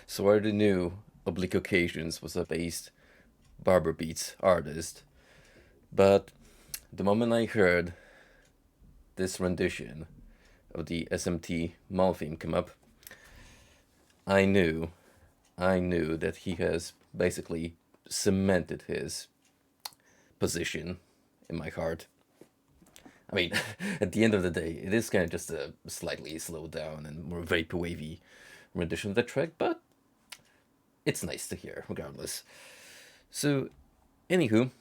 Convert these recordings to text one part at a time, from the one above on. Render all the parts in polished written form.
So I already knew Oblique Occasions was a based Barber Beats artist, but the moment I heard this rendition of the SMT Mall theme come up, I knew, I knew that he has basically cemented his position in my heart. I mean, at the end of the day, it is kind of just a slightly slowed down and more vaporwavy rendition of the track, but it's nice to hear, regardless. So, anywho,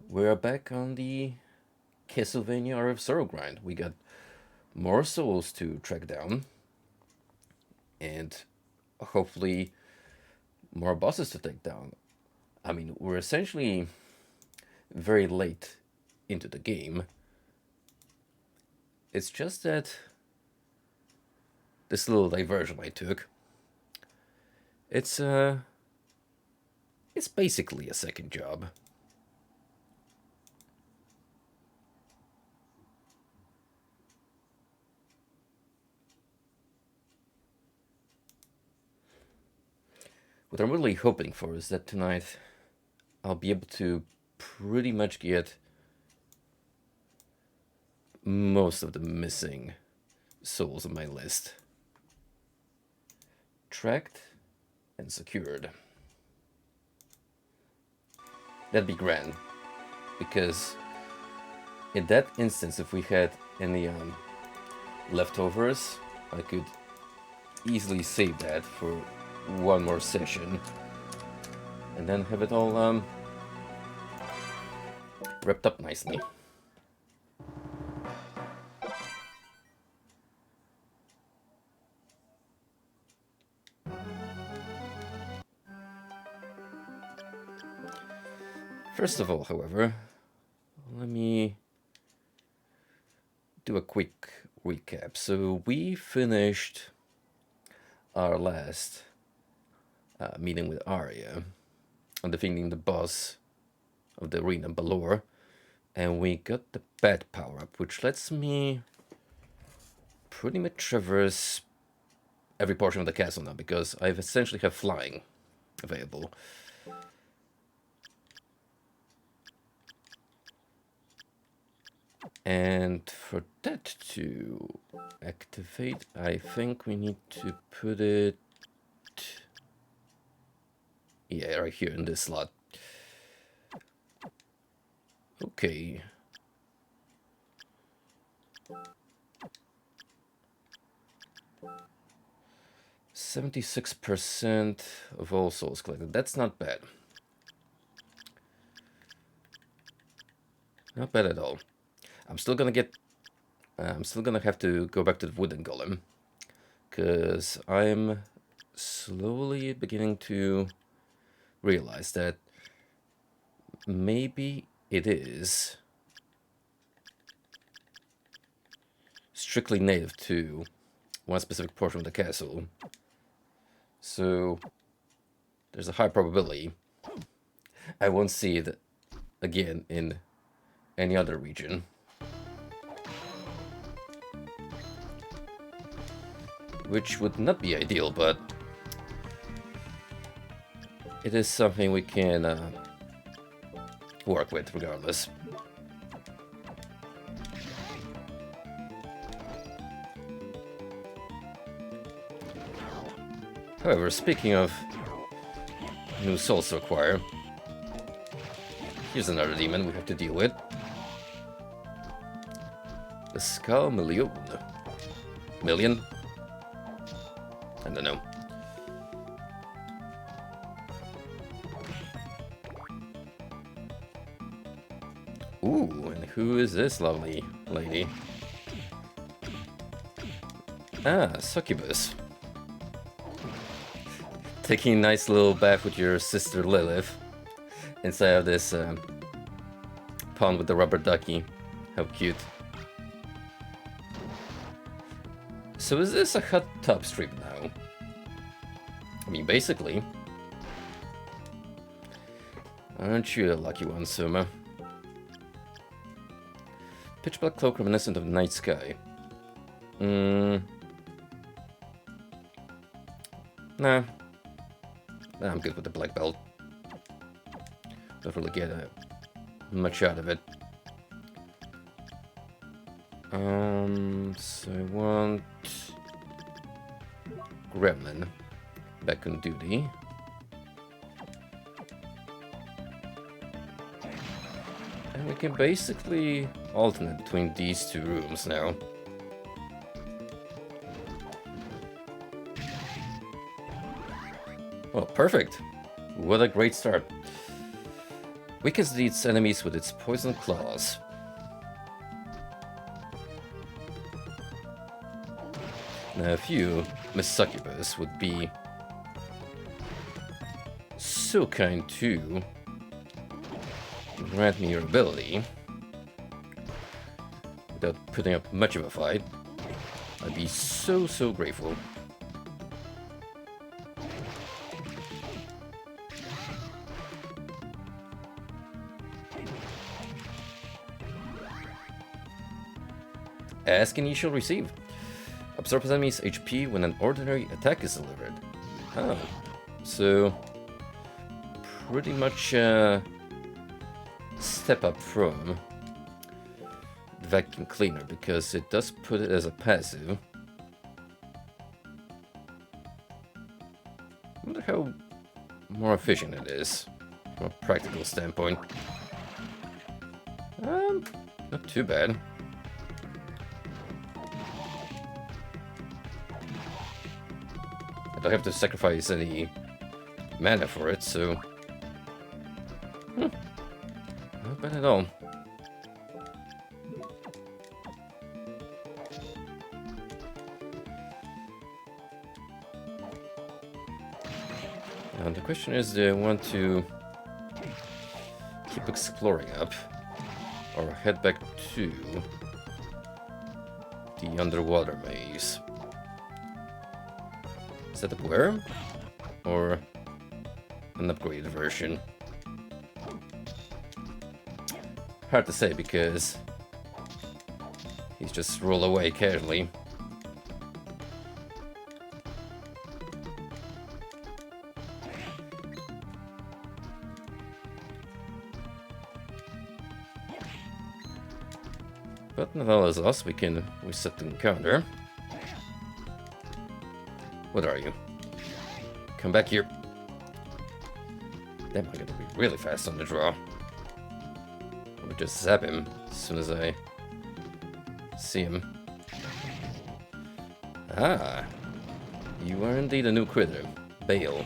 we're back on the Castlevania Aria of Sorrow grind. We got more souls to track down, and hopefully more bosses to take down. I mean, we're essentially very late into the game. It's just that this little diversion I took, it's it's basically a second job. What I'm really hoping for is that tonight I'll be able to pretty much get most of the missing souls on my list tracked and secured. That'd be grand, because in that instance, if we had any leftovers, I could easily save that for one more session and then have it all wrapped up nicely. First of all, however, let me do a quick recap. So we finished our last meeting with Aria on defeating the boss of the arena Balor, and we got the bat power up, which lets me pretty much traverse every portion of the castle now, because I essentially have flying available. And for that to activate, I think we need to put it, yeah, right here in this slot. Okay. %76% of all souls collected. That's not bad. Not bad at all. I'm still gonna have to go back to the wooden golem, because I'm slowly beginning to realize that maybe it is strictly native to one specific portion of the castle. So there's a high probability I won't see it again in any other region. Which would not be ideal, but it is something we can work with regardless. However, speaking of new souls to acquire, here's another demon we have to deal with. The Skull Million. Million? I don't know. Ooh, and who is this lovely lady? Ah, Succubus. Taking a nice little bath with your sister Lilith inside of this pond with the rubber ducky. How cute. So is this a hot tub strip now? I mean, basically. Aren't you a lucky one, Suma? Pitch black cloak reminiscent of the night sky. Nah. I'm good with the black belt. Don't really get much out of it. So I want Gremlin back on duty. And we can basically alternate between these two rooms now. Well, perfect. What a great start. Weakens its enemies with its poison claws. Now, if you, Miss Succubus, would be so kind to grant me your ability without putting up much of a fight, I'd be so grateful. Ask and you shall receive. Absorbs enemy's HP when an ordinary attack is delivered. Oh, so pretty much step up from the vacuum cleaner because it does put it as a passive. I wonder how more efficient it is from a practical standpoint. Not too bad. I don't have to sacrifice any mana for it, so... Not bad at all. And the question is, do I want to keep exploring up or head back to the underwater maze? Is that a where? Or an upgraded version? Hard to say because he's just rolled away casually. But not all is lost, we can reset the encounter. What are you? Come back here. Damn, I gotta be really fast on the draw. Or just zap him as soon as I see him. Ah, you are indeed a new critter. Bale.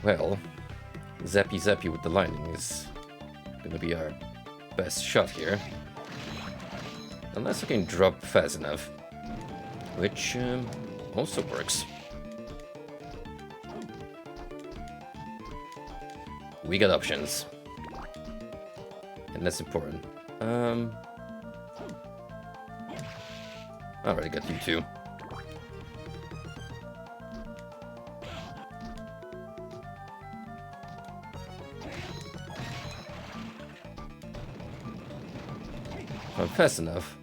Well, zappy zappy with the lightning is gonna be our best shot here. Unless I can drop fast enough. Which also works. We got options. And that's important. I already got you two. If I'm fast enough,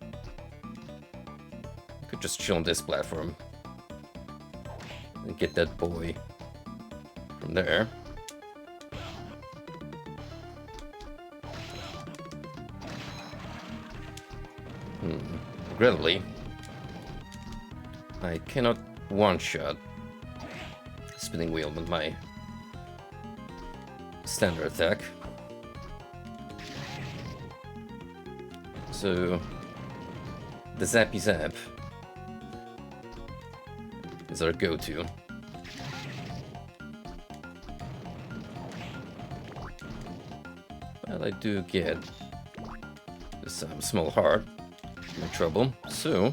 I could just chill on this platform and get that boy from there. Regrettably, I cannot one-shot spinning wheel with my standard attack. So the Zappy Zap is our go-to. Well, I do get this small heart. No trouble. So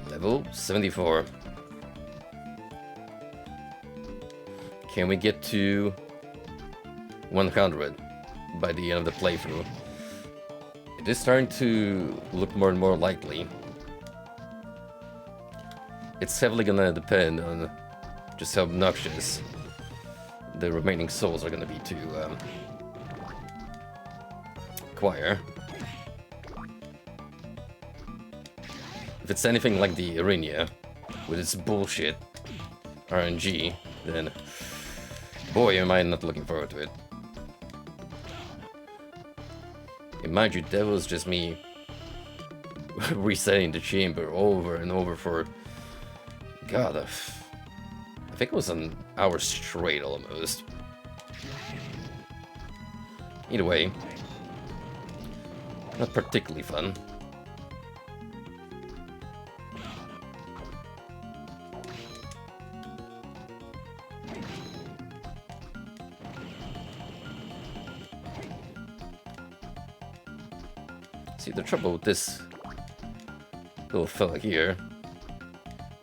level 74. Can we get to 100 by the end of the playthrough? It is starting to look more and more likely. it's heavily gonna depend on just how obnoxious the remaining souls are gonna be to acquire. If it's anything like the Aria, with its bullshit RNG, then boy, am I not looking forward to it. And mind you, that was just me resetting the chamber over and over for, God, I think it was an hour straight almost. Either way, not particularly fun. See, the trouble with this little fella here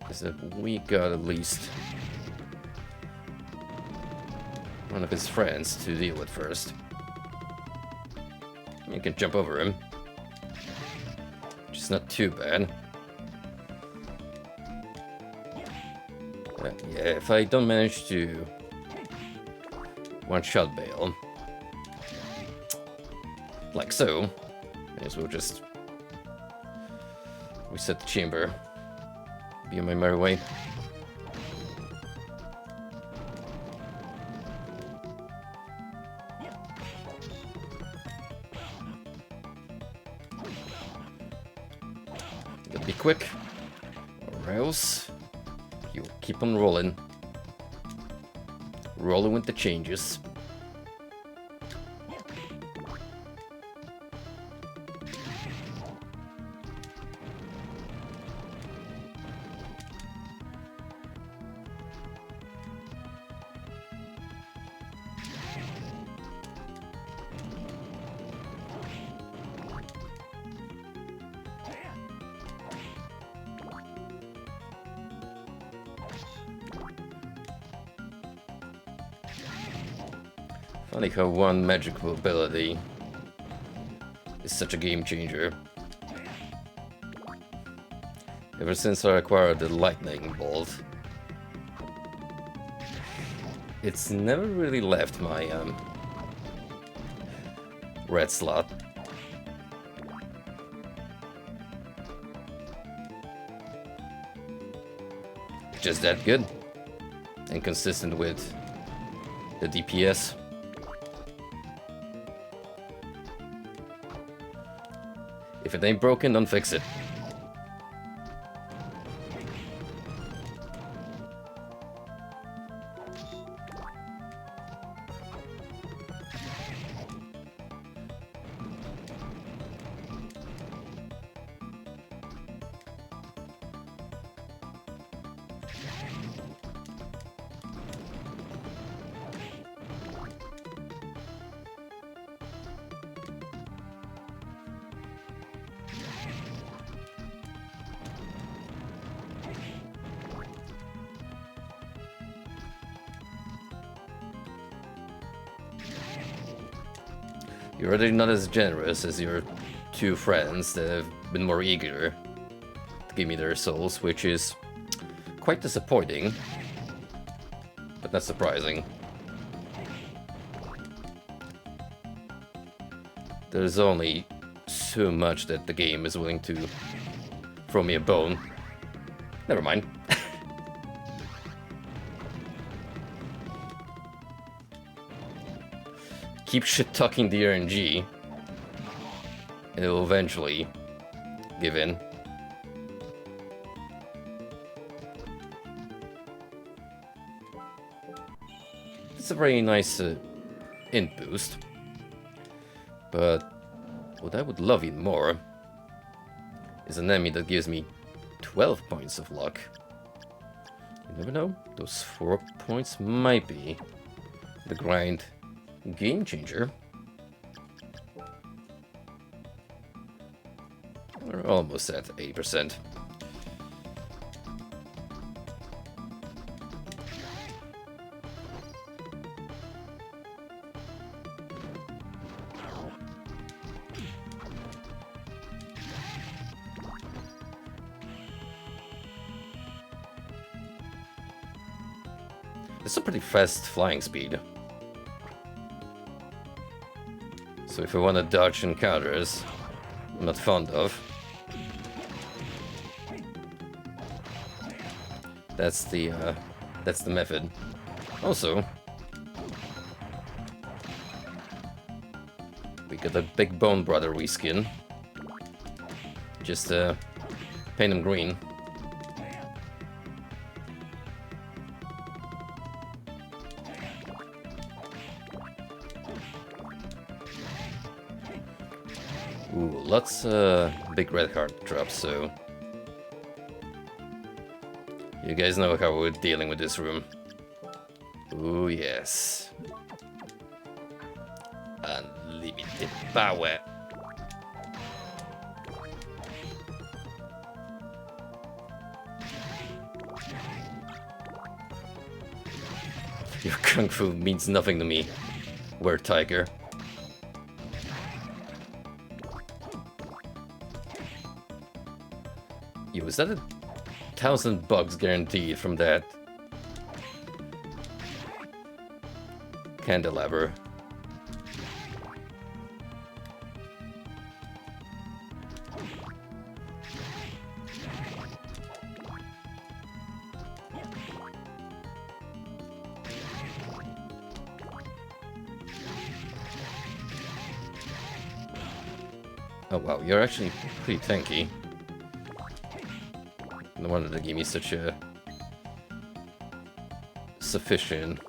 is that we got at least one of his friends to deal with first. You can jump over him, which is not too bad. Yeah, if I don't manage to one-shot bail, like so, may as well just reset the chamber, be on my merry way. Gotta be quick, or else you'll keep on rolling. Rolling with the changes. Funny how one magical ability is such a game changer. Ever since I acquired the lightning bolt, it's never really left my red slot. Just that good and consistent with the DPS. If it ain't broken, don't fix it. You're already not as generous as your two friends that have been more eager to give me their souls, which is quite disappointing, but not surprising. There's only so much that the game is willing to throw me a bone. Never mind. Keep shit-talking the RNG, and it'll eventually give in. It's a very nice int boost, but what I would love even more is an enemy that gives me 12 points of luck. You never know, those 4 points might be the grind game changer. We're almost at 80%. It's a pretty fast flying speed. So if I want to dodge encounters I'm not fond of, that's the method. Also, we got a big Bone Brother reskin. Just paint him green. Ooh, lots big red heart drops, so you guys know how we're dealing with this room. Ooh, yes. Unlimited power. Your kung fu means nothing to me, Word Tiger. Yo, is that 1,000 bucks guaranteed from that candelabra? Oh wow, you're actually pretty tanky. No wonder they gave me such a sufficient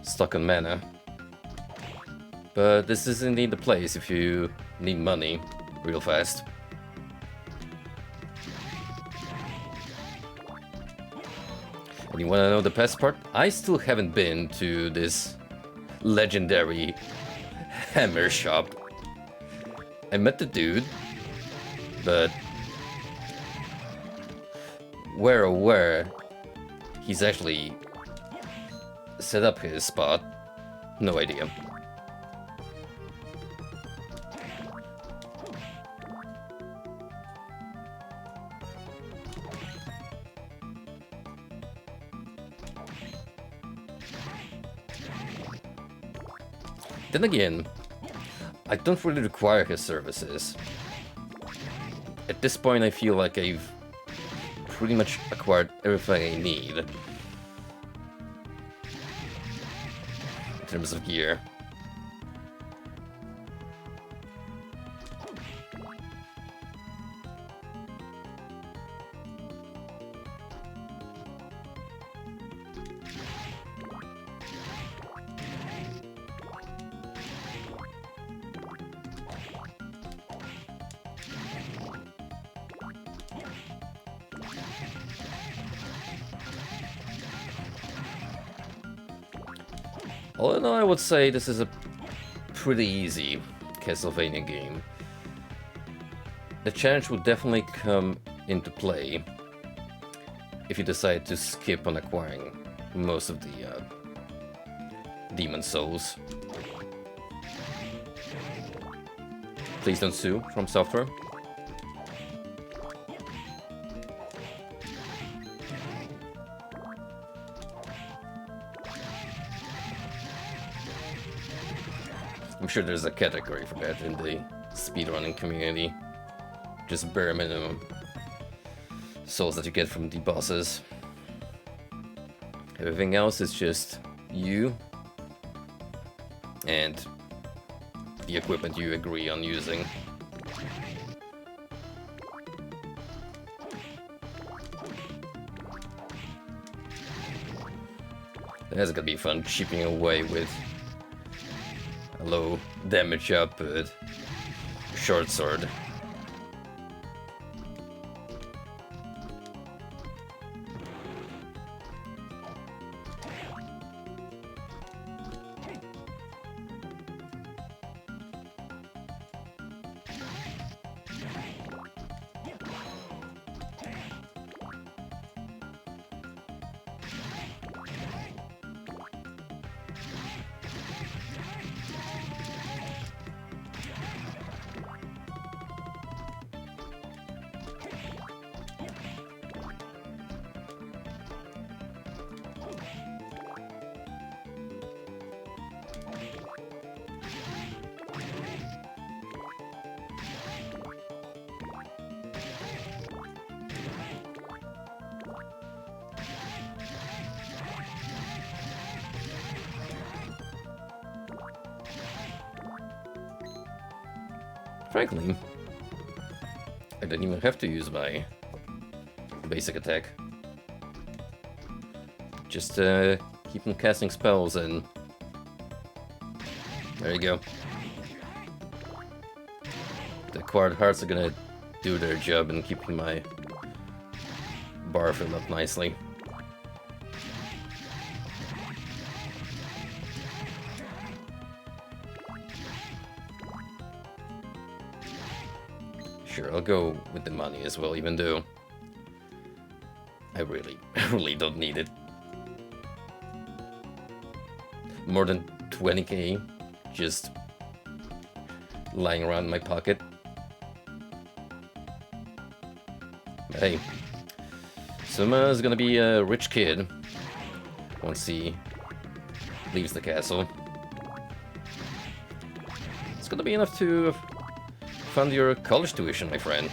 stock on mana. But this is indeed the place if you need money real fast. And you wanna know the best part? I still haven't been to this legendary hammer shop. I met the dude, but where he's actually set up his spot, no idea. Then again, I don't really require his services. At this point, I feel like I've pretty much acquired everything I need in terms of gear. All in all, I would say this is a pretty easy Castlevania game. The challenge will definitely come into play if you decide to skip on acquiring most of the demon souls. Please don't sue From Software. I'm sure there's a category for that in the speedrunning community. Just bare minimum souls that you get from the bosses. Everything else is just you and the equipment you agree on using. That's gonna be fun, chipping away with a low damage output short sword. Frankly, I didn't even have to use my basic attack. Just keep on casting spells and there you go. The acquired hearts are gonna do their job in keeping my bar filled up nicely. Sure, I'll go with the money as well, even though I really don't need it. More than 20k just lying around in my pocket. But hey, Suma is gonna be a rich kid once he leaves the castle. It's gonna be enough to fund your college tuition, my friend.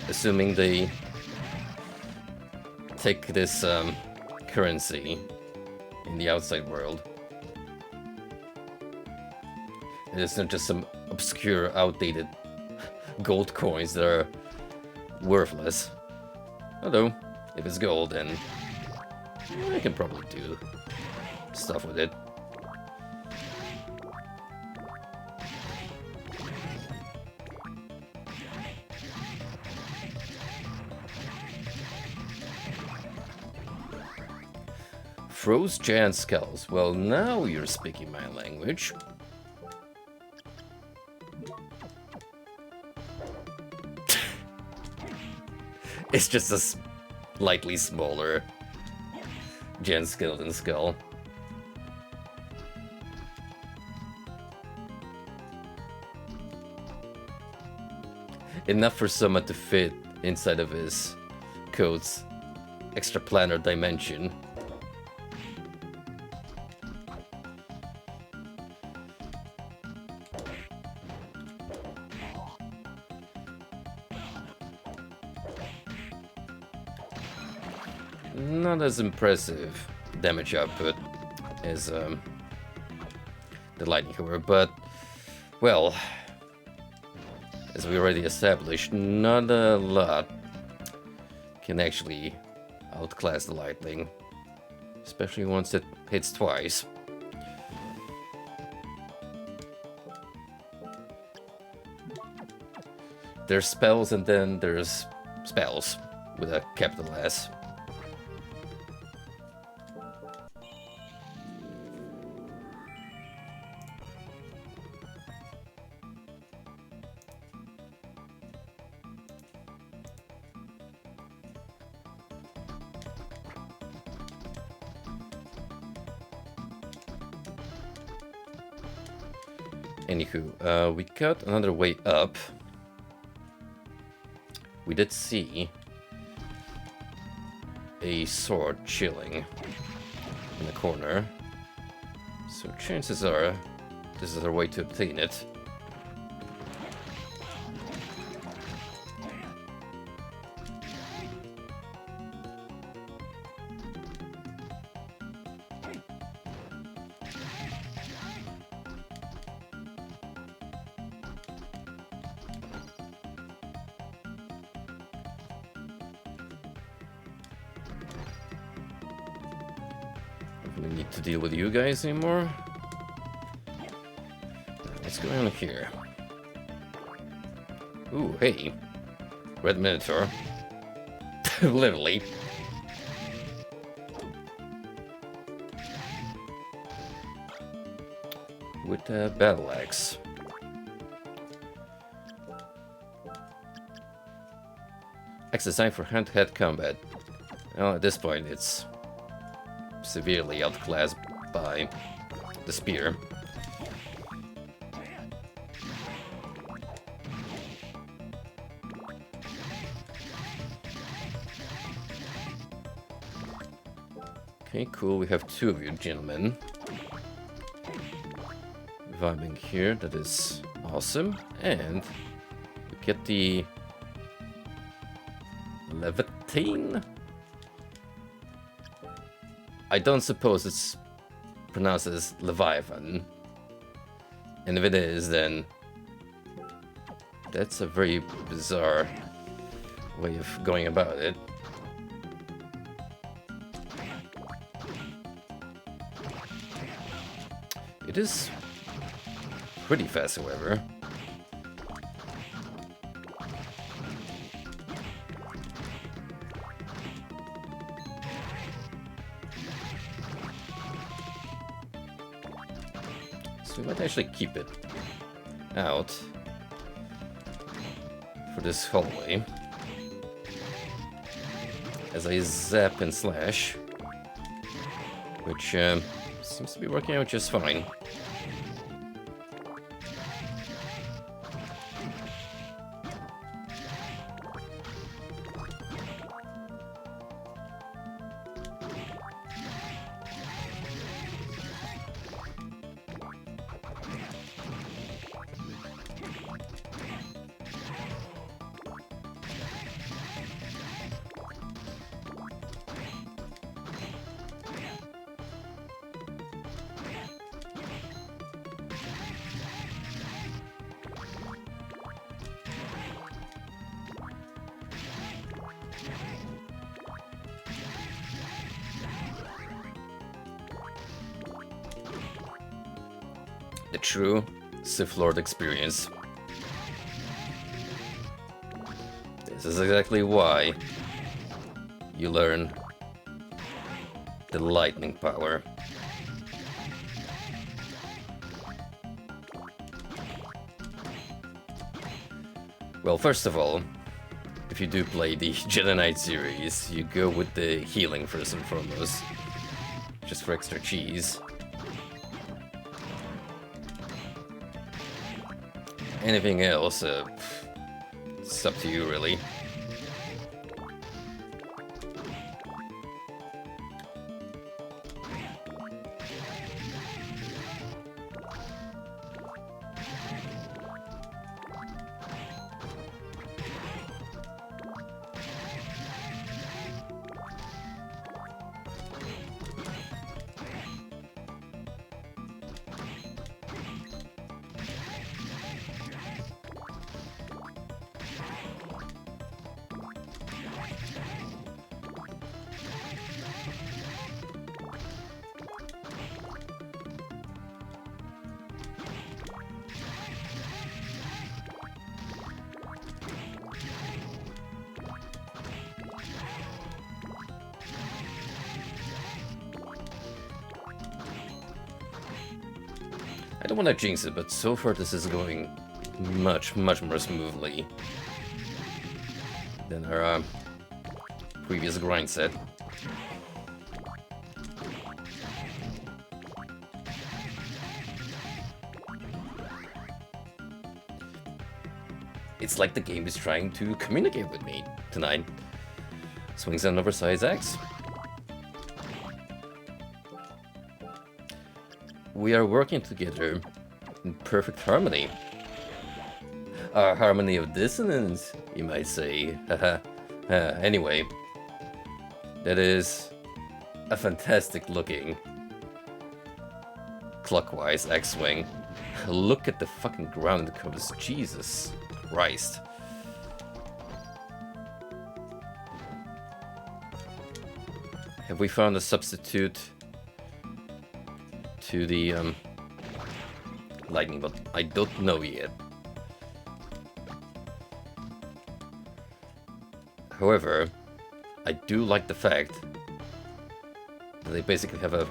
Assuming they take this currency in the outside world. And it's not just some obscure, outdated gold coins that are worthless. Although, if it's gold, then I can probably do stuff with it. Froze giant skulls. Well, now you're speaking my language. It's just a slightly smaller giant skeleton skull. Enough for Soma to fit inside of his coat's extraplanar dimension. Not as impressive damage output as the lightning hammer, but well, as we already established, not a lot can actually outclass the lightning, especially once it hits twice. There's spells and then there's spells with a capital S. Anywho, we got another way up. We did see a sword chilling in the corner, so chances are this is our way to obtain it. We need to deal with you guys anymore. What's going on here? Ooh, hey. Red Minotaur. Literally. With a battle axe. Axe designed for hand-to-hand combat. Well, at this point, it's severely outclassed by the spear. Okay, cool. We have two of you gentlemen vibing here. That is awesome. And we get the Levitine. I don't suppose it's pronounced as Leviathan. And if it is, then That's a very bizarre way of going about it. It is pretty fast, however. So we might actually keep it out for this hallway as I zap and slash, which seems to be working out just fine. The true Sith Lord experience. This is exactly why you learn the lightning power. Well, first of all, if you do play the Jedi Knight series, you go with the healing first and foremost, just for extra cheese. Anything else, it's up to you, really. I don't want to jinx it, but so far this is going much more smoothly than our previous grind set. It's like the game is trying to communicate with me tonight. Swings an oversized axe. We are working together in perfect harmony. A harmony of dissonance, you might say. Anyway, that is a fantastic looking clockwise X-Wing. Look at the fucking ground it covers. Jesus Christ. Have we found a substitute to the lightning, but I don't know yet. However, I do like the fact that they basically have a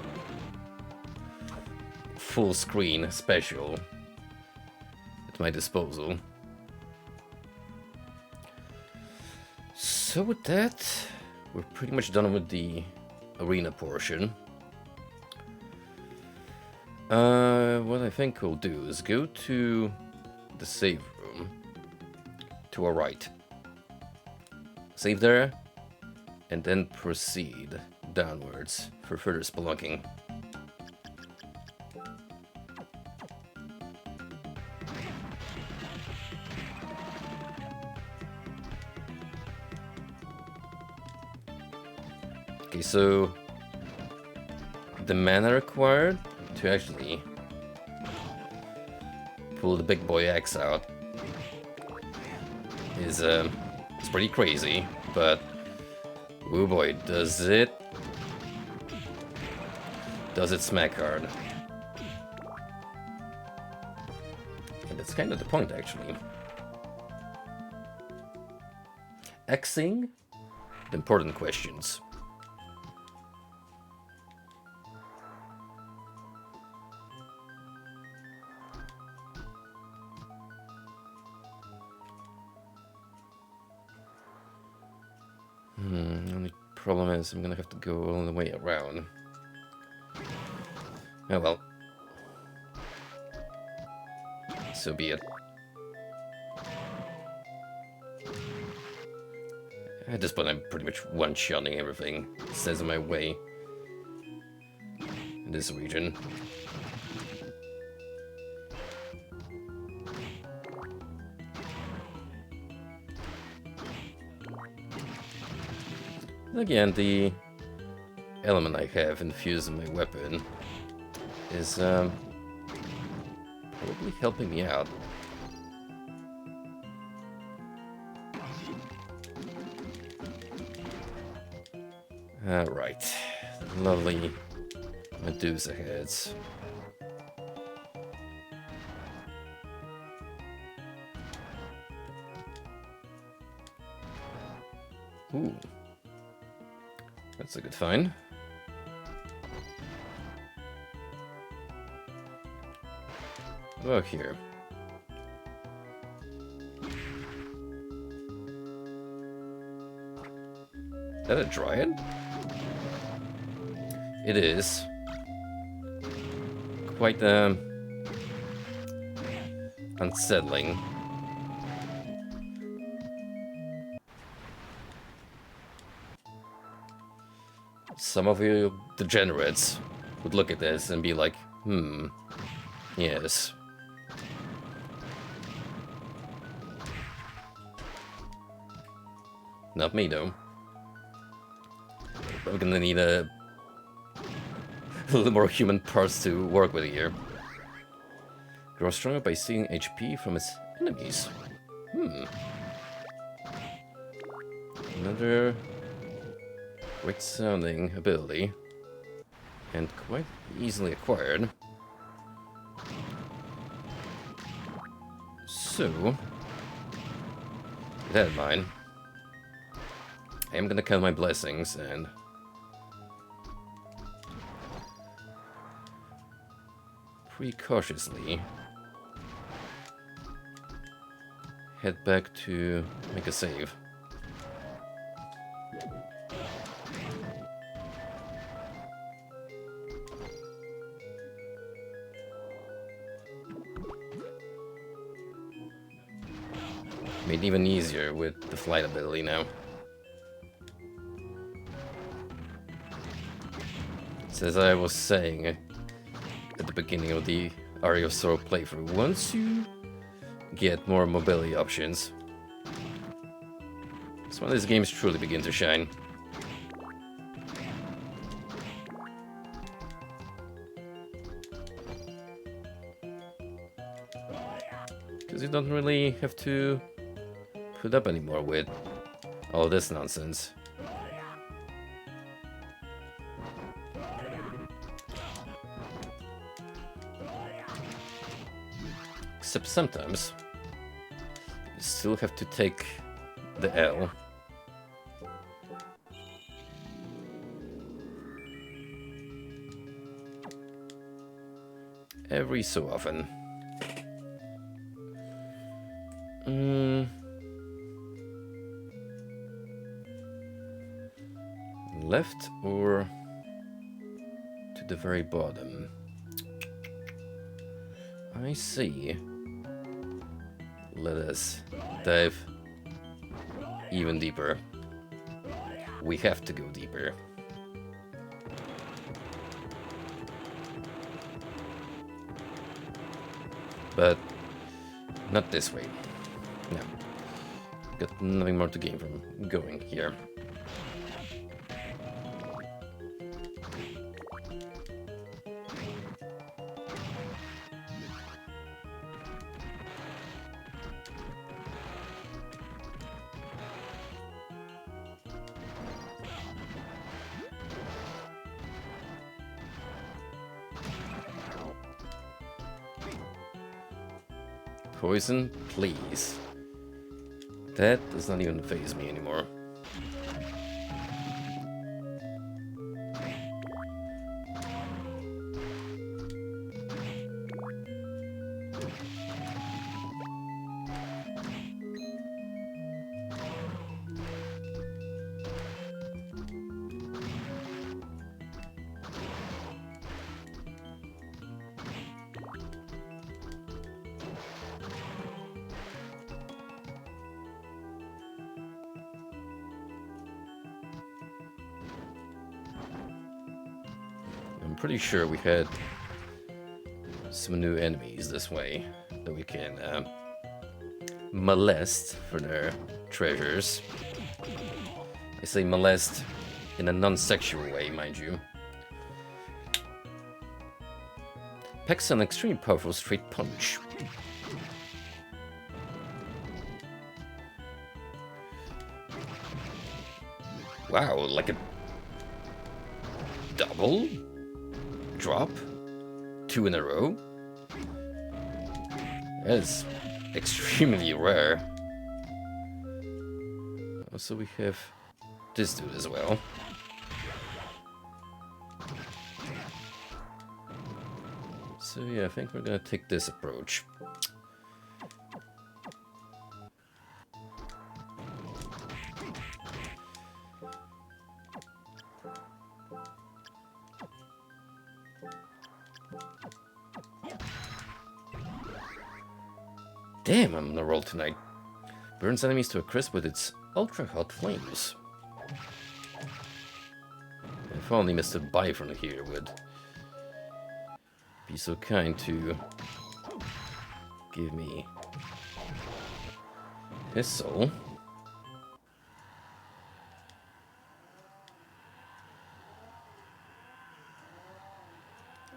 full screen special at my disposal. So with that, we're pretty much done with the arena portion. What I think we'll do is go to the save room to our right. Save there, and then proceed downwards for further spelunking. Okay, so the mana required to actually pull the big boy axe out is pretty crazy, but oh boy, does it smack hard. And that's kind of the point, actually. Xing the important questions. Only problem is I'm gonna have to go all the way around. Oh well. So be it. At this point I'm pretty much one-shotting everything that stands in my way in this region. Again, the element I have infused in my weapon is probably helping me out. Alright, lovely Medusa heads. Ooh. That's a good find. What about here? Is that a dryad? It is. Quite unsettling. Some of you degenerates would look at this and be like, yes. Not me, though. We're gonna need a little more human parts to work with here. Grow stronger by stealing HP from its enemies. Another great sounding ability. And quite easily acquired. So, with that in mind, I am gonna count my blessings and precautiously head back to make a save. Made it even easier with the flight ability now. So as I was saying at the beginning of the Aria of Sorrow playthrough, once you get more mobility options, that's when these games truly begin to shine. Because you don't really have to put up anymore with all this nonsense. Except sometimes you still have to take the L. Every so often. Left or to the very bottom? I see. Let us dive even deeper. We have to go deeper. But not this way. No. Got nothing more to gain from going here. Poison, please. That does not even faze me anymore. I'm pretty sure we had some new enemies this way that we can molest for their treasures. I say molest in a non-sexual way, mind you. Packs an extremely powerful straight punch. Wow, like a double drop? 2 in a row? That is extremely rare. Also, we have this dude as well. So yeah, I think we're gonna take this approach. Damn, I'm on a roll tonight. Burns enemies to a crisp with its ultra-hot flames. If only Mr. Byron here would be so kind to give me his soul.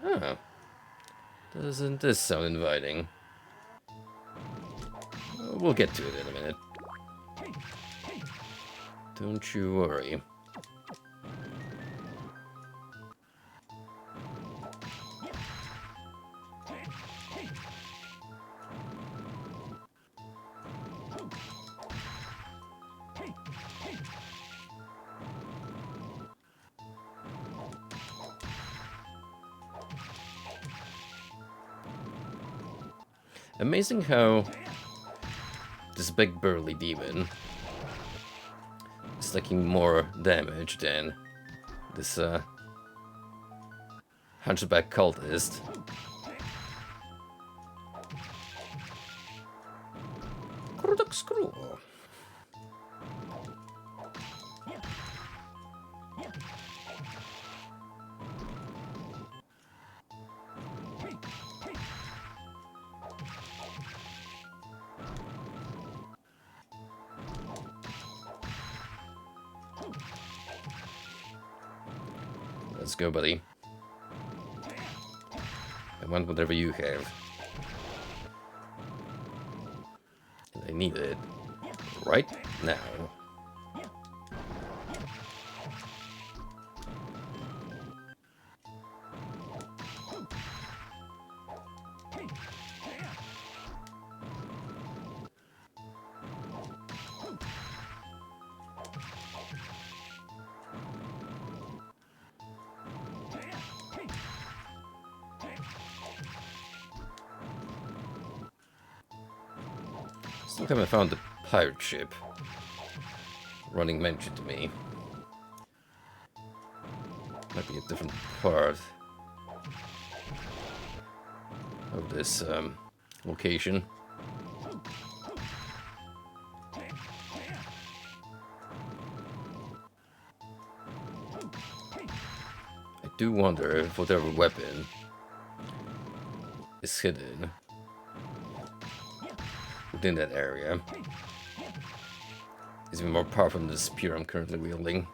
Ah, doesn't this sound inviting? We'll get to it in a minute. Don't you worry. Amazing how this big burly demon is taking more damage than this hunchback cultist. Screw. Let's go, buddy. I want whatever you have. And I need it right now. Still haven't found the pirate ship. Running mention to me. Might be a different part of this location. I do wonder if whatever weapon is hidden within that area is even more powerful than the spear I'm currently wielding.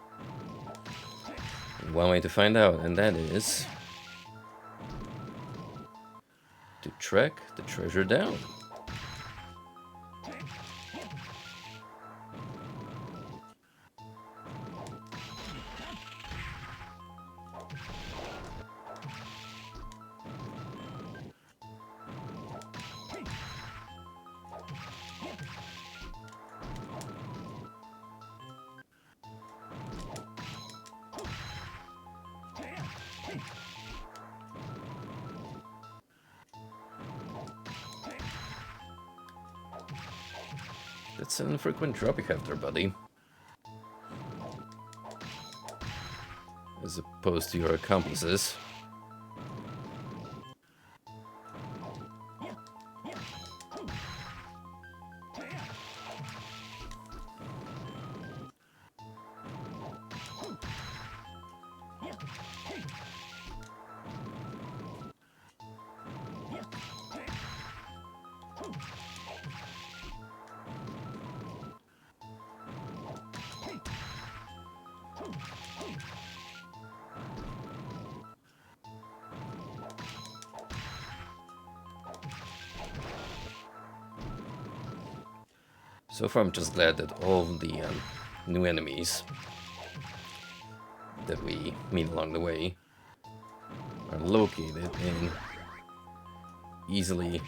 And one way to find out, and that is to track the treasure down. That's an infrequent drop you have there, buddy. As opposed to your accomplices. So far I'm just glad that all the new enemies that we meet along the way are located in easily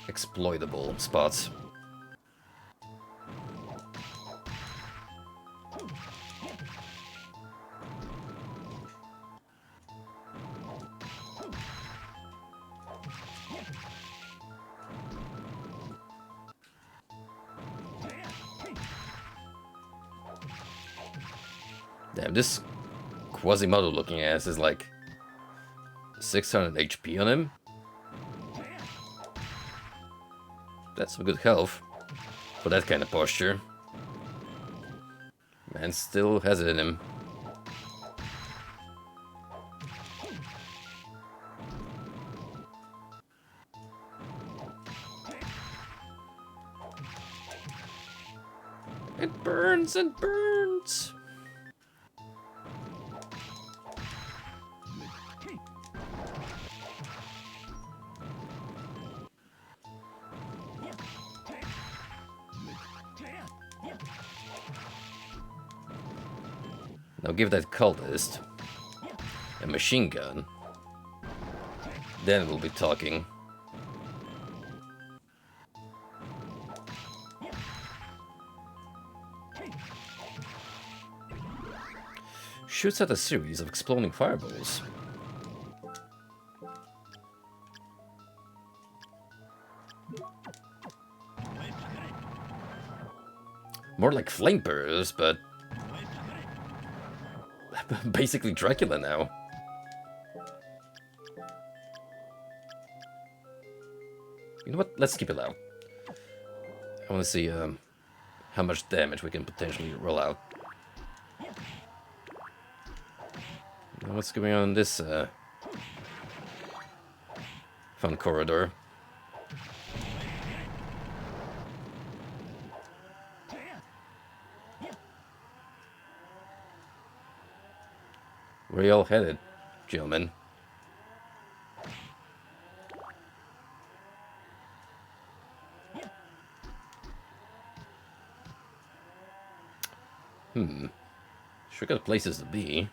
exploitable spots. Damn, this Quasimodo looking ass is like 600 HP on him. That's some good health for that kind of posture. Man still has it in him. It burns and burns. Now give that cultist a machine gun. Then we'll be talking. Shoots at a series of exploding fireballs. More like flamebursts, but basically Dracula now. You know what? Let's keep it low. I want to see how much damage we can potentially roll out. Now what's going on in this fun corridor? Where are you all headed, gentlemen? Sure got places to be.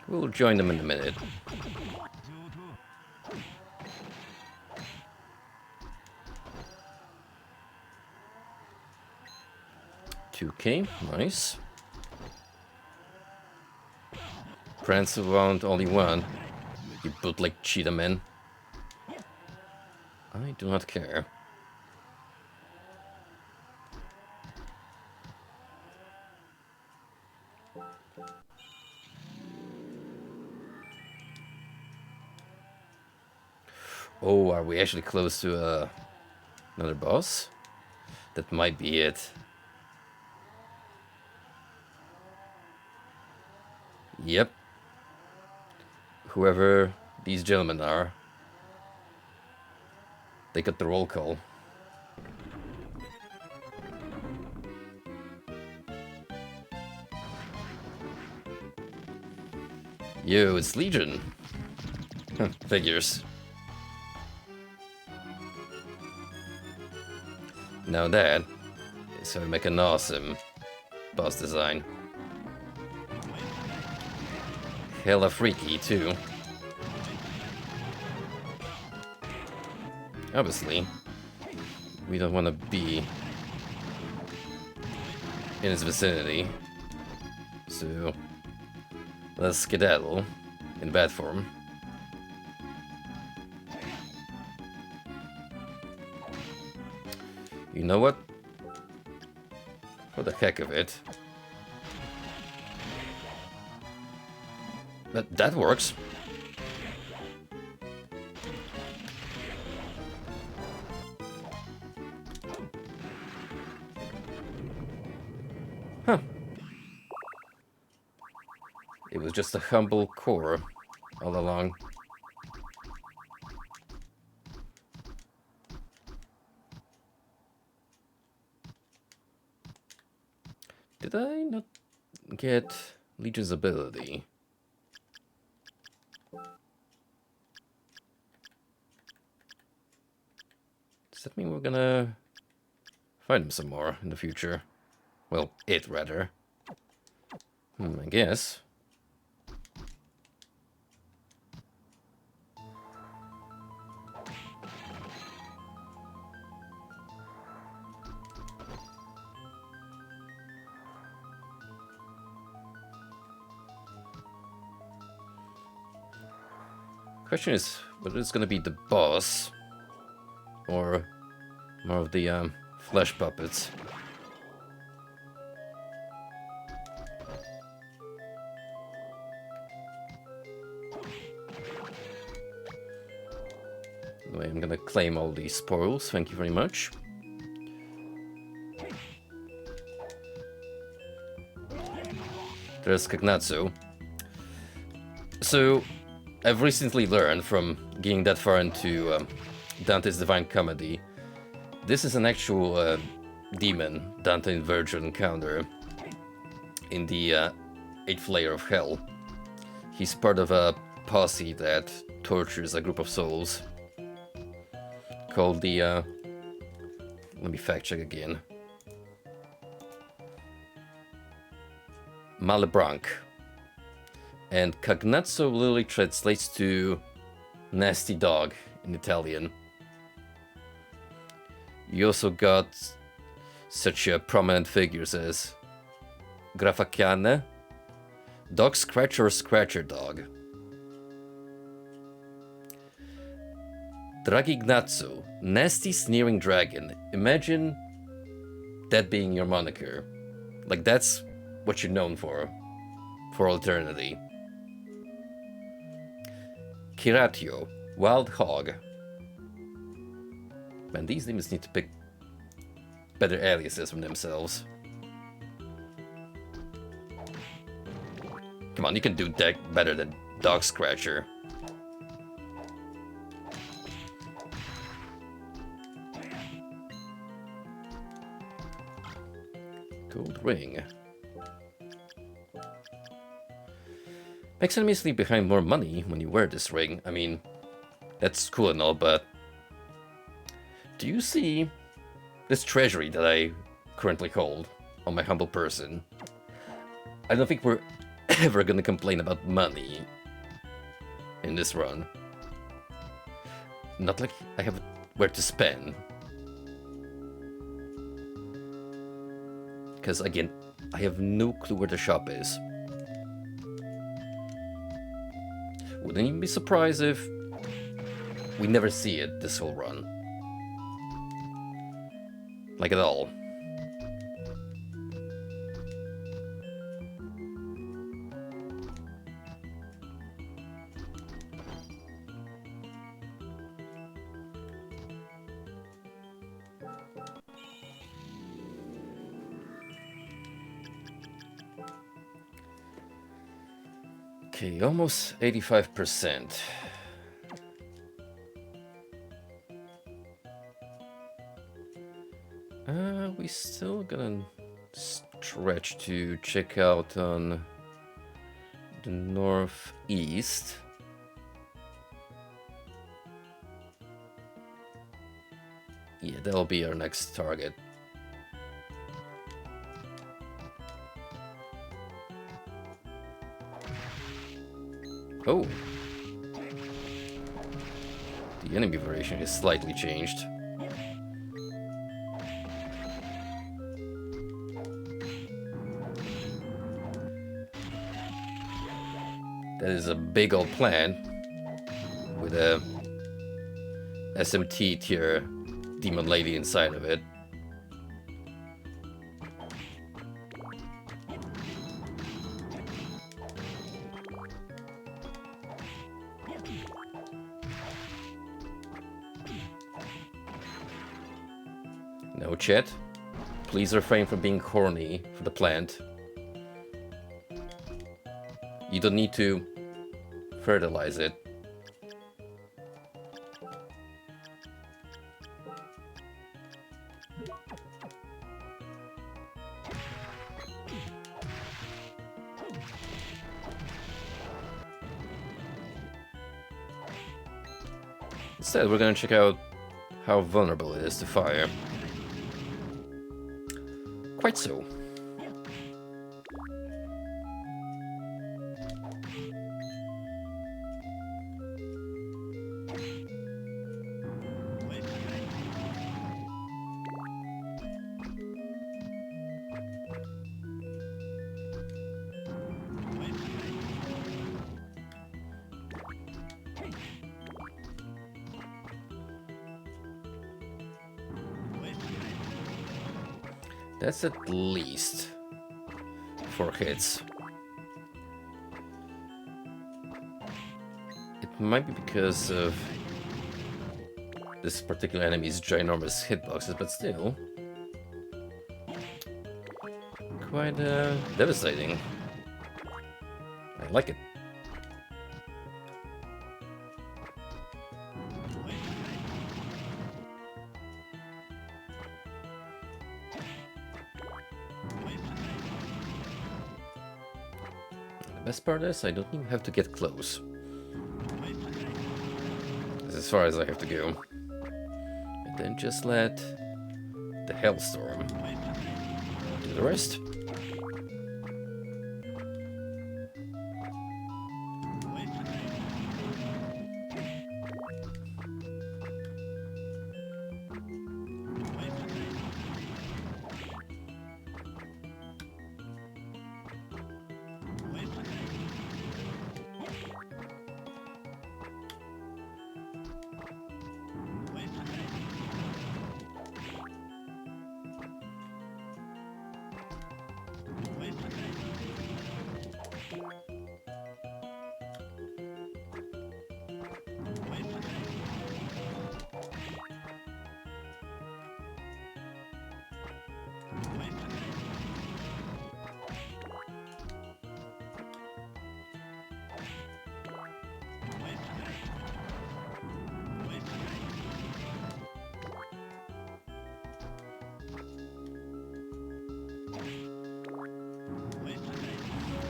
We'll join them in a minute. $2K, nice. Prance around only one, you bootleg cheetah man. I do not care. Oh, are we actually close to another boss? That might be it. Yep. Whoever these gentlemen are, they got the roll call. Yo, it's Legion. Figures. Now that is how we make an awesome boss design. Hella freaky too. Obviously, we don't want to be in his vicinity. So let's skedaddle in bad form. You know what? For the heck of it. That works. Huh. It was just a humble core all along. Did I not get Legion's ability? Does that mean we're gonna find him some more in the future? Well, it rather. I guess. Question is whether it's gonna be the boss or more of the flesh puppets. Anyway, I'm gonna claim all these spoils, thank you very much. There's Kagnatsu. So, I've recently learned from getting that far into Dante's Divine Comedy, this is an actual demon Dante and Virgil encounter in the 8th layer of Hell. He's part of a posse that tortures a group of souls called the, let me fact check again, Malebranche. And Cagnazzo literally translates to nasty dog in Italian. You also got such prominent figures as Grafacchiane, Dog Scratcher or Scratcher Dog, Dragignazzo, Nasty Sneering Dragon. Imagine that being your moniker. Like, that's what you're known for all eternity. Kiratio, Wild Hog. Man, these demons need to pick better aliases from themselves. Come on, you can do that better than Dog Scratcher. Gold ring. Makes enemies leave behind more money when you wear this ring. I mean, that's cool and all, but do you see this treasury that I currently hold on my humble person? I don't think we're ever gonna complain about money in this run. Not like I have where to spend. Because again, I have no clue where the shop is. Wouldn't even be surprised if we never see it this whole run. Like at all. Okay, almost 85%. We still gonna stretch to check out on the northeast. Yeah, that'll be our next target. Oh! The enemy variation is slightly changed. That is a big old plant with a SMT tier demon lady inside of it. No, chat. Please refrain from being horny for the plant. You don't need to fertilize it. Instead, we're gonna check out how vulnerable it is to fire. Quite so. That's at least 4 hits. It might be because of this particular enemy's ginormous hitboxes, but still quite devastating. I like it. The best part is I don't even have to get close. That's as far as I have to go. And then just let the Hellstorm do the rest.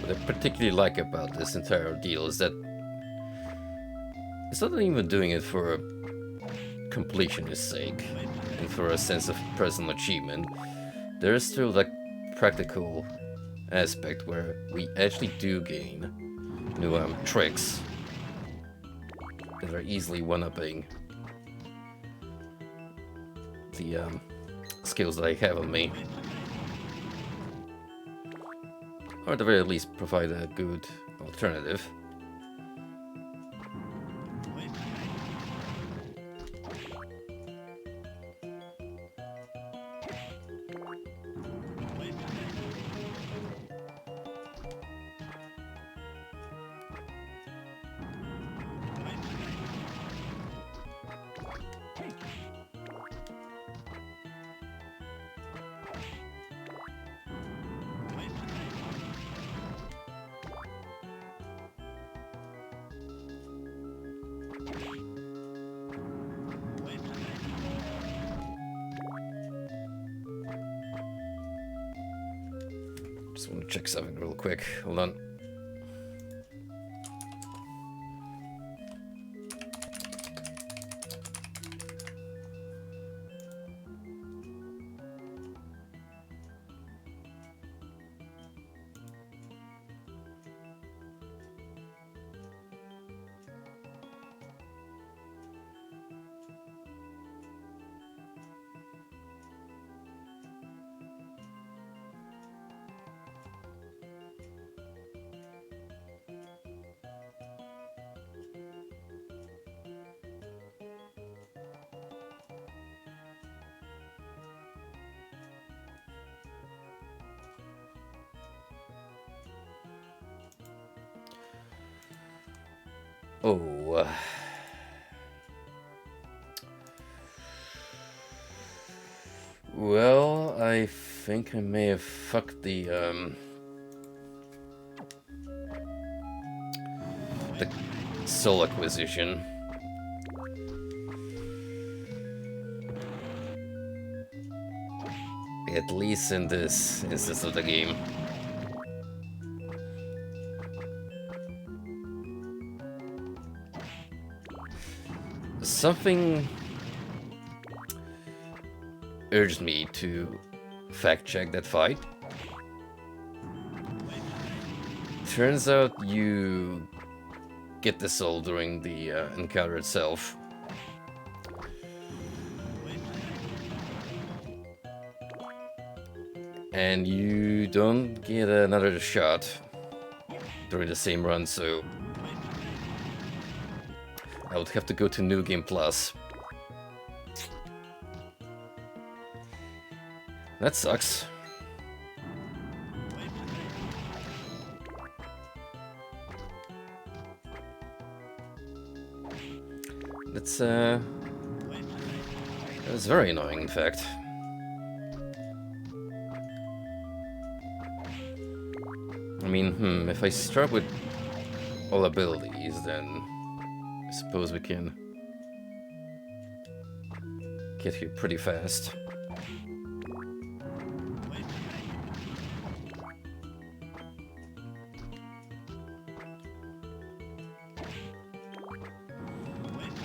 What I particularly like about this entire deal is that it's not even doing it for completionist sake and for a sense of personal achievement. There is still that practical aspect where we actually do gain new tricks that are easily one-upping the skills that I have on me. Or at the very least provide a good alternative. Just want to check something real quick. Hold on. Oh, well, I think I may have fucked the soul acquisition. At least in this instance of the game. Something urged me to fact check that fight. Turns out you get the soul during the encounter itself. And you don't get another shot during the same run, so I would have to go to New Game Plus. That sucks. That's very annoying, in fact. I mean, if I start with all abilities, then I suppose we can get here pretty fast.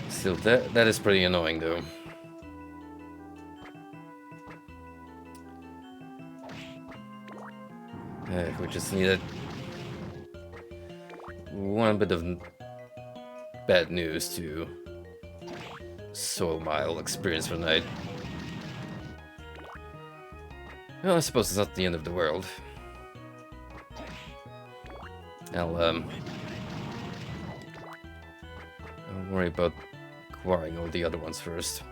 Still, that is pretty annoying, though. We just needed one bit of bad news to soil my experience for the night. Well, I suppose it's not the end of the world. I'll worry about acquiring all the other ones first.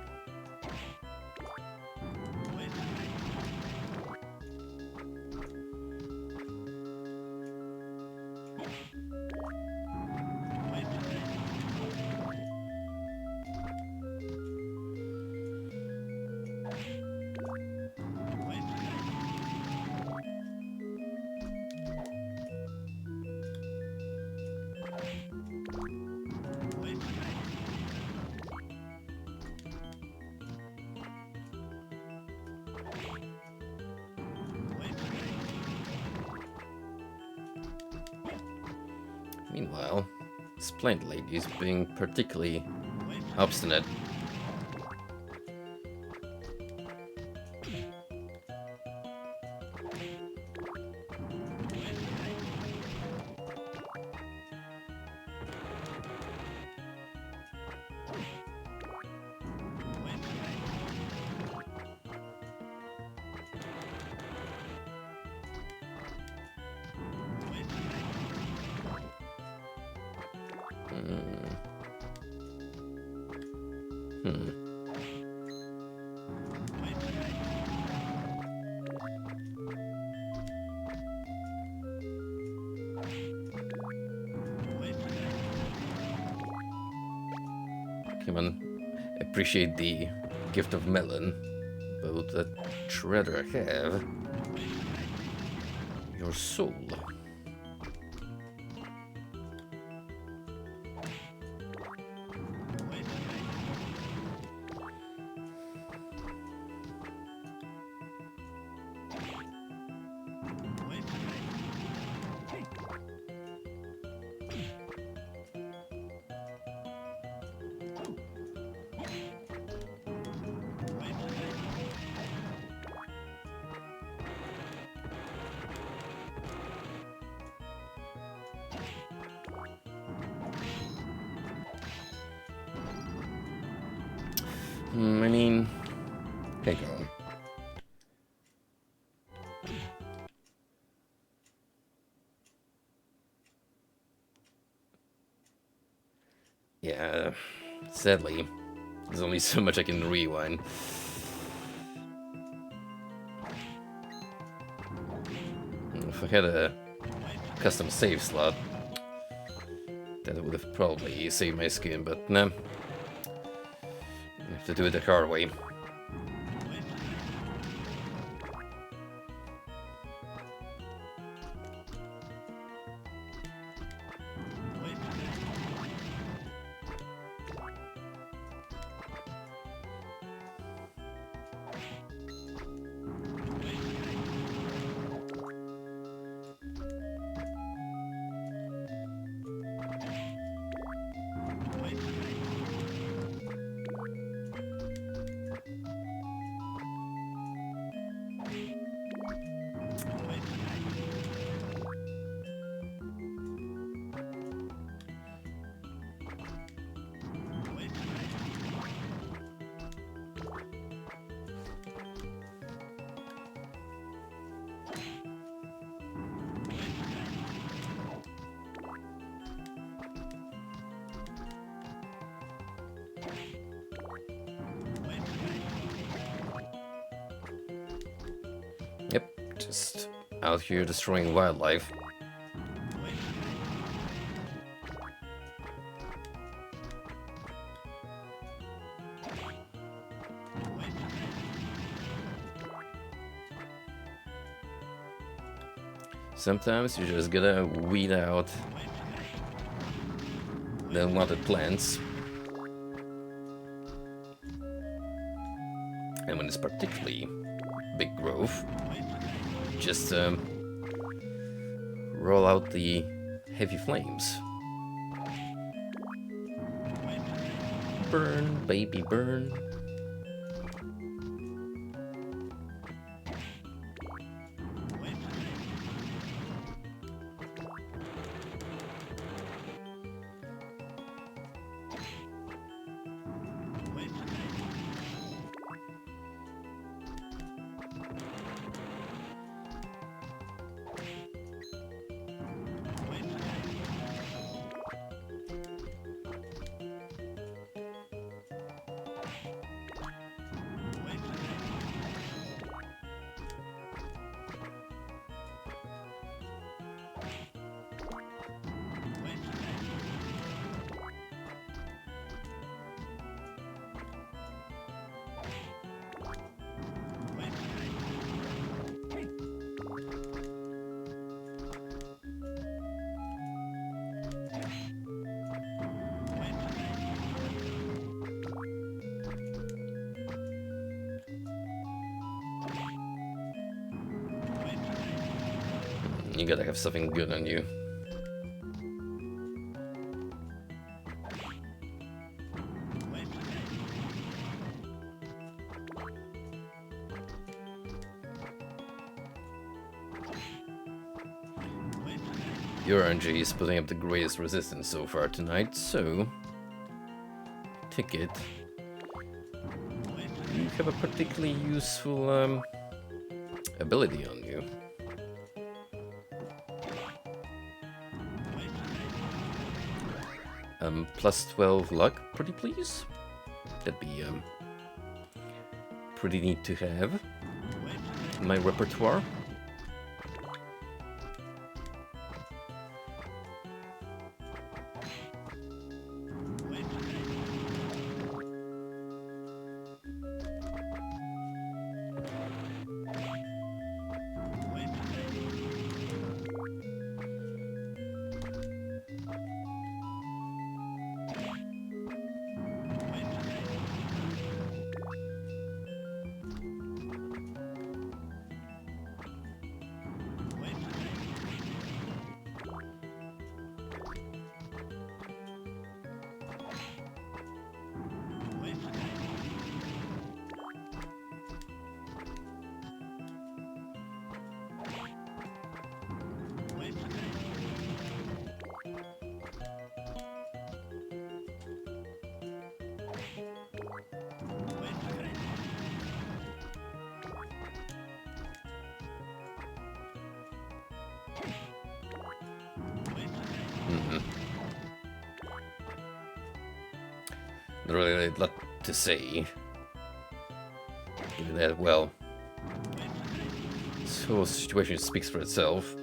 Meanwhile, this plant lady is being particularly obstinate. Come on, appreciate the gift of melon, but would that rather have your soul? I mean, hang on. Yeah, sadly, there's only so much I can rewind. If I had a custom save slot, That would have probably saved my skin, but nah. I have to do it the hard way. Yep, just out here destroying wildlife. Sometimes you just gotta weed out the unwanted plants. And when it's particularly big growth, just roll out the heavy flames. Burn, baby, burn. You gotta have something good on you. Your RNG is putting up the greatest resistance so far tonight, so... Ticket. You have a particularly useful ability on you. Plus 12 luck, pretty please. That'd be pretty neat to have in my repertoire. Not really a lot to say. Given that, well, this whole situation speaks for itself.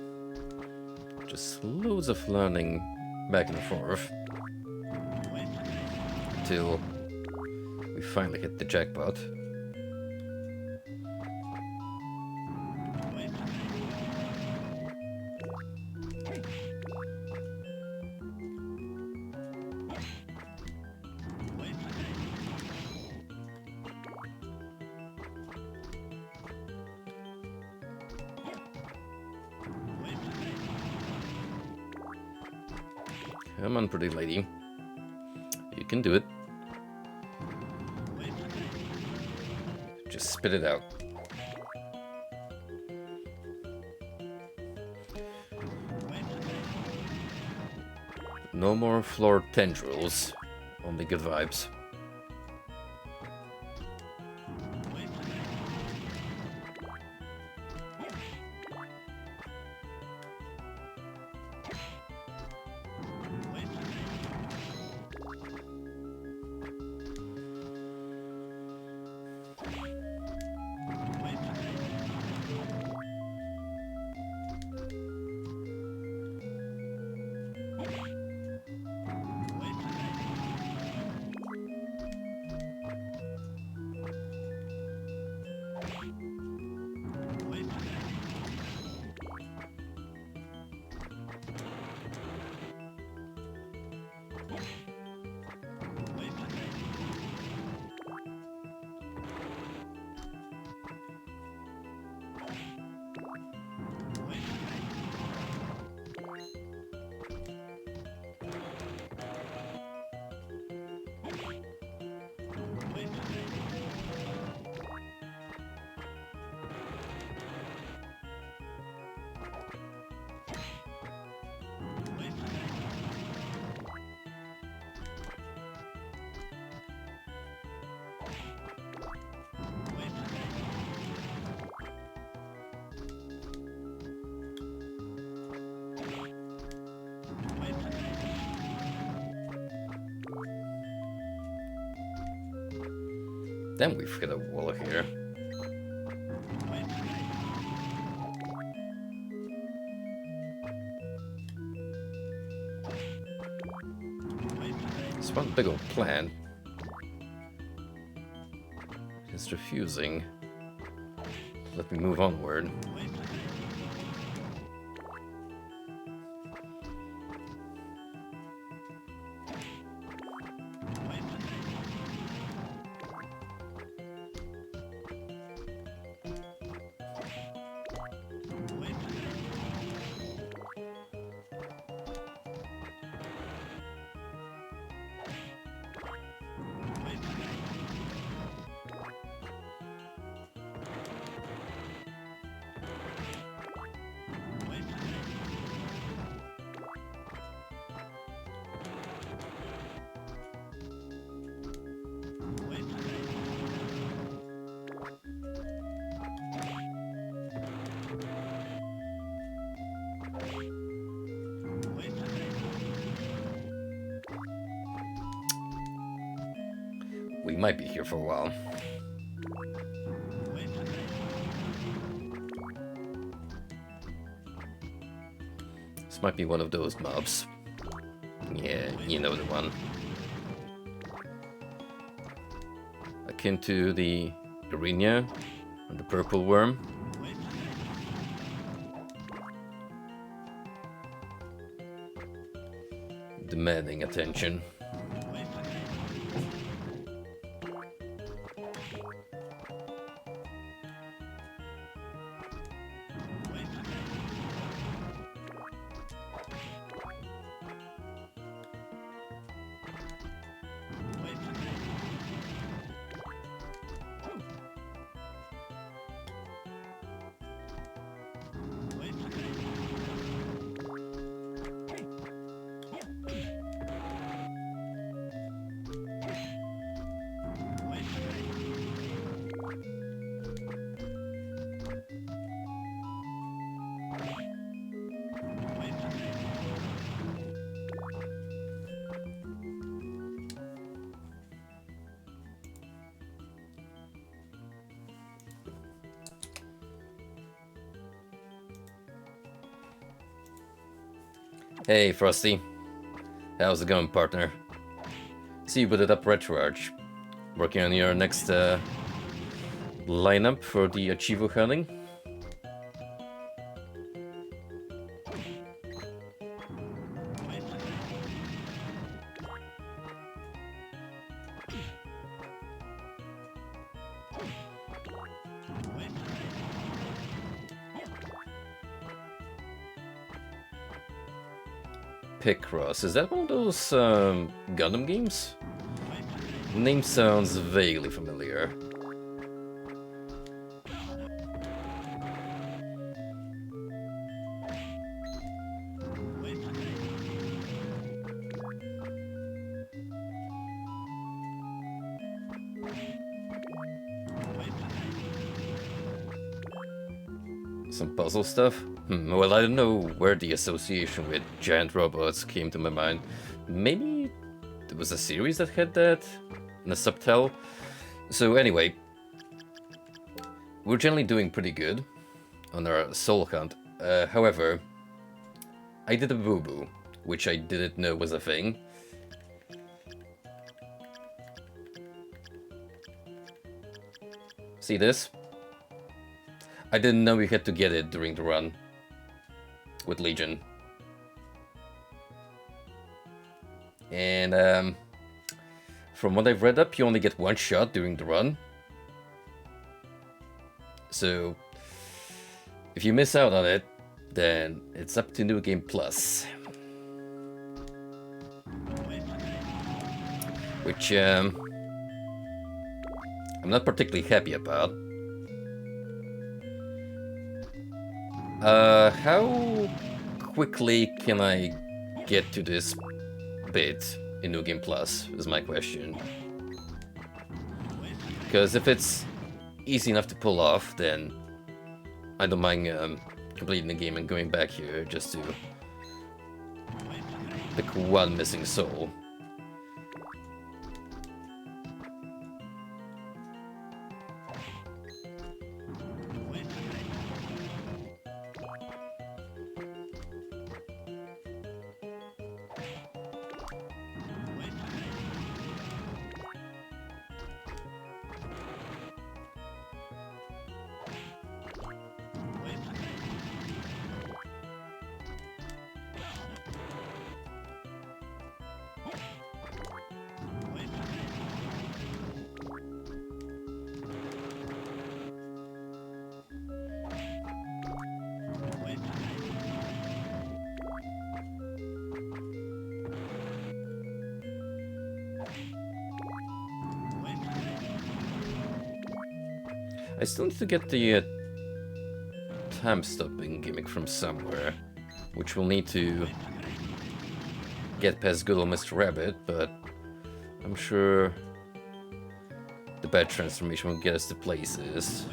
Just loads of learning back and forth until we finally hit the jackpot. Come on, pretty lady. You can do it. Just spit it out. No more floor tendrils. Only good vibes. Then we've hit a wall here. It's one big old plant. It's refusing. Let me move onward. We might be here for a while. This might be one of those mobs. Yeah, you know the one. Akin to the Arena and the purple worm. Demanding attention. Hey, Frosty. How's it going, partner? See you with it up, Retroarch. Working on your next lineup for the Achievo hunting. Picross, is that one of those Gundam games? Name sounds vaguely familiar. Some puzzle stuff? Well, I don't know where the association with giant robots came to my mind. Maybe there was a series that had that in a subtitle. So anyway, we're generally doing pretty good on our soul hunt. However, I did a boo-boo, which I didn't know was a thing. See this? I didn't know we had to get it during the run with Legion. And from what I've read up, you only get one shot during the run. So if you miss out on it, then it's up to New Game Plus. Which I'm not particularly happy about. How quickly can I get to this bit in New Game Plus is my question. Because if it's easy enough to pull off, then I don't mind completing the game and going back here just to pick one missing soul. I still need to get the time-stopping gimmick from somewhere, which we'll need to get past good old Mr. Rabbit, but I'm sure the bad transformation will get us to places,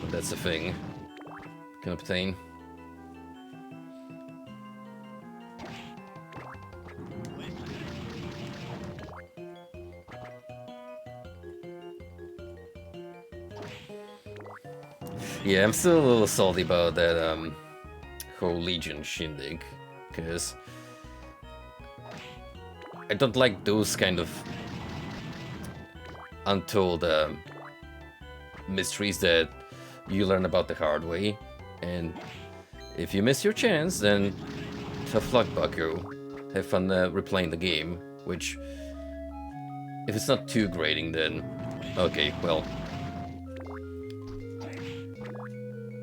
but that's a thing we can obtain. Yeah, I'm still a little salty about that whole Legion shindig, because I don't like those kind of untold mysteries that you learn about the hard way, and if you miss your chance, then tough luck, bucko. Have fun replaying the game, which, if it's not too grating, then okay, well,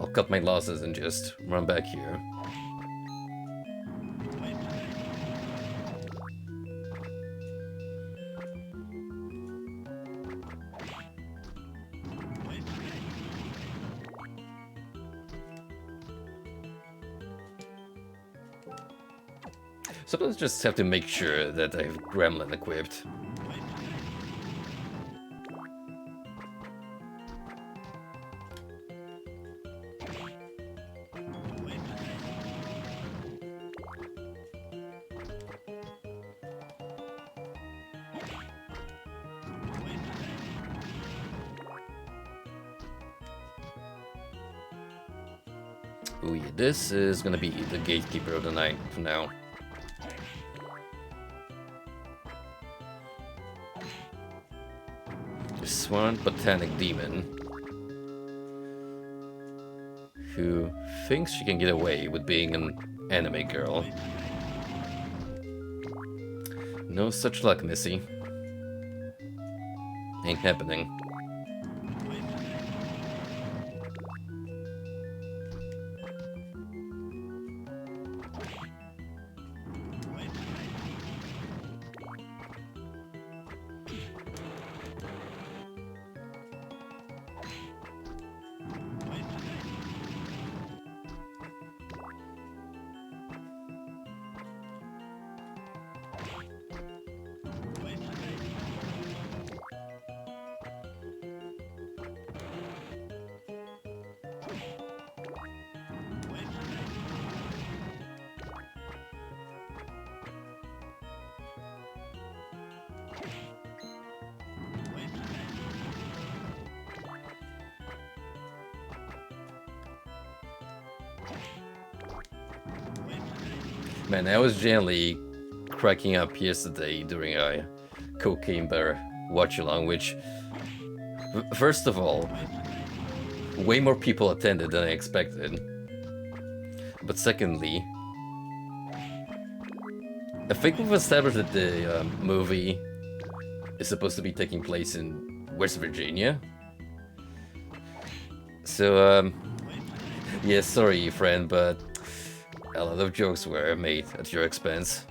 I'll cut my losses and just run back here. So let's just have to make sure that I have Gremlin equipped. Oh yeah, this is gonna be the gatekeeper of the night for now. this one botanic demon who thinks she can get away with being an anime girl. No such luck, Missy. Ain't happening. Man, I was generally cracking up yesterday during a Cocaine Bear watch-along, which, first of all, way more people attended than I expected. But secondly, I think we've established that the movie is supposed to be taking place in West Virginia. So, yeah, sorry, friend, but a lot of jokes were made at your expense.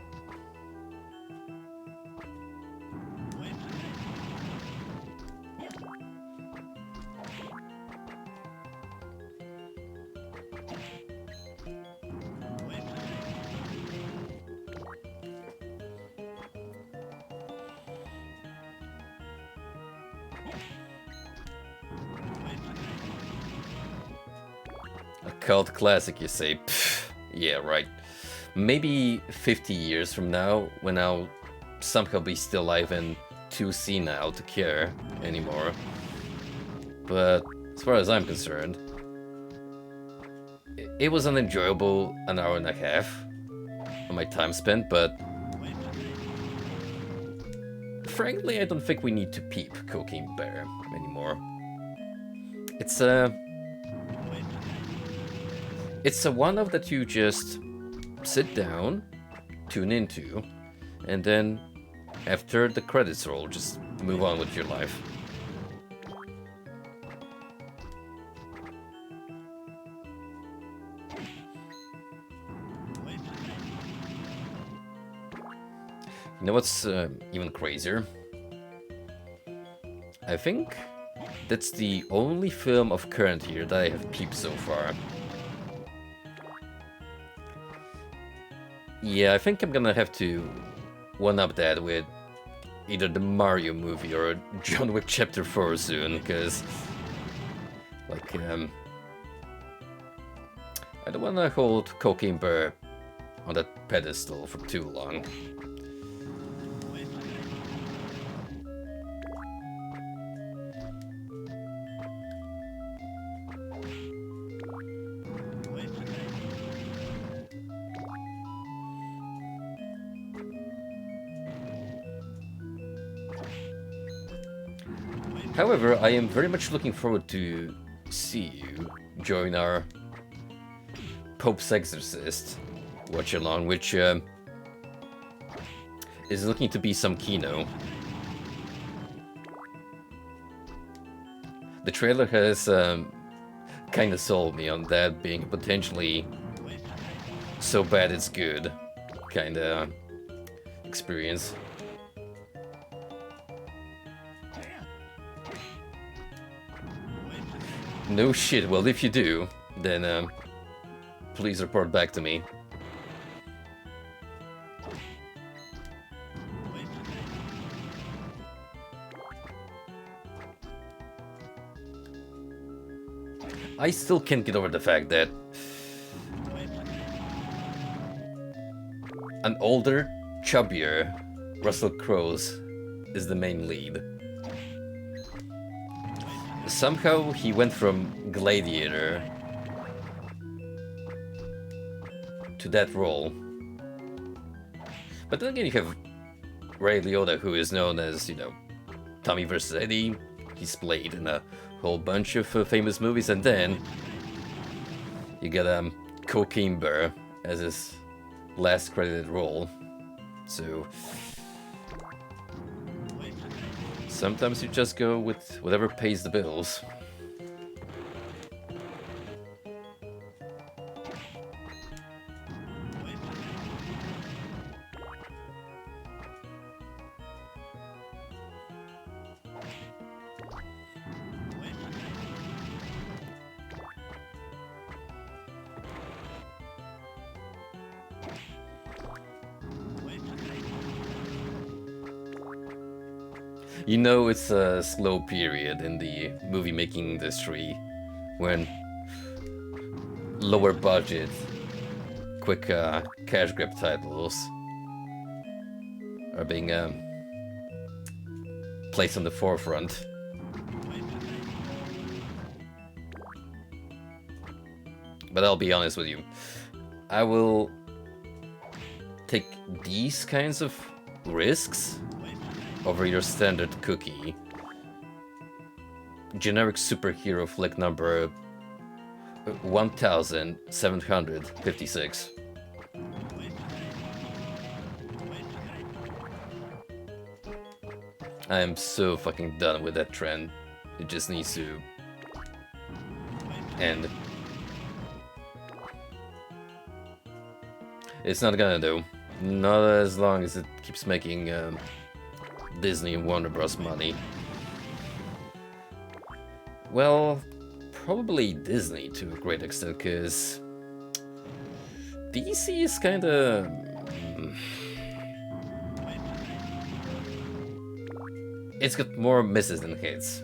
A cult classic, you say? Pfft. Yeah, right. Maybe 50 years from now, when I'll somehow be still alive and too senile to care anymore. But as far as I'm concerned, it was an enjoyable an hour and a half of my time spent, but frankly, I don't think we need to peep Cocaine Bear anymore. It's a one-off that you just sit down, tune into, and then after the credits roll, just move on with your life. You know what's even crazier? I think that's the only film of current year that I have peeped so far. Yeah, I think I'm gonna have to one-up that with either the Mario movie or John Wick Chapter 4 soon, because, like, I don't wanna hold Cocaine Bear on that pedestal for too long. However, I am very much looking forward to see you join our Pope's Exorcist watch-along, which is looking to be some kino. The trailer has kind of sold me on that being potentially so bad it's good kind of experience. No shit, well if you do, then please report back to me. I still can't get over the fact that an older, chubbier Russell Crowe is the main lead. Somehow he went from Gladiator to that role. But then again, you have Ray Liotta, who is known as, you know, Tommy vs. Eddie. he's played in a whole bunch of famous movies, and then you get Cocaine Bear as his last credited role. So sometimes you just go with whatever pays the bills. You know, it's a slow period in the movie making industry when lower budget, quick cash grab titles are being placed on the forefront. But I'll be honest with you, I will take these kinds of risks over your standard cookie. Generic superhero flick number 1756. I am so fucking done with that trend. It just needs to end. It's not gonna do. Not as long as it keeps making Disney and Warner Bros. Money. Well, probably Disney to a great extent, because DC is kinda... It's got more misses than hits.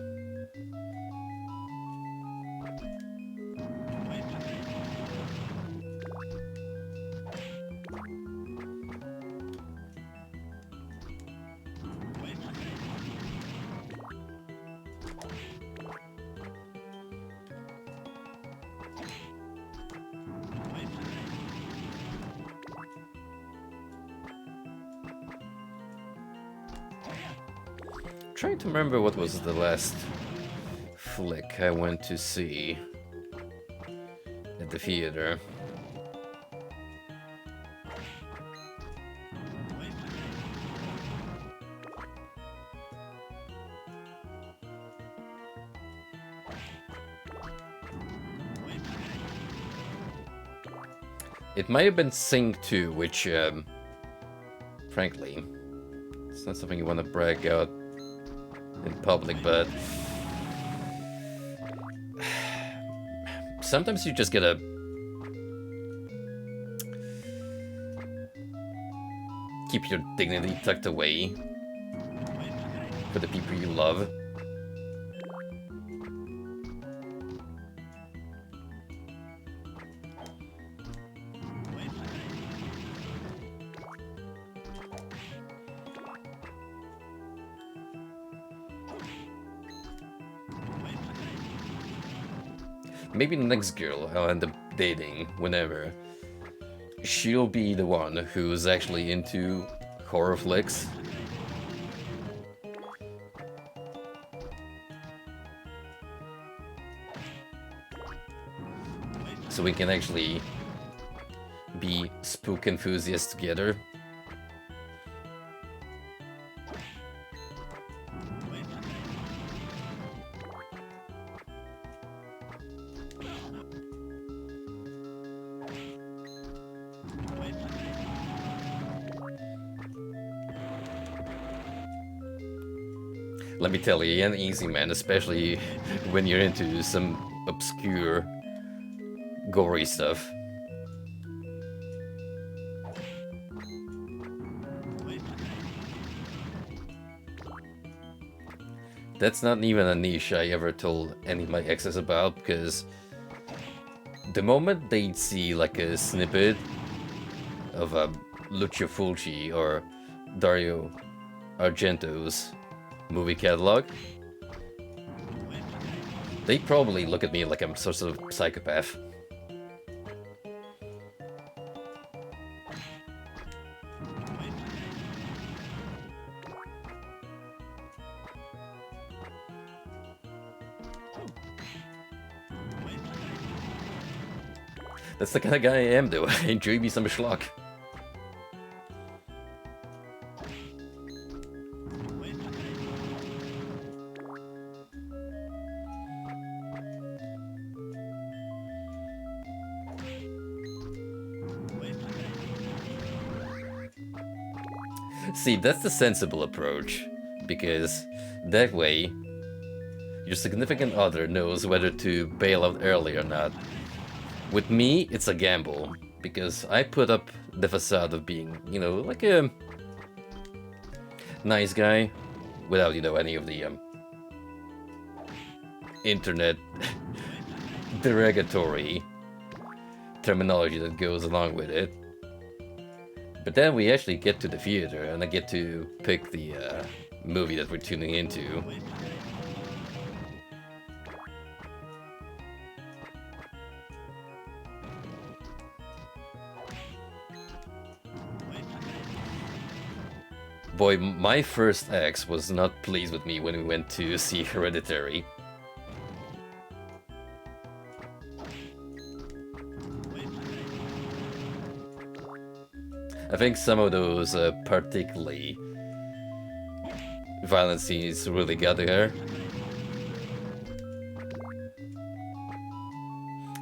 Trying to remember what was the last flick I went to see at the theater. It might have been Sing 2, which, frankly, it's not something you want to brag out in public, but sometimes you just gotta keep your dignity tucked away for the people you love. Maybe the next girl I'll end up dating, whenever, she'll be the one who's actually into horror flicks. So we can actually be spook enthusiasts together. Let me tell you, it ain't easy, man, especially when you're into some obscure, gory stuff. That's not even a niche I ever told any of my exes about, because the moment they'd see like a snippet of Lucio Fulci or Dario Argento's movie catalog, they probably look at me like I'm some sort of psychopath. That's the kind of guy I am, though. I enjoy me some schlock. See, that's the sensible approach, because that way your significant other knows whether to bail out early or not. With me, it's a gamble, because I put up the facade of being, you know, like a nice guy, without, you know, any of the internet derogatory terminology that goes along with it. But then we actually get to the theater, and I get to pick the movie that we're tuning into. Boy, my first ex was not pleased with me when we went to see Hereditary. I think some of those particularly violent scenes really got to her.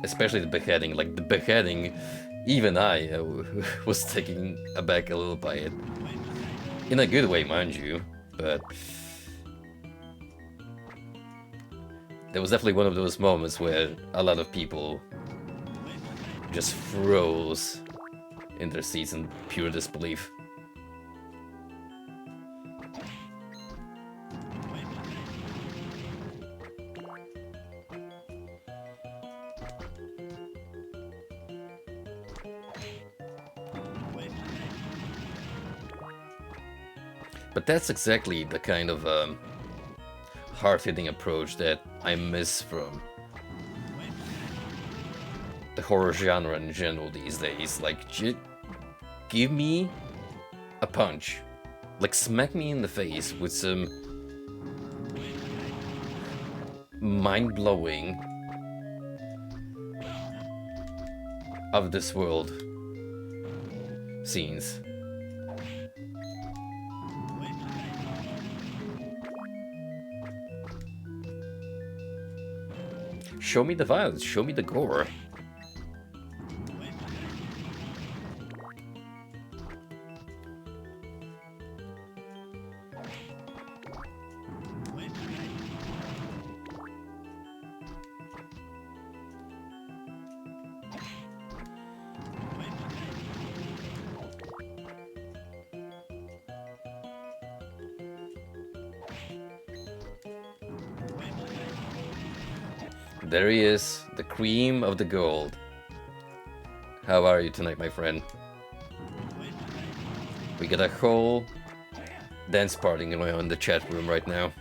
Especially the beheading. Like, the beheading, even I was taken aback a little by it. In a good way, mind you, but there was definitely one of those moments where a lot of people just froze in their seats in pure disbelief. But that's exactly the kind of hard-hitting approach that I miss from the horror genre in general these days. Like, give me a punch. Like, smack me in the face with some mind-blowing, of this world scenes. Show me the violence, show me the gore. There he is, the cream of the gold. How are you tonight, my friend? We got a whole dance party going on in the chat room right now.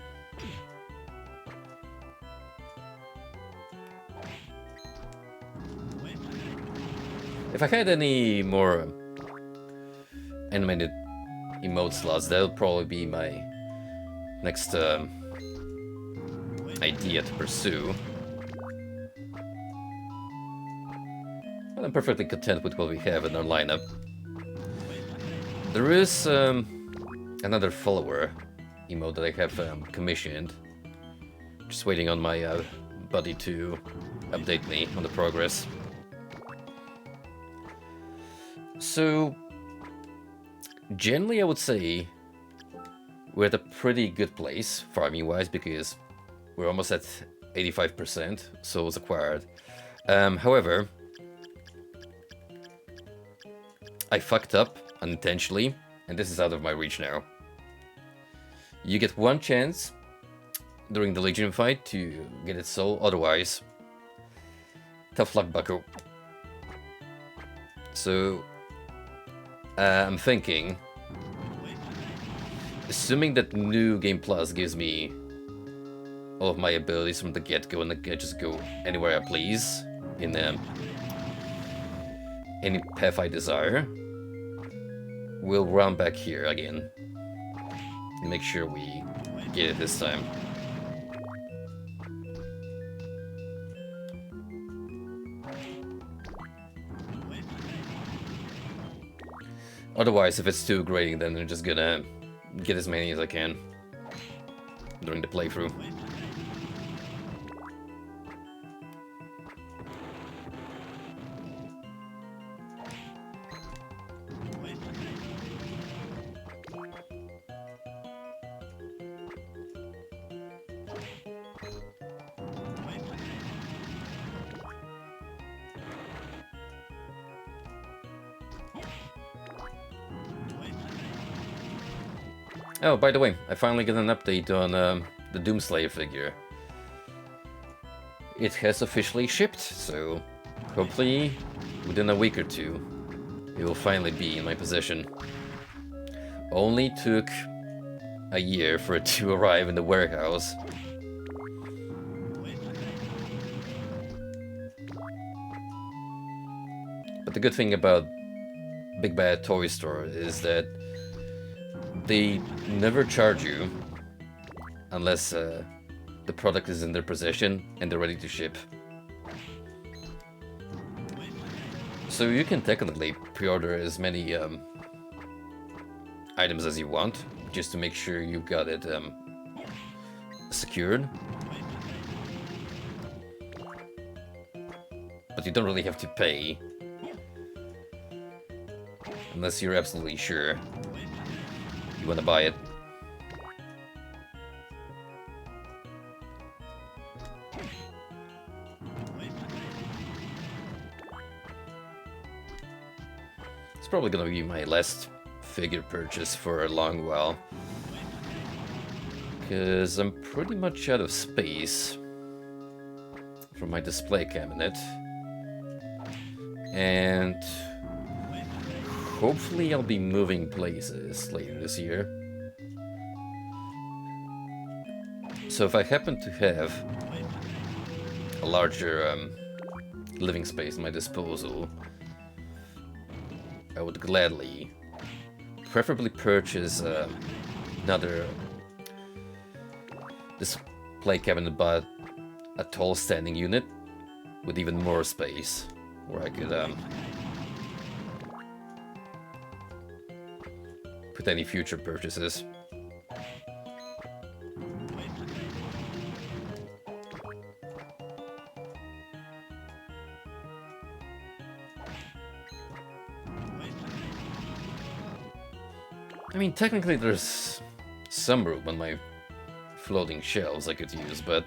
If I had any more animated emote slots, that'll probably be my next idea to pursue. I'm perfectly content with what we have in our lineup. There is another follower emote that I have commissioned. Just waiting on my buddy to update me on the progress. So, generally I would say we're at a pretty good place, farming-wise, because we're almost at 85% souls acquired. However, I fucked up unintentionally, and this is out of my reach now. You get one chance during the Legion fight to get its soul, otherwise, tough luck, bucko. So, I'm thinking, assuming that New Game Plus gives me all of my abilities from the get-go, and I can just go anywhere I please in any path I desire, we'll run back here again and make sure we get it this time. Otherwise, if it's too grating, then I'm just gonna get as many as I can during the playthrough. Oh, by the way, I finally got an update on the Doomslayer figure. It has officially shipped, so hopefully within a week or two it will finally be in my possession. Only took a year for it to arrive in the warehouse. But the good thing about Big Bad Toy Store is that they never charge you unless the product is in their possession and they're ready to ship. So you can technically pre-order as many items as you want, just to make sure you've got it secured. But you don't really have to pay unless you're absolutely sure you want to buy it. It's probably gonna be my last figure purchase for a long while, because I'm pretty much out of space for my display cabinet, and hopefully I'll be moving places later this year. So if I happen to have a larger living space at my disposal, I would gladly, preferably purchase another display cabinet, but a tall standing unit with even more space, where I could put any future purchases. I mean, technically there's some room on my floating shelves I could use, but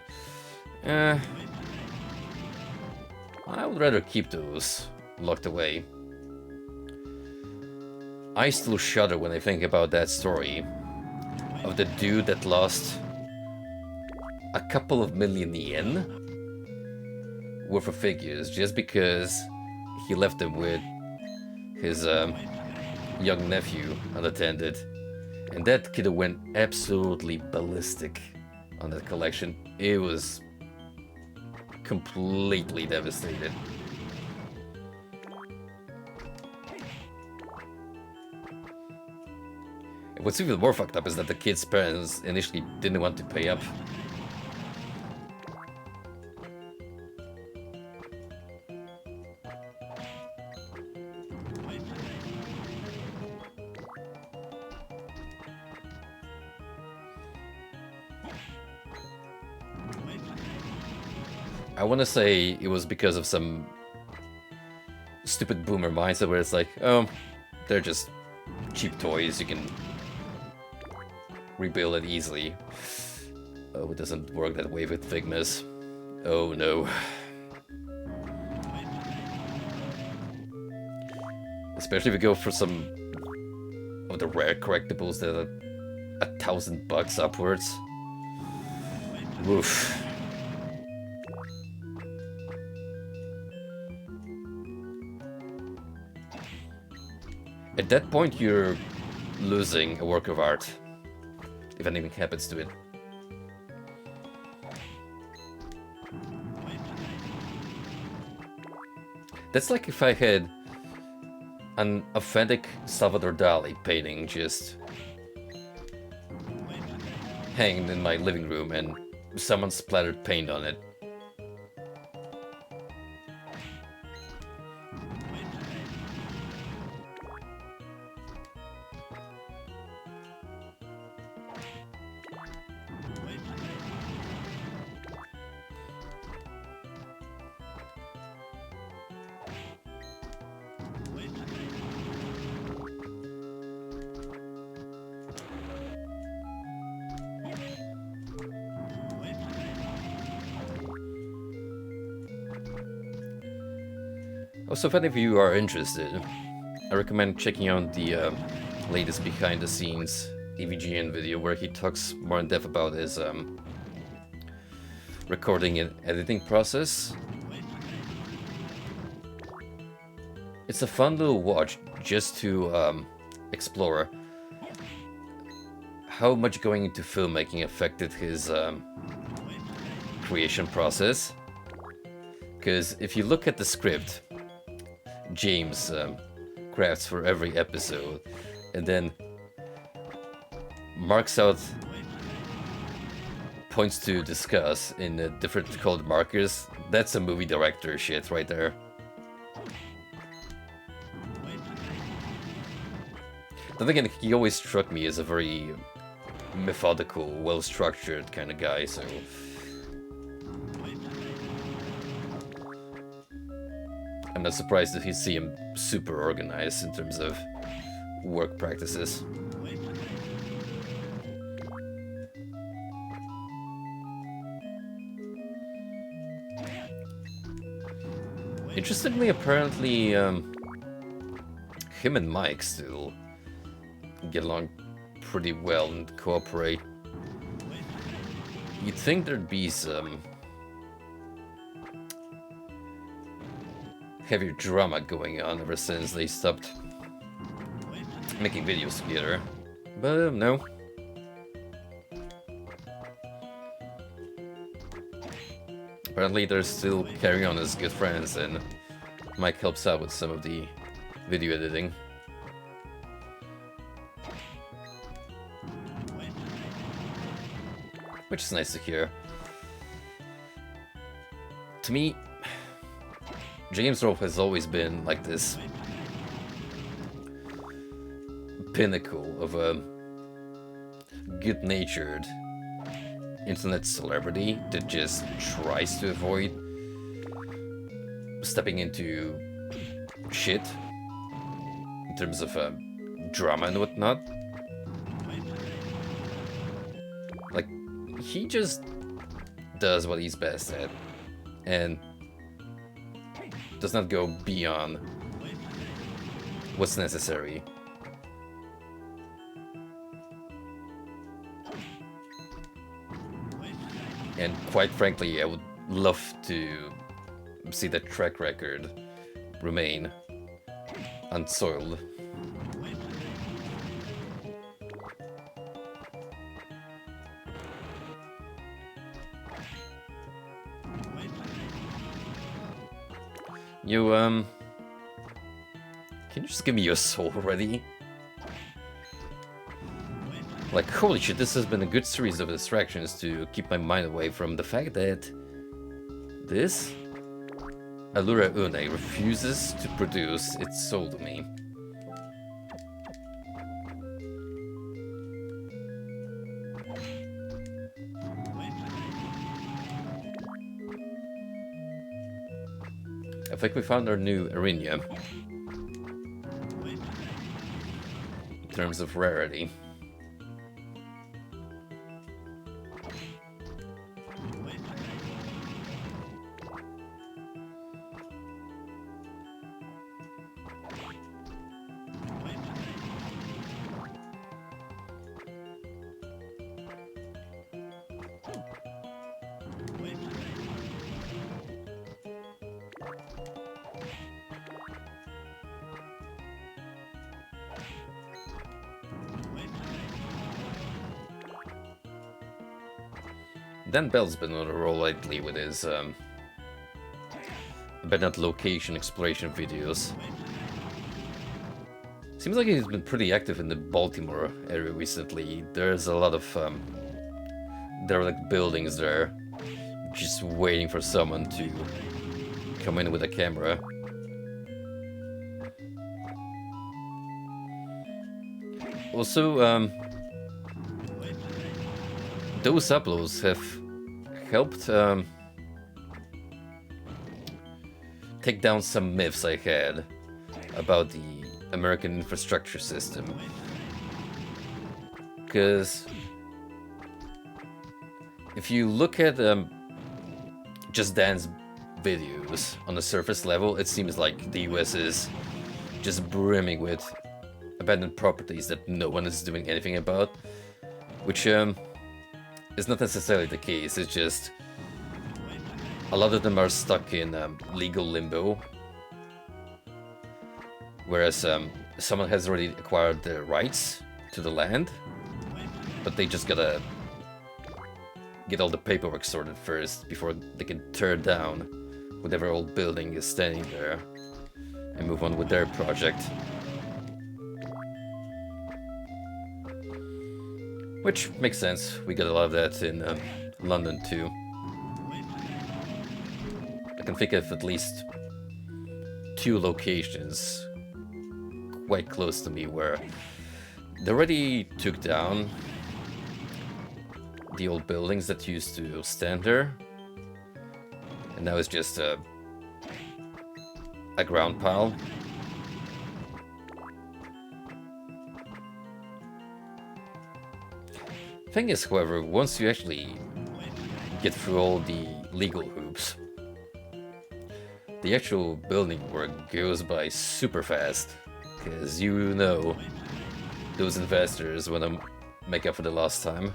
I would rather keep those locked away. I still shudder when I think about that story of the dude that lost a couple of million yen worth of figures just because he left them with his young nephew unattended. And that kid went absolutely ballistic on that collection. It was completely devastated. And what's even more fucked up is that the kid's parents initially didn't want to pay up. I want to say it was because of some stupid boomer mindset where it's like, oh, they're just cheap toys, you can rebuild it easily. Oh, it doesn't work that way with Figmas. Oh no. Especially if you go for some of the rare collectibles that are $1,000 upwards. Woof. At that point, you're losing a work of art, if anything happens to it. That's like if I had an authentic Salvador Dali painting just hanging in my living room and someone splattered paint on it. Also, if any of you are interested, I recommend checking out the latest behind-the-scenes EVGN video where he talks more in depth about his recording and editing process. It's a fun little watch just to explore how much going into filmmaking affected his creation process. Because if you look at the script James crafts for every episode and then marks out points to discuss in different colored markers, that's a movie director shit right there. Then again, he always struck me as a very methodical, well-structured kind of guy, so... I'm not surprised if you see him super organized in terms of work practices. Interestingly, apparently, him and Mike still get along pretty well and cooperate. You'd think there'd be some heavier drama going on ever since they stopped making videos together, but no. Apparently they're still carrying on as good friends, and Mike helps out with some of the video editing. Which is nice to hear. To me, James Rolfe has always been like this pinnacle of a good-natured internet celebrity that just tries to avoid stepping into shit in terms of drama and whatnot. Like, he just does what he's best at and does not go beyond what's necessary. And quite frankly, I would love to see that track record remain unsoiled. You, can you just give me your soul already? Like, holy shit, this has been a good series of distractions to keep my mind away from the fact that this Allura Une refuses to produce its soul to me. I think we found our new Arinia in terms of rarity. Dan Bell's been on a roll lately with his abandoned location exploration videos. Seems like he's been pretty active in the Baltimore area recently. There's a lot of derelict buildings there, just waiting for someone to come in with a camera. Also, those uploads have helped take down some myths I had about the American infrastructure system. Because if you look at just Dan's videos, on the surface level, it seems like the US is just brimming with abandoned properties that no one is doing anything about, which is not necessarily the case. It's just a lot of them are stuck in legal limbo, whereas someone has already acquired the rights to the land, but they just gotta get all the paperwork sorted first before they can tear down whatever old building is standing there and move on with their project. Which makes sense. We get a lot of that in London too. I can think of at least 2 locations quite close to me where they already took down the old buildings that used to stand there, and now it's just a ground pile. Thing is, however, once you actually get through all the legal hoops, the actual building work goes by super fast, because you know those investors want to make up for the lost time.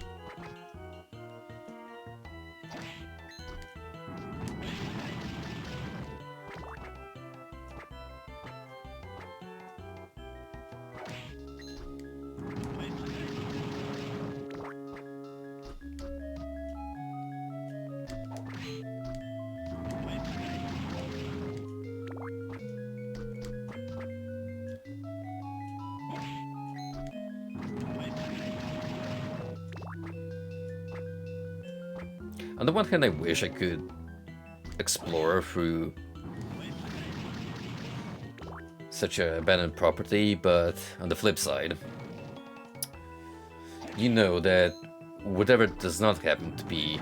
On the one hand, I wish I could explore through such an abandoned property, but on the flip side, you know that whatever does not happen to be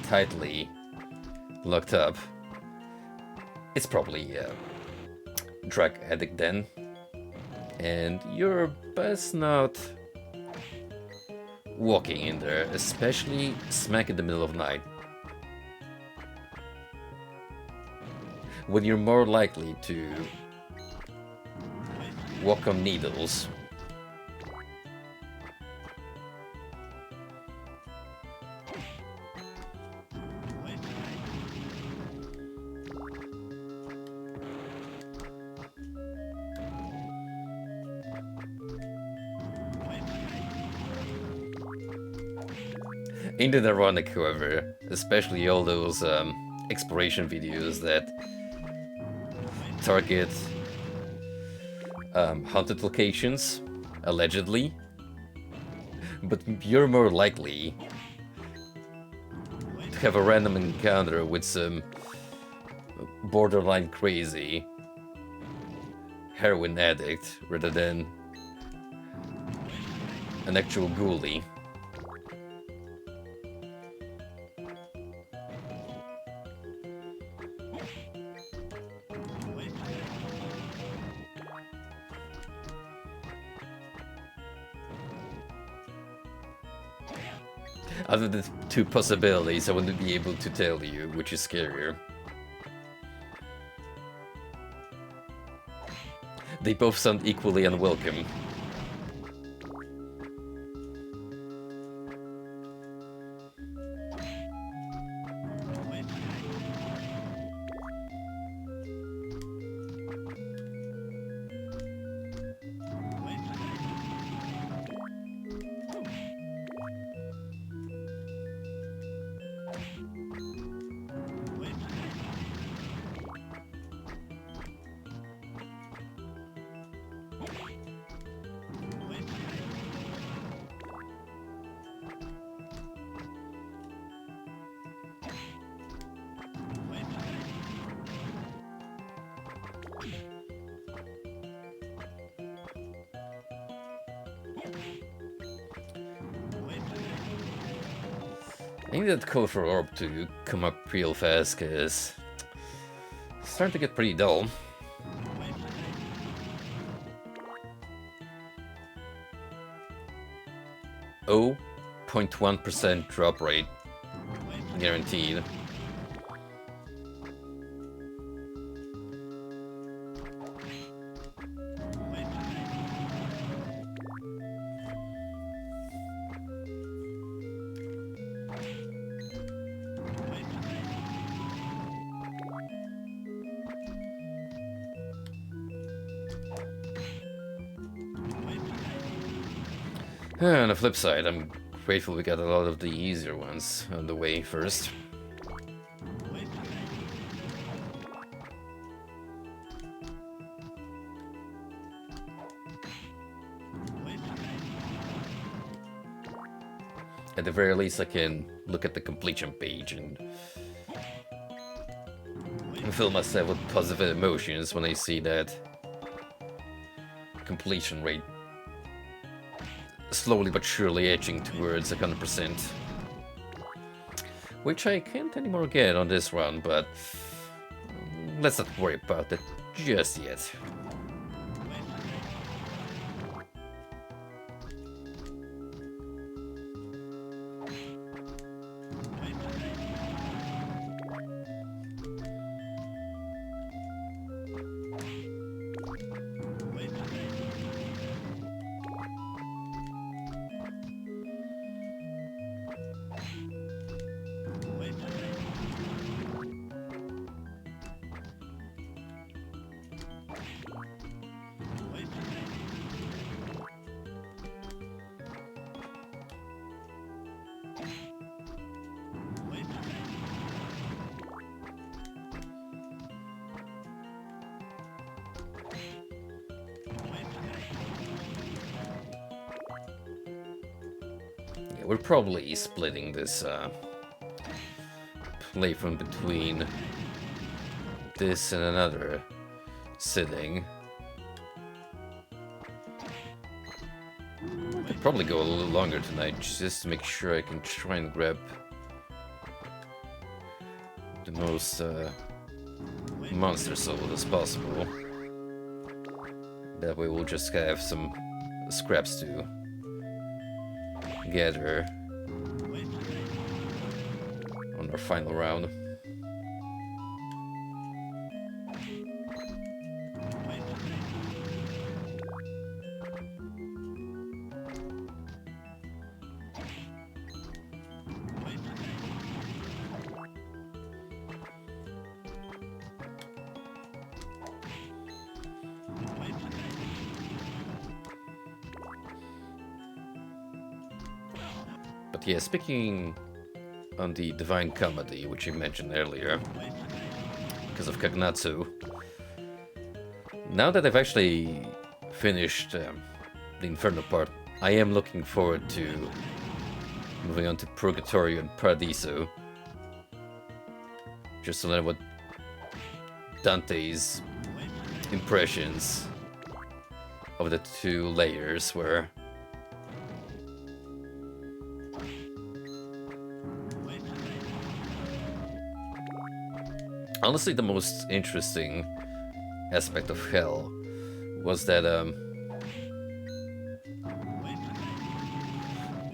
tightly locked up, it's probably a drug addict den, and you're best not walking in there, especially smack in the middle of night, when you're more likely to walk on needles. Ain't it ironic, however, especially all those exploration videos that target haunted locations, allegedly, but you're more likely to have a random encounter with some borderline crazy heroin addict rather than an actual ghoulie. Out of the 2 possibilities, I wouldn't be able to tell you which is scarier. They both sound equally unwelcome. I need that code for orb to come up real fast, cause it's starting to get pretty dull. Oh, 0.1% drop rate, guaranteed. On the flip side, I'm grateful we got a lot of the easier ones on the way first. At the very least, I can look at the completion page and fill myself with positive emotions when I see that completion rate slowly but surely edging towards 100%. Which I can't anymore get on this run, but let's not worry about that just yet. We're probably splitting this playthrough between this and another sitting. I'd probably go a little longer tonight just to make sure I can try and grab the most monster soul as possible. That way we'll just have some scraps to gather on our final round. But yeah, speaking on the Divine Comedy, which you mentioned earlier, because of Kagnatsu, now that I've actually finished the Inferno part, I am looking forward to moving on to Purgatorio and Paradiso, just to learn what Dante's impressions of the two layers were. Honestly, the most interesting aspect of Hell was that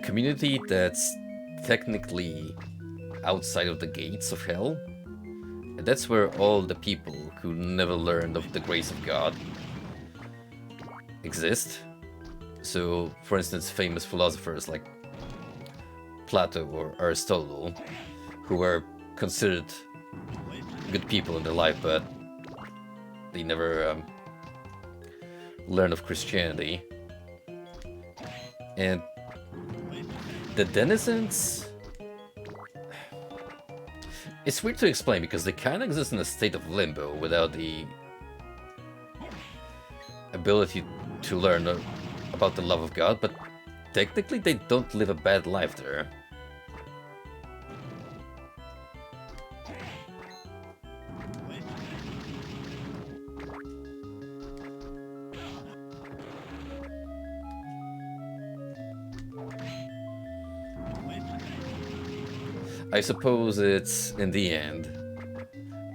community that's technically outside of the gates of Hell. And that's where all the people who never learned of the grace of God exist. So, for instance, famous philosophers like Plato or Aristotle, who were considered good people in their life, but they never learned of Christianity. And the denizens, it's weird to explain because they kind of exist in a state of limbo without the ability to learn about the love of God, but technically they don't live a bad life there. I suppose it's, in the end,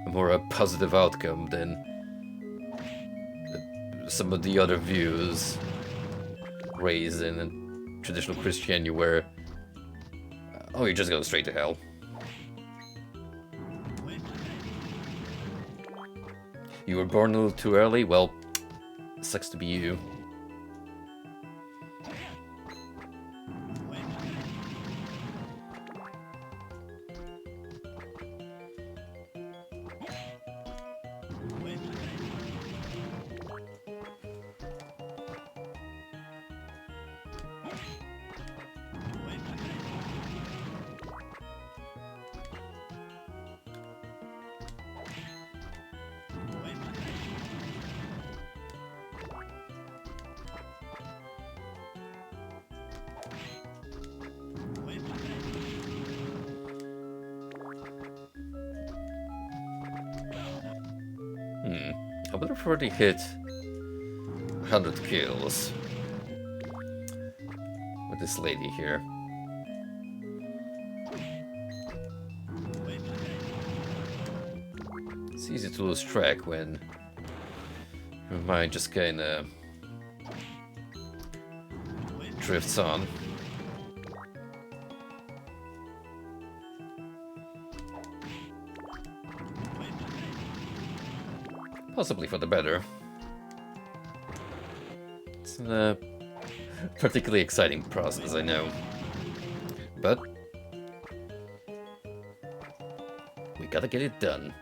more a positive outcome than some of the other views raised in traditional Christianity where, oh, you just go straight to hell. You were born a little too early? Well, sucks to be you. I would have already hit 100 kills with this lady here. It's easy to lose track when your mind just kinda drifts on. Possibly for the better. It's a particularly exciting process, I know. But we gotta get it done.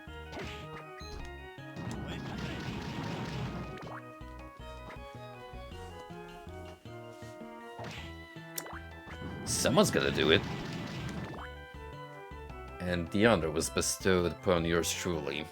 Someone's gotta do it. And the honor was bestowed upon yours truly.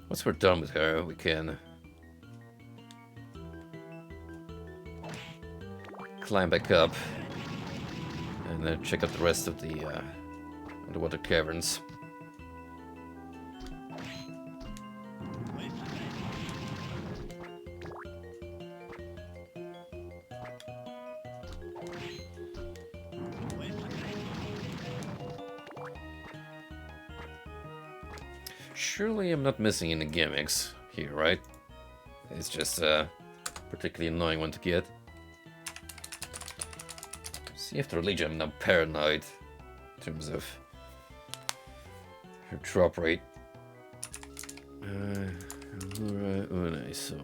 Once we're done with her, we can climb back up and check out the rest of the underwater caverns. Surely I'm not missing any gimmicks here, right? It's just a particularly annoying one to get. See, after Legion, I'm now paranoid in terms of her drop rate. So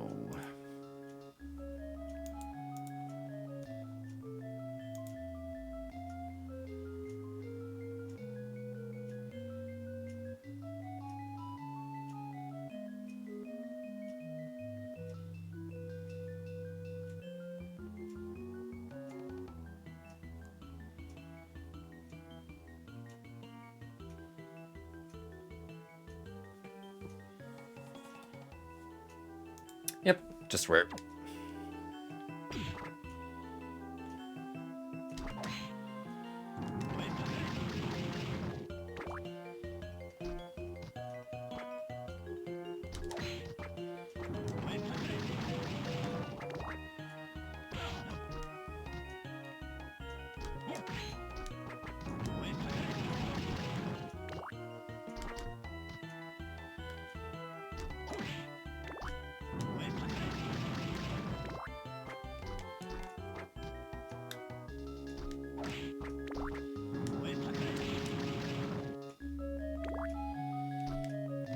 yep, just rare.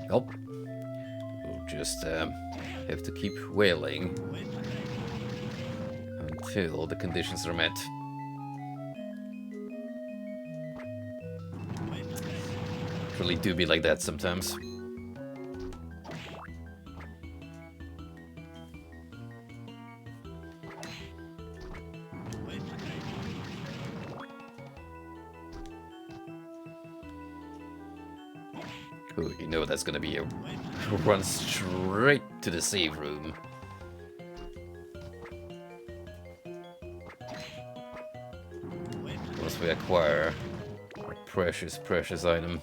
Nope. We'll just have to keep wailing until the conditions are met. Really do be like that sometimes. Ooh, you know that's gonna be a run straight to the save room. Once we acquire our precious, precious item.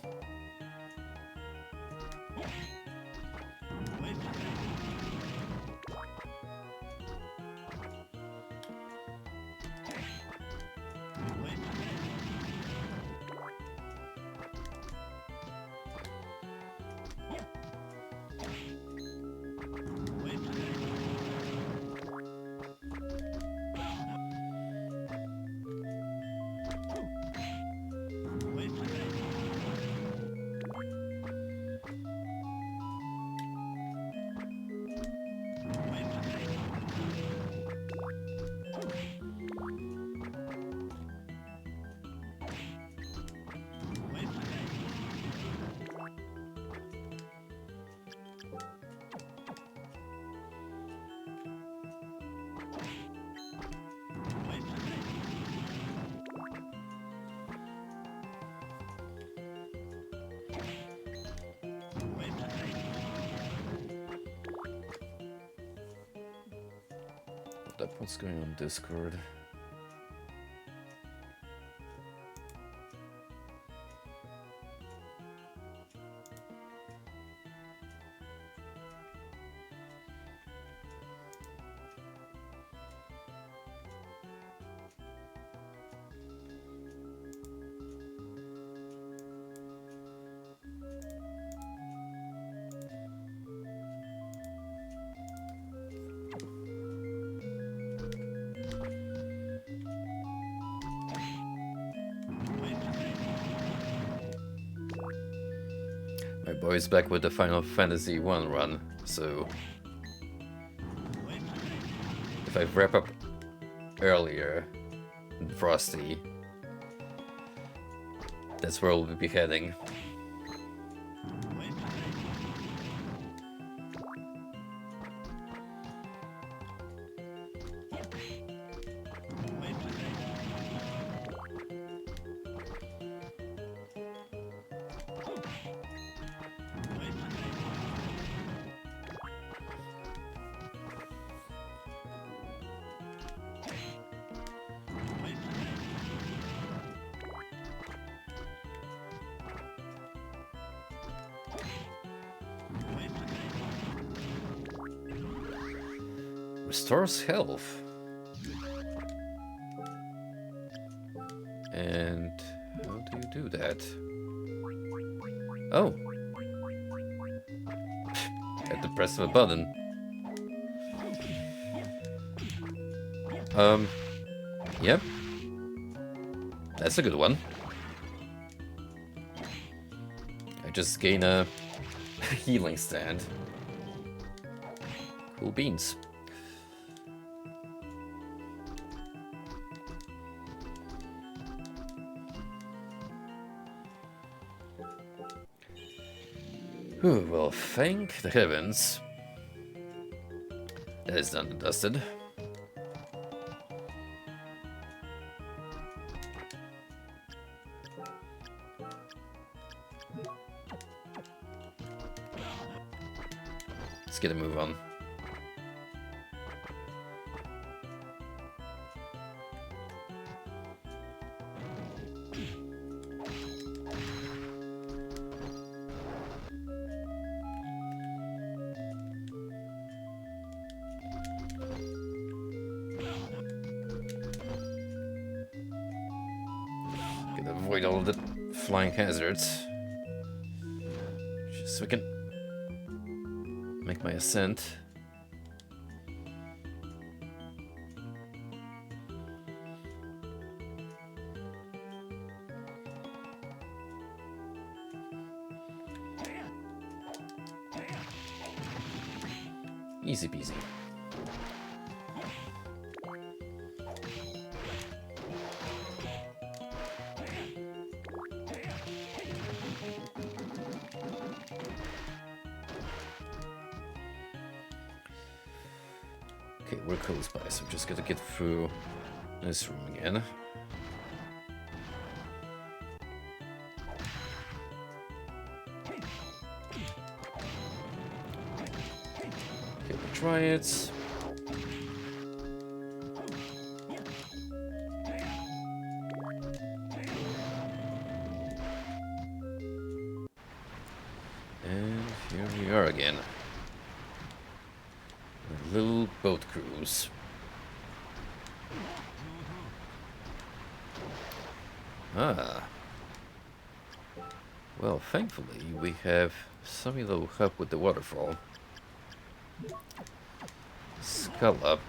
up what's going on Discord. My boy's back with the Final Fantasy 1 run, so if I wrap up earlier in Frosty, that's where we'll be heading. Restores health. And how do you do that? Oh. At the press of a button. Yep. That's a good one. I just gain a healing stand. Cool beans. Ooh, well, thank the heavens. That is done and dusted. Let's get a move on. Avoid all of the flying hazards. Just so we can make my ascent. Easy peasy. Okay, we're close by, so I'm just gonna get through this room again. Okay, we'll try it. And here we are again. A little boat cruise. Ah. Well, thankfully, we have some little help with the waterfall. Skull up.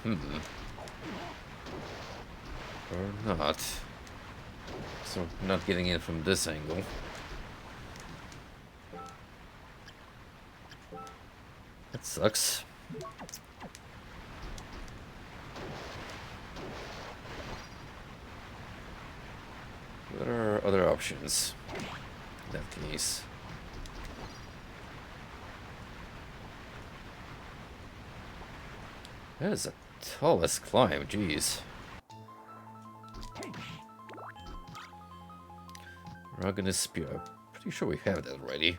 Or not. So, not getting in from this angle. That sucks. What are other options in that case? That is the tallest climb, jeez. Rugged spear. I'm pretty sure we have that already.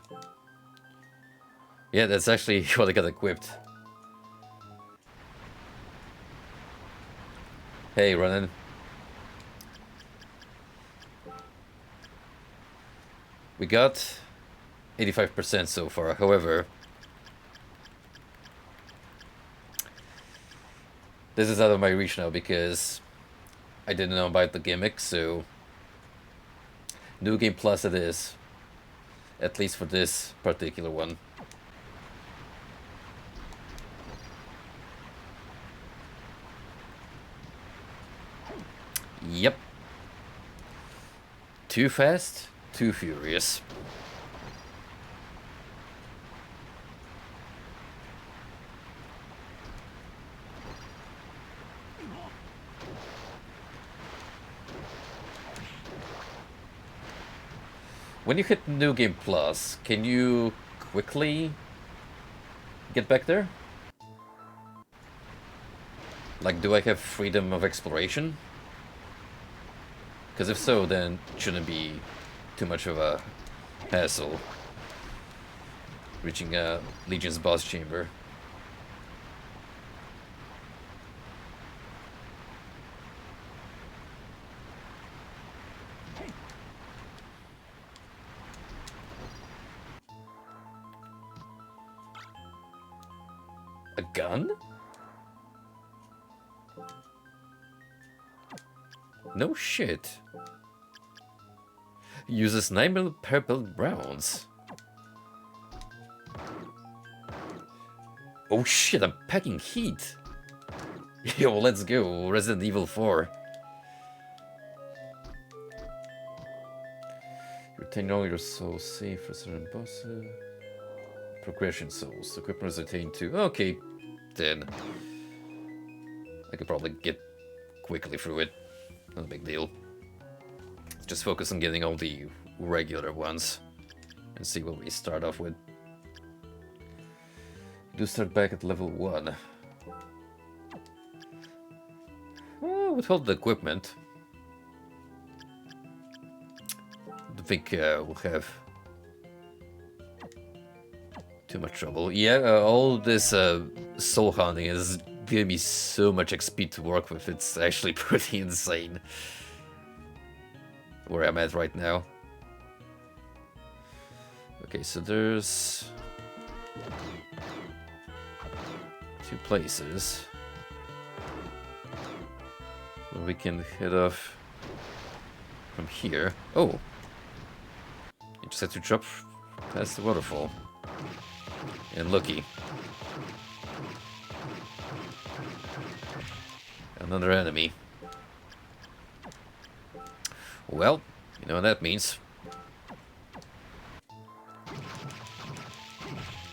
Yeah, that's actually what I got equipped. Hey, Ronan. We got 85% so far. However, this is out of my reach now because I didn't know about the gimmick, so New Game Plus it is. At least for this particular one. Yep. Too fast, too furious. When you hit New Game Plus, can you quickly get back there? Like, do I have freedom of exploration? Because if so, then it shouldn't be too much of a hassle reaching Legion's boss chamber. A gun? No shit. Uses 9mm purple rounds. Oh shit, I'm packing heat. Yo, let's go. Resident Evil 4. Retain all your souls safe for certain bosses. Progression souls. Equipment is retained too. Okay, then. I could probably get quickly through it. Not a big deal. Just focus on getting all the regular ones. And see what we start off with. Do start back at level 1. Withhold the equipment. I think we'll have too much trouble. Yeah, all this soul hunting is giving me so much XP to work with. It's actually pretty insane where I'm at right now. Okay, so there's 2 places where we can head off from here. Oh! You just have to drop past the waterfall. And looky. Another enemy. Well, you know what that means.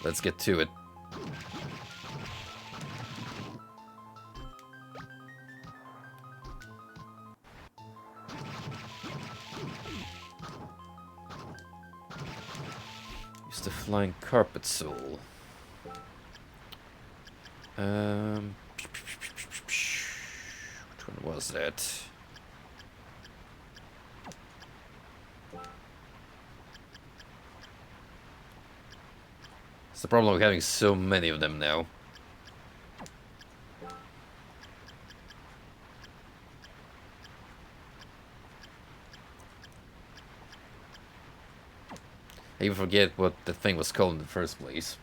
Let's get to it. Use the flying carpet soul. Which one was that? It's the problem with having so many of them now. I even forget what the thing was called in the first place.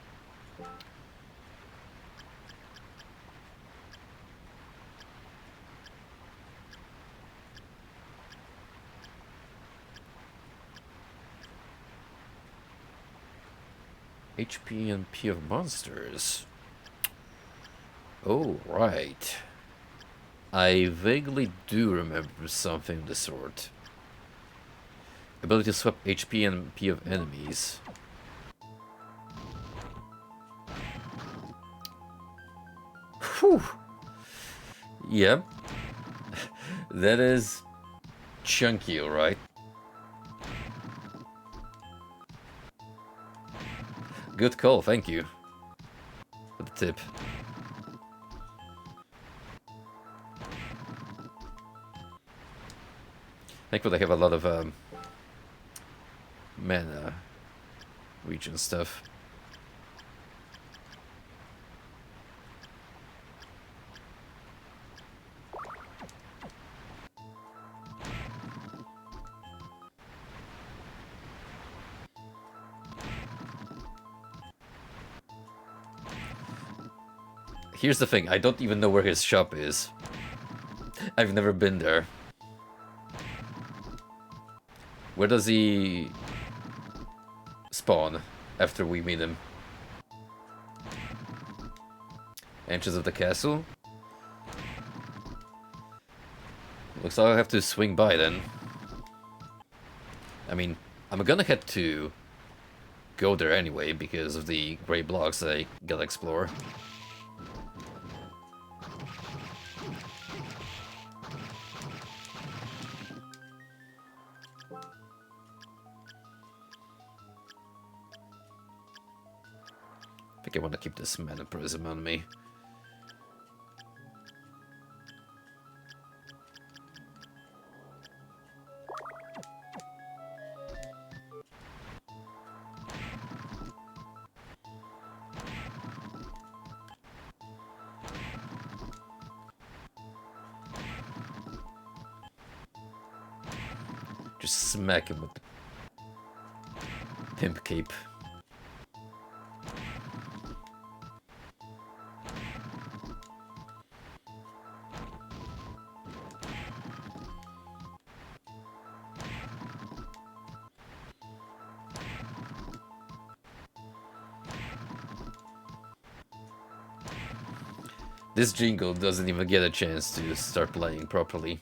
HP and P of monsters. Oh, right. I vaguely do remember something of the sort. Ability to swap HP and P of enemies. Whew. Yep. That is chunky, alright. Good call, thank you for the tip. Thankfully, they have a lot of mana region stuff. Here's the thing, I don't even know where his shop is. I've never been there. Where does he spawn after we meet him? Entrance of the castle? Looks like I'll have to swing by then. I mean, I'm gonna have to go there anyway because of the gray blocks that I gotta explore. I think I want to keep this mana prism on me. Just smack him with the pimp cape. This jingle doesn't even get a chance to start playing properly.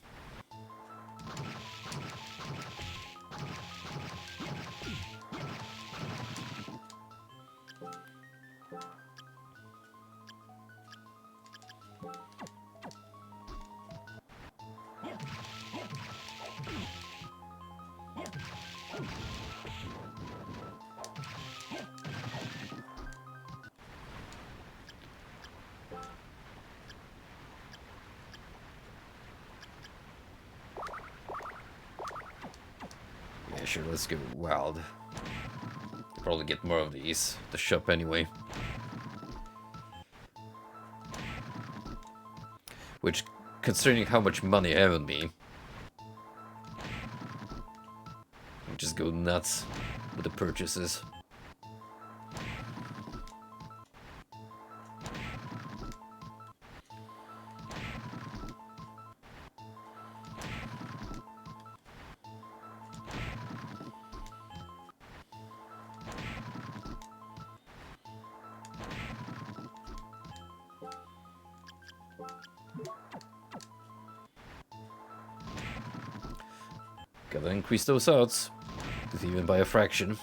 Sure, let's go wild. Probably get more of these at the shop anyway. Which, considering how much money I have on me, I'll just go nuts with the purchases. Gotta increase those odds, even by a fraction.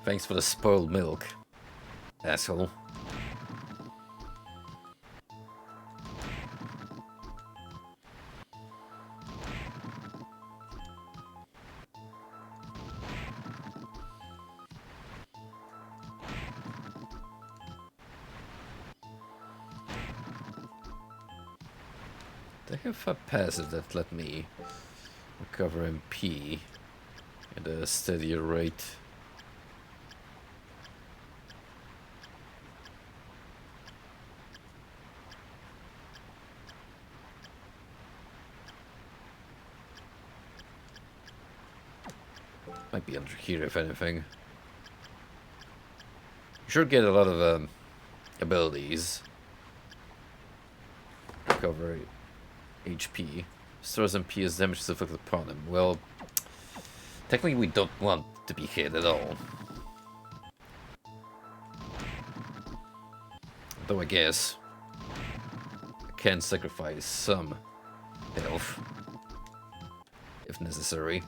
Thanks for the spoiled milk, asshole. They have a passive that let me recover MP at a steadier rate. Might be under here if anything. You sure get a lot of abilities. Recover HP. Stores MP as damage to inflicted upon him. Well, technically we don't want to be hit at all. Though I guess I can sacrifice some health if necessary.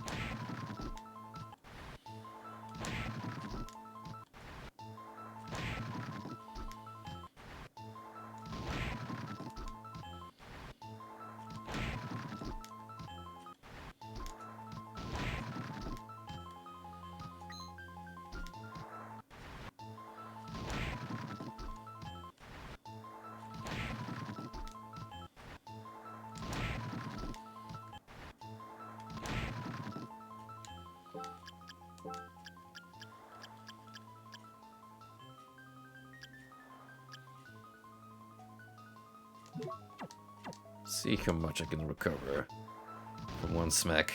See how much I can recover from one smack.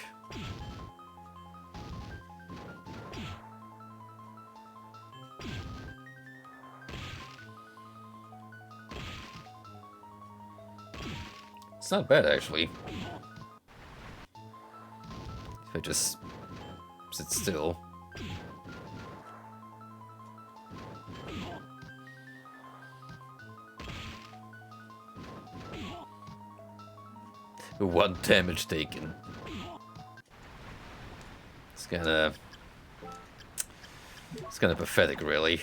It's not bad, actually. If I just sit still. One damage taken. It's kinda pathetic, really.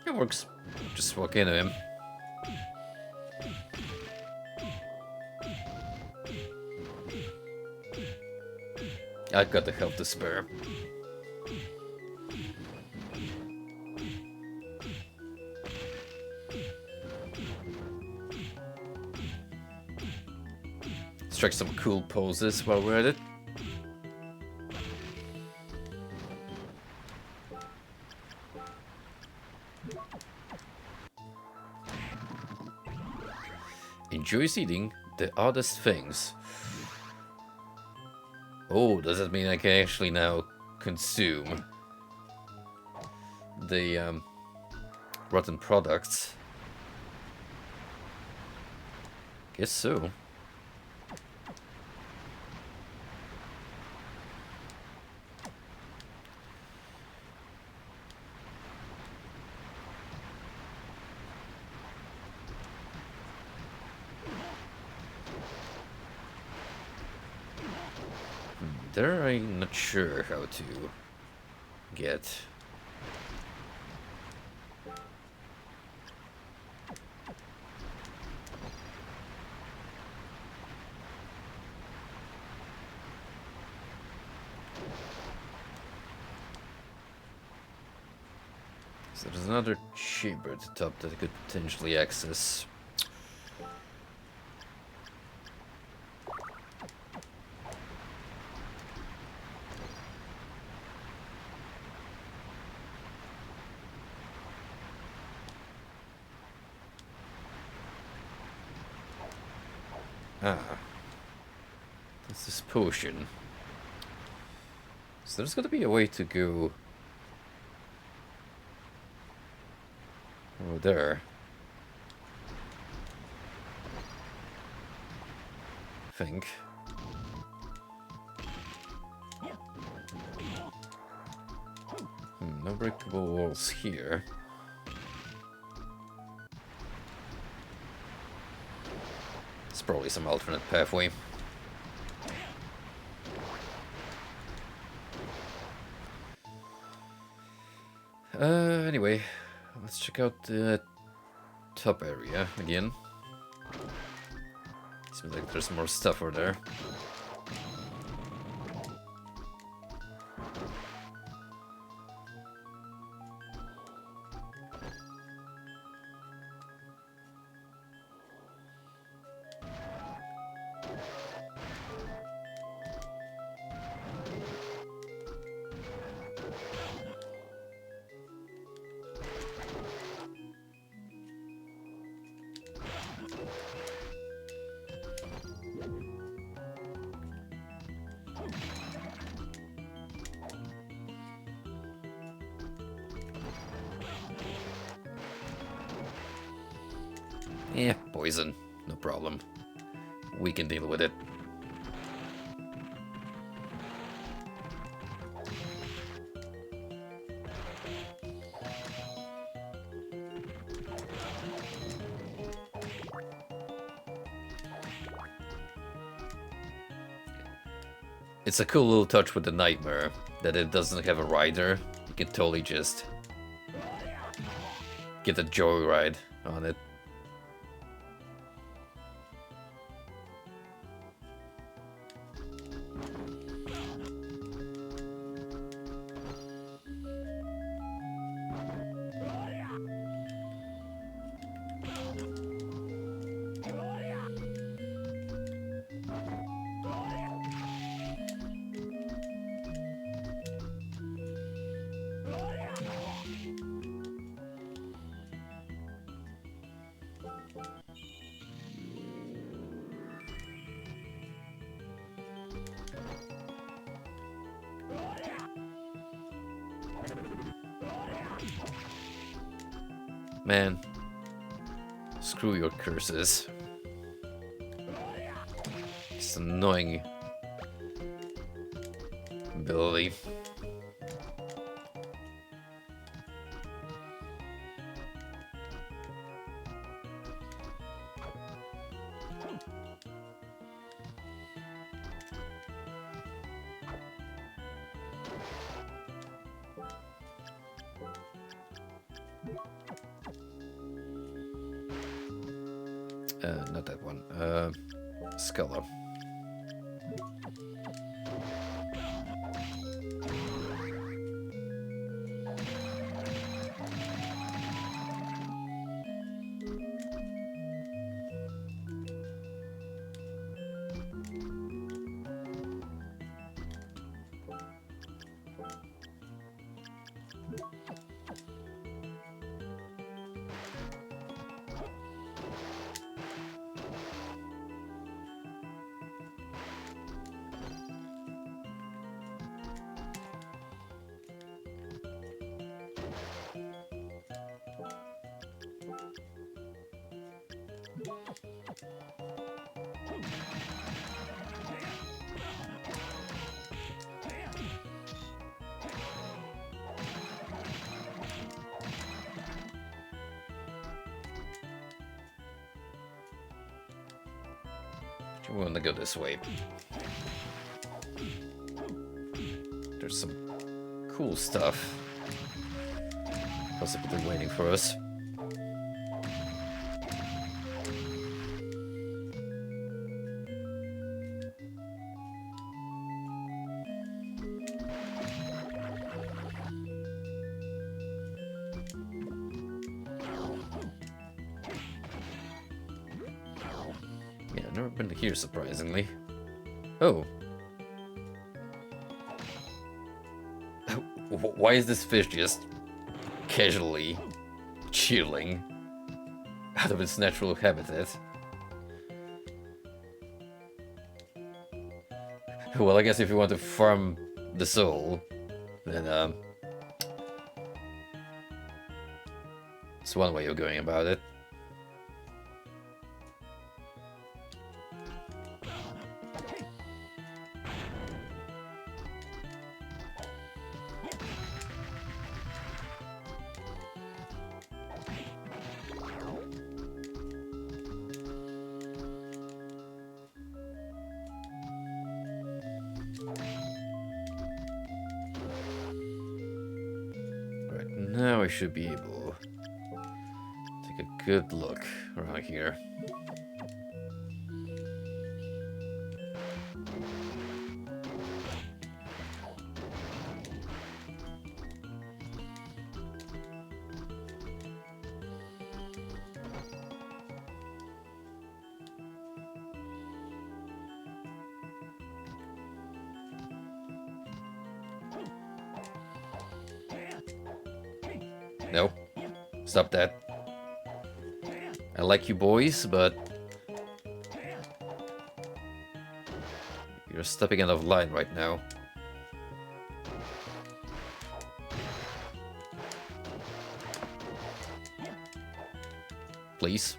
It works. Just walk into him. I've got the health to spare. Strike some cool poses while we're at it. Enjoys eating the oddest things. Oh, does that mean I can actually now consume the rotten products? Guess so. There, I'm not sure how to get. So there's another chamber at the top that I could potentially access. Ah. That's this potion. So there's gotta be a way to go over there. I think. No breakable walls here. It's probably some alternate pathway. Anyway, let's check out the top area again. Seems like there's more stuff over there. Yeah, poison. No problem. We can deal with it. It's a cool little touch with the Nightmare, that it doesn't have a rider. You can totally just get a joyride on it. Man, screw your curses. It's annoying ability. Not that one. Sculla. I want to go this way. There's some cool stuff possibly waiting for us. Yeah, I've never been here, surprisingly. Oh. Why is this fish just casually chilling out of its natural habitat? Well, I guess if you want to farm the soul, then it's one way of going about it. Now I should be able to take a good look around here. No. Stop that. I like you boys, but you're stepping out of line right now. Please.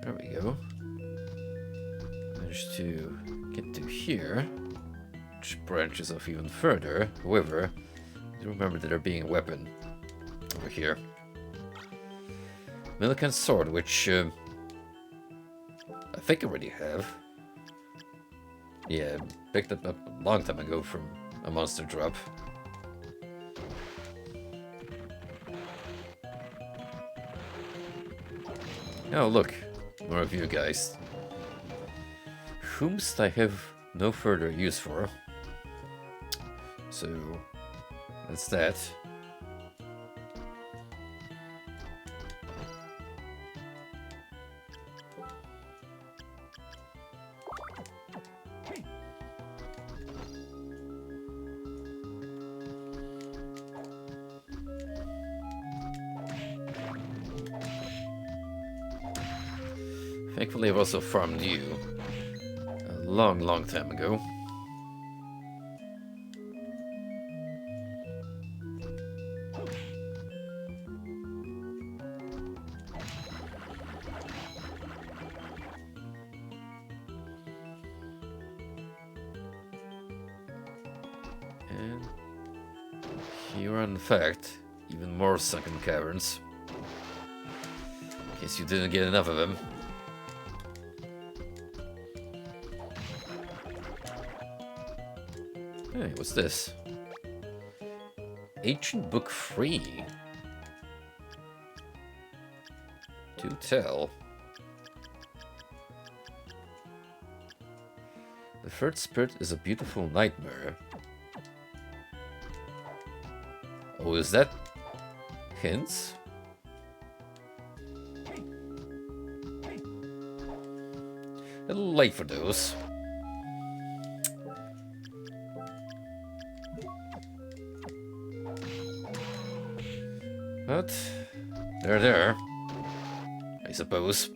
There we go. Managed to get to here, which branches off even further. However, I do remember there being a weapon over here. Millikan sword, which I think I already have. Yeah, picked it up a long time ago from a monster drop. Oh, look. More of you guys. Whomst I have no further use for. So, that's that. Thankfully, I've also farmed you a long, long time ago. And here are, in fact, even more sunken caverns. In case you didn't get enough of them. Hey, what's this? Ancient Book 3. To tell. The third spirit is a beautiful nightmare. Oh, is that hints? A little late for those. But they're there, I suppose.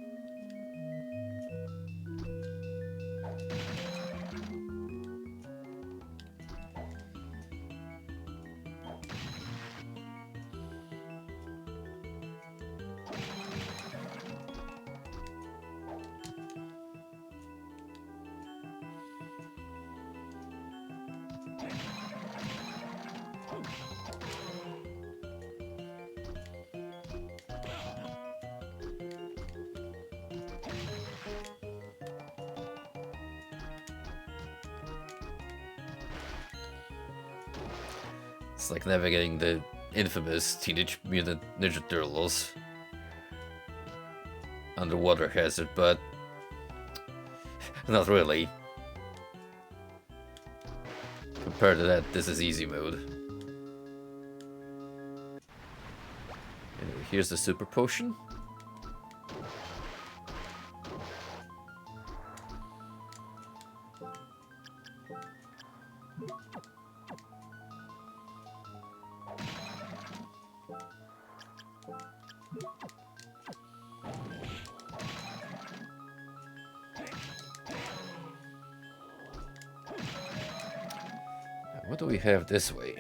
It's like navigating the infamous Teenage Mutant Ninja Turtles underwater hazard, but not really. Compared to that, this is easy mode. Anyway, here's the super potion. What do we have this way?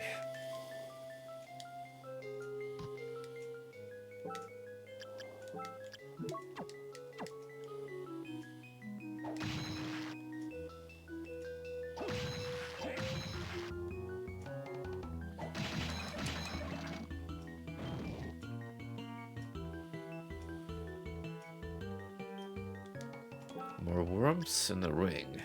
More worms and a ring.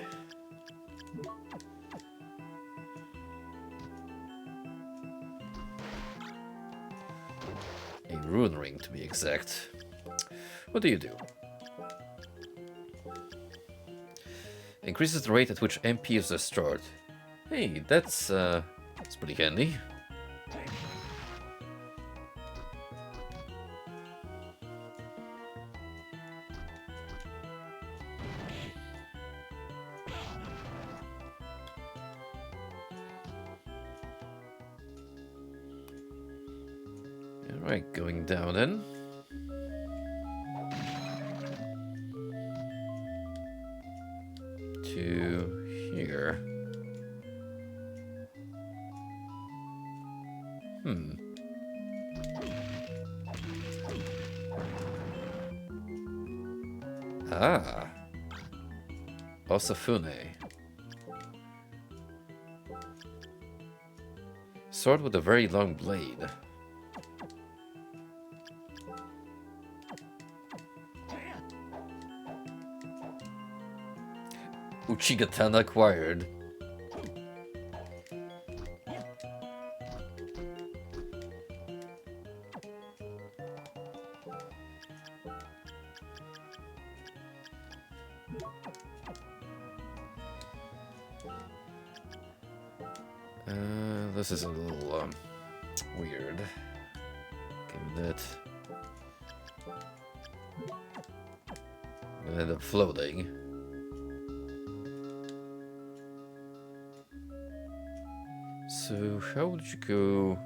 A rune ring, to be exact. What do? Increases the rate at which MP is restored. Hey, that's pretty handy. Alright, going down then. To here. Ah. Osafune. Sword with a very long blade. Uchigatana acquired. This is a little weird. Give that. And end up floating. So how would you go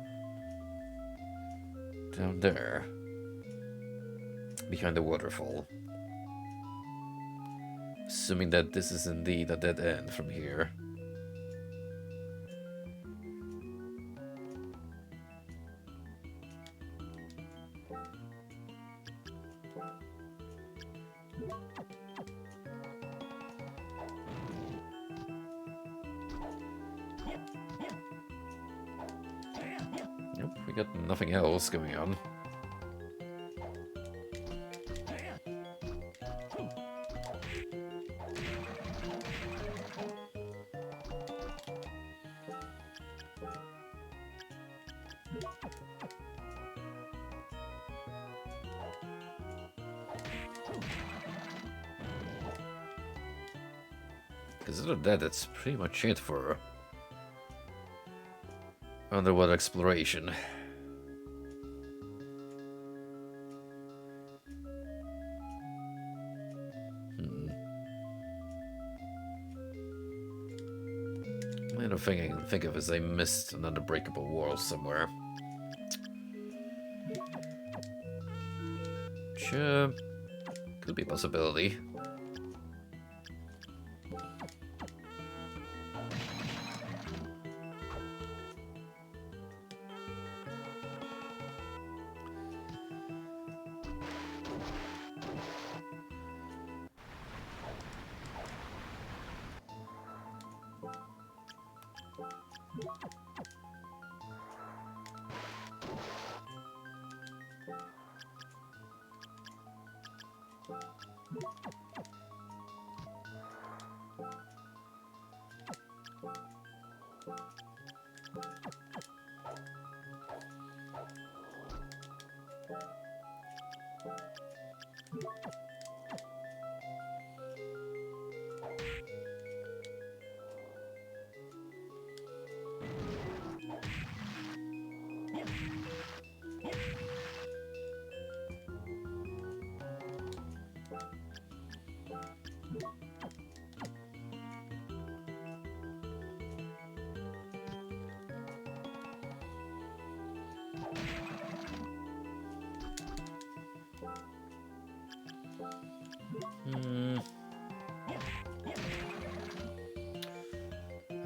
down there behind the waterfall? Assuming that this is indeed a dead end from here. Nope, we got nothing else going on. Consider that, that's pretty much it for underwater exploration. The only thing I can think of is I missed an unbreakable wall somewhere. Which, could be a possibility.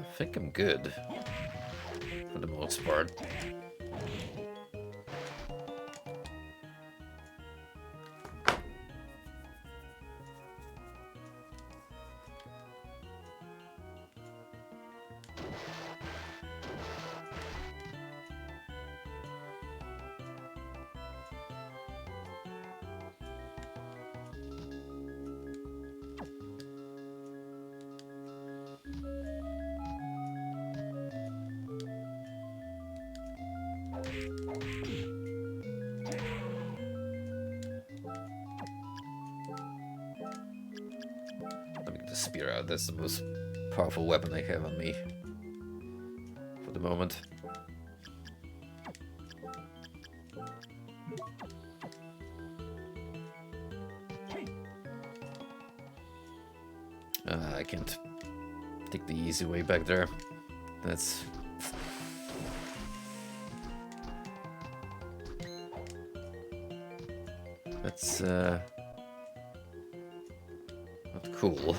I think I'm good, for the most part. Let me get the spear out. That's the most powerful weapon I have on me for the moment. I can't take the easy way back there. That's... not cool.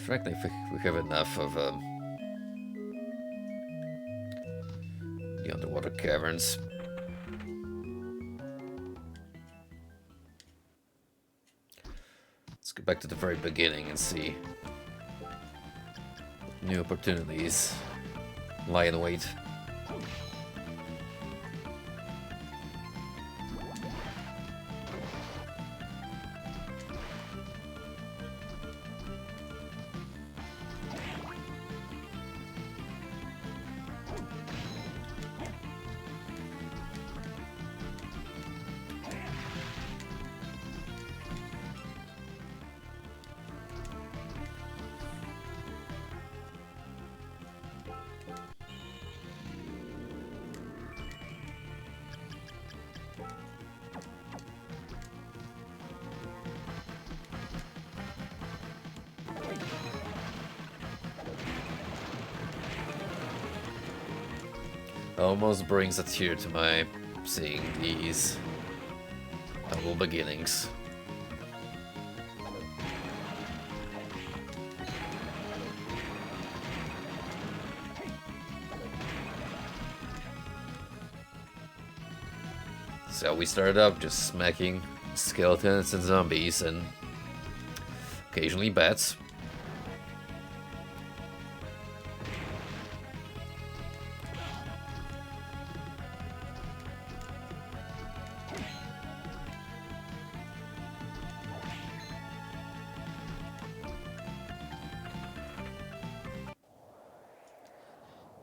Frankly, I think we have enough of the underwater caverns. Let's go back to the very beginning and see what new opportunities lie in wait. Almost brings a tear to my seeing these humble beginnings. So we started up just smacking skeletons and zombies and occasionally bats.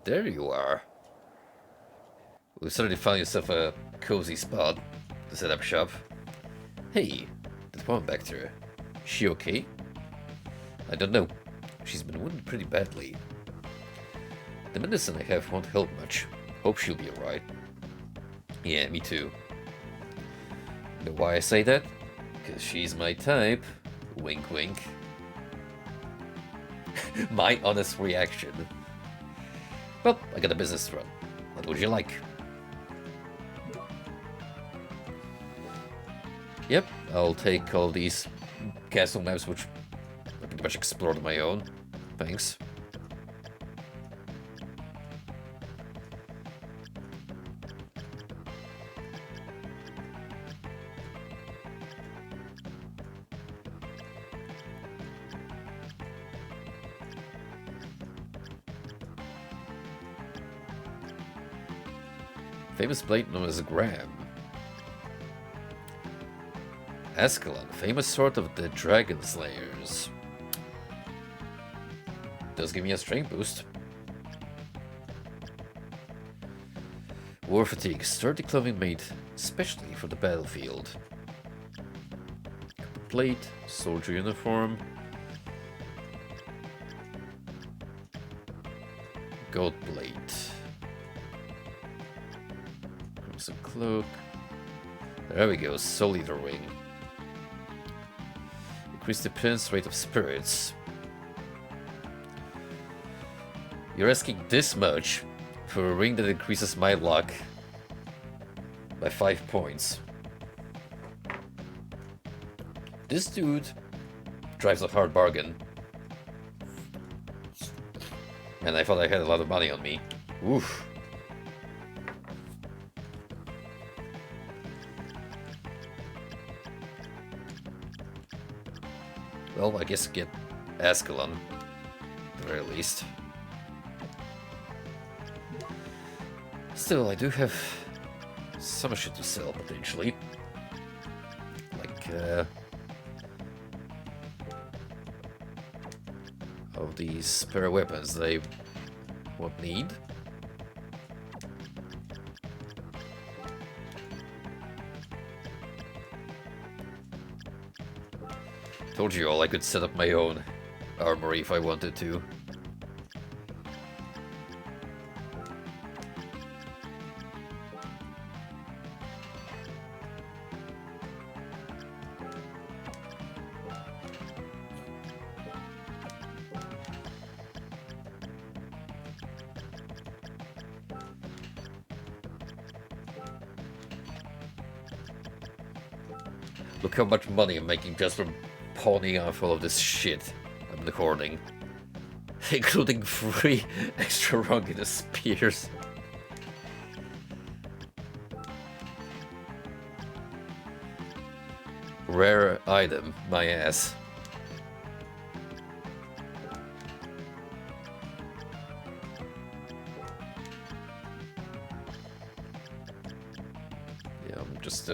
There you are. We suddenly found yourself a cozy spot to set up shop. Hey, that woman back there, is she okay? I don't know. She's been wounded pretty badly. The medicine I have won't help much. Hope she'll be alright. Yeah, me too. Know why I say that? Because she's my type. Wink wink. My honest reaction. Well, I got a business to run. What would you like? Yep, I'll take all these castle maps, which I pretty much explored on my own. Thanks. Famous blade known as Graham. Ascalon, famous sword of the Dragon Slayers. Does give me a strength boost. War fatigue, sturdy clothing made especially for the battlefield. Plate, soldier uniform. Gold plate. Crimson cloak. There we go, Soul Eater ring. Increase the appearance rate of spirits. You're asking this much for a ring that increases my luck by 5 points. This dude drives a hard bargain. And I thought I had a lot of money on me. Oof. Well, I guess get Ascalon, at the very least. Still, I do have some shit to sell, potentially. Like, of these spare weapons they won't need. Told you all I could set up my own armory if I wanted to. Look how much money I'm making just from pawning off all of this shit I'm recording. Including 3 extra rugged spears. Rare item, my ass. Yeah, I'm just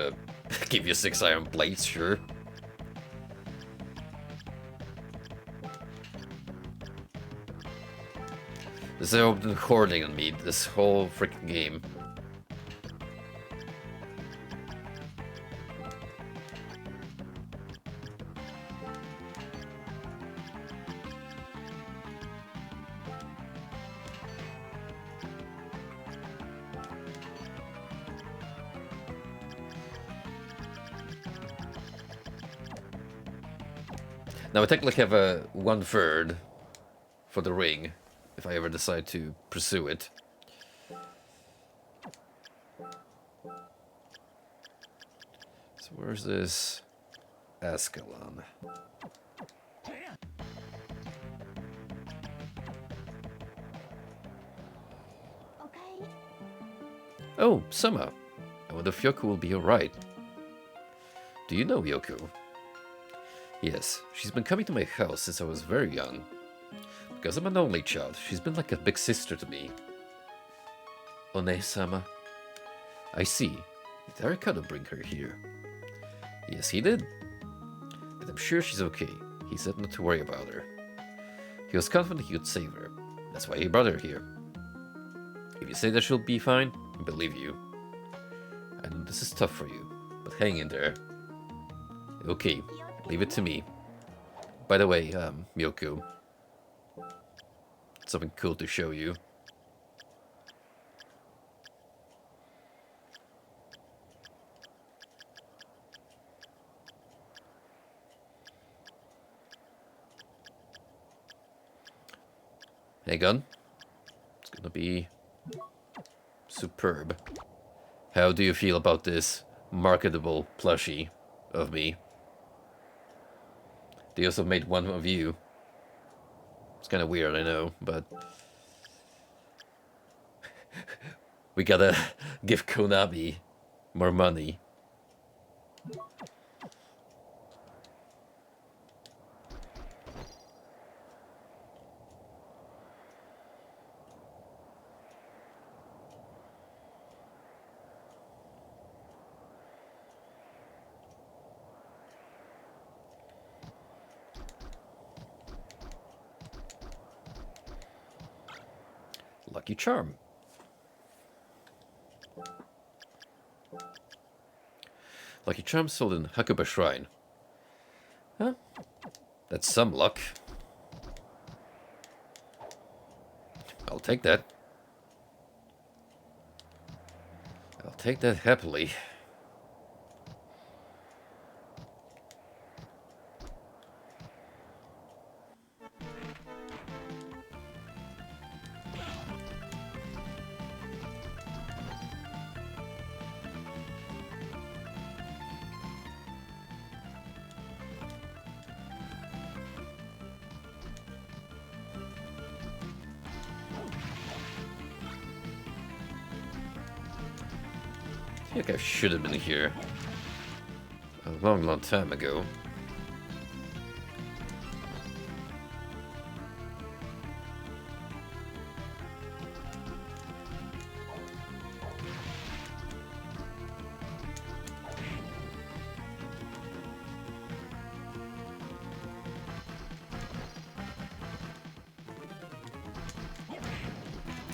give you 6 iron plates, sure. They've been hoarding on me this whole freaking game. Now I technically have a 1/3 for the ring, if I ever decide to pursue it. So where's this Ascalon? Okay. Oh, Summer. I wonder if Yoko will be alright. Do you know Yoko? Yes, she's been coming to my house since I was very young. Because I'm an only child, she's been like a big sister to me. One-sama. I see. Did Arikado bring her here? Yes, he did. But I'm sure she's okay. He said not to worry about her. He was confident he could save her. That's why he brought her here. If you say that she'll be fine, I believe you. I know this is tough for you, but hang in there. Okay, leave it to me. By the way, Miyoko, something cool to show you. Hang on. It's gonna be superb. How do you feel about this marketable plushie of me? They also made one of you. It's kind of weird, I know, but we gotta give Konami more money. Lucky charm. Lucky charm sold in Hakuba Shrine. Huh? That's some luck. I'll take that. I'll take that happily. I think I should have been here a long, long time ago.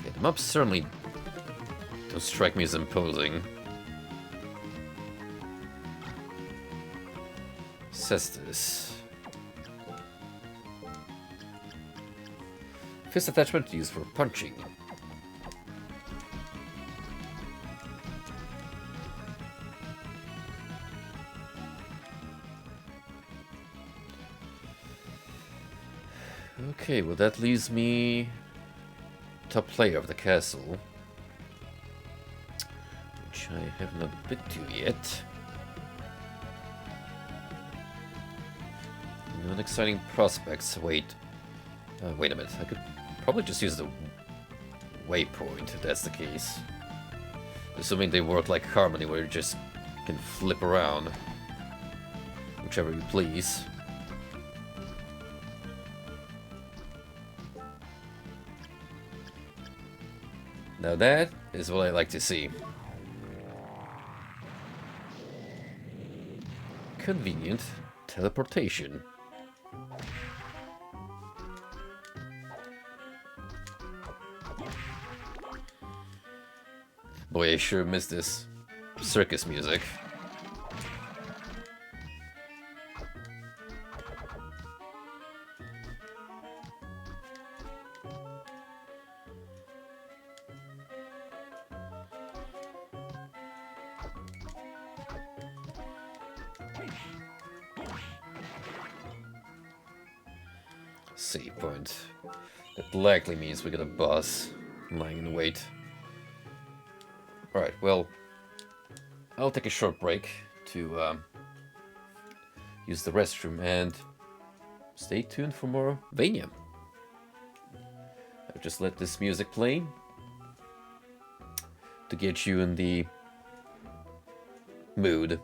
Yeah, the mobs certainly don't strike me as imposing. Says this. Fist attachment used for punching. Okay, well that leaves me top player of the castle, which I have not been to yet. Exciting prospects. Wait a minute. I could probably just use the waypoint if that's the case. Assuming they work like Harmony, where you just can flip around whichever you please. Now that is what I like to see. Convenient teleportation. Boy, I sure miss this circus music. Save point. That likely means we got a boss lying in wait. Alright, well, I'll take a short break to use the restroom and stay tuned for more Vania. I'll just let this music play to get you in the mood.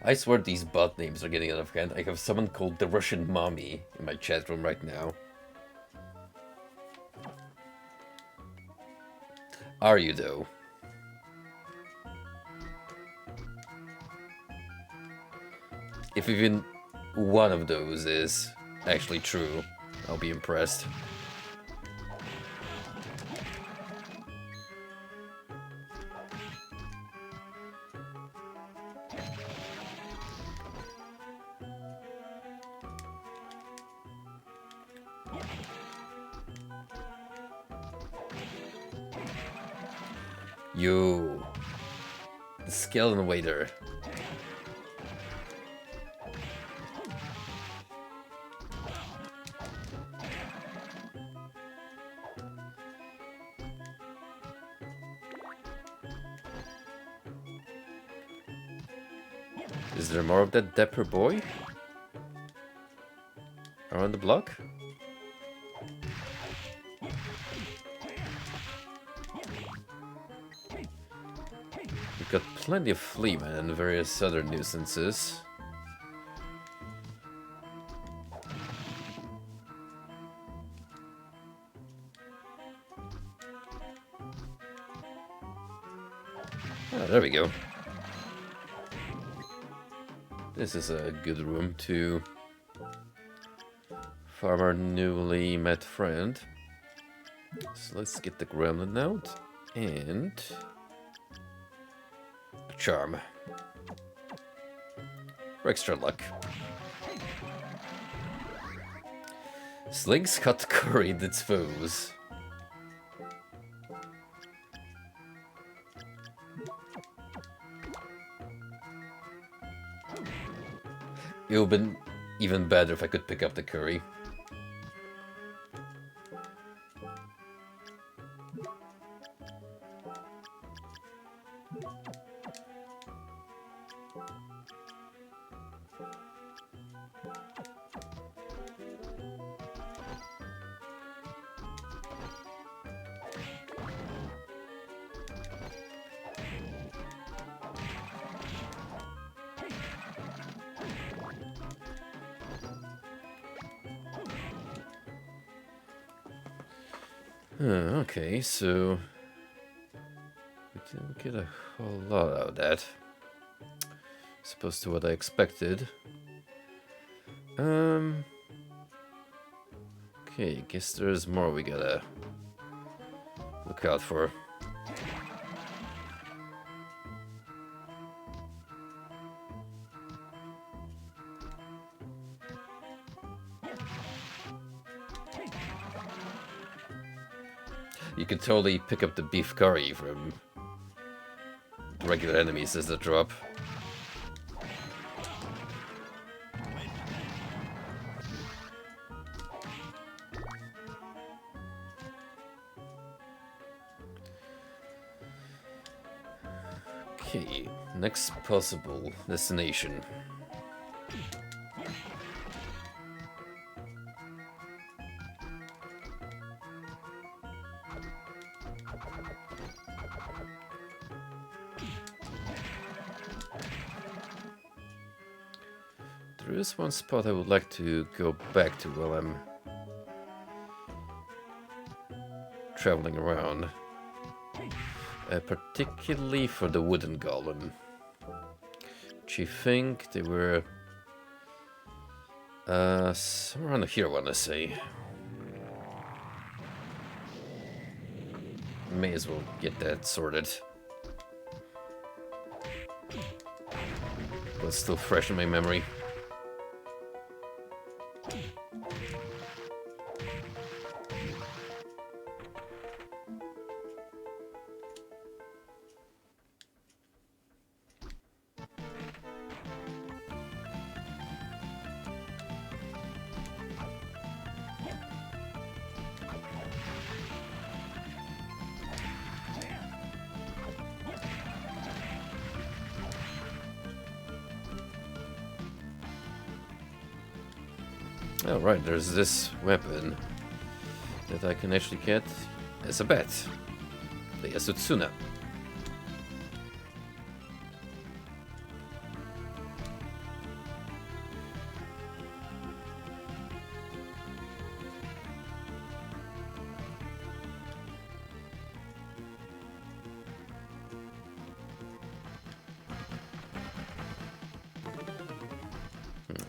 I swear these bot names are getting out of hand. I have someone called the Russian Mommy in my chat room right now. Are you, though? If even one of those is actually true, I'll be impressed. You, the skeleton waiter. Is there more of that dapper boy around the block? We've got plenty of fleamen and various other nuisances. Ah, there we go. This is a good room to farm our newly met friend. So let's get the gremlin out and a charm for extra luck. Slings cut curried its foes. even better if I could pick up the curry. Okay, so we didn't get a whole lot out of that, as opposed to what I expected. Okay, I guess there's more we gotta look out for. You could totally pick up the beef curry from regular enemies as they drop. Okay, next possible destination. There is one spot I would like to go back to while I'm traveling around. Particularly for the wooden golem. Which I think they were somewhere around here, I wanna say. May as well get that sorted. But it's still fresh in my memory. Oh right, there's this weapon that I can actually get as a bet. The Yasutsuna.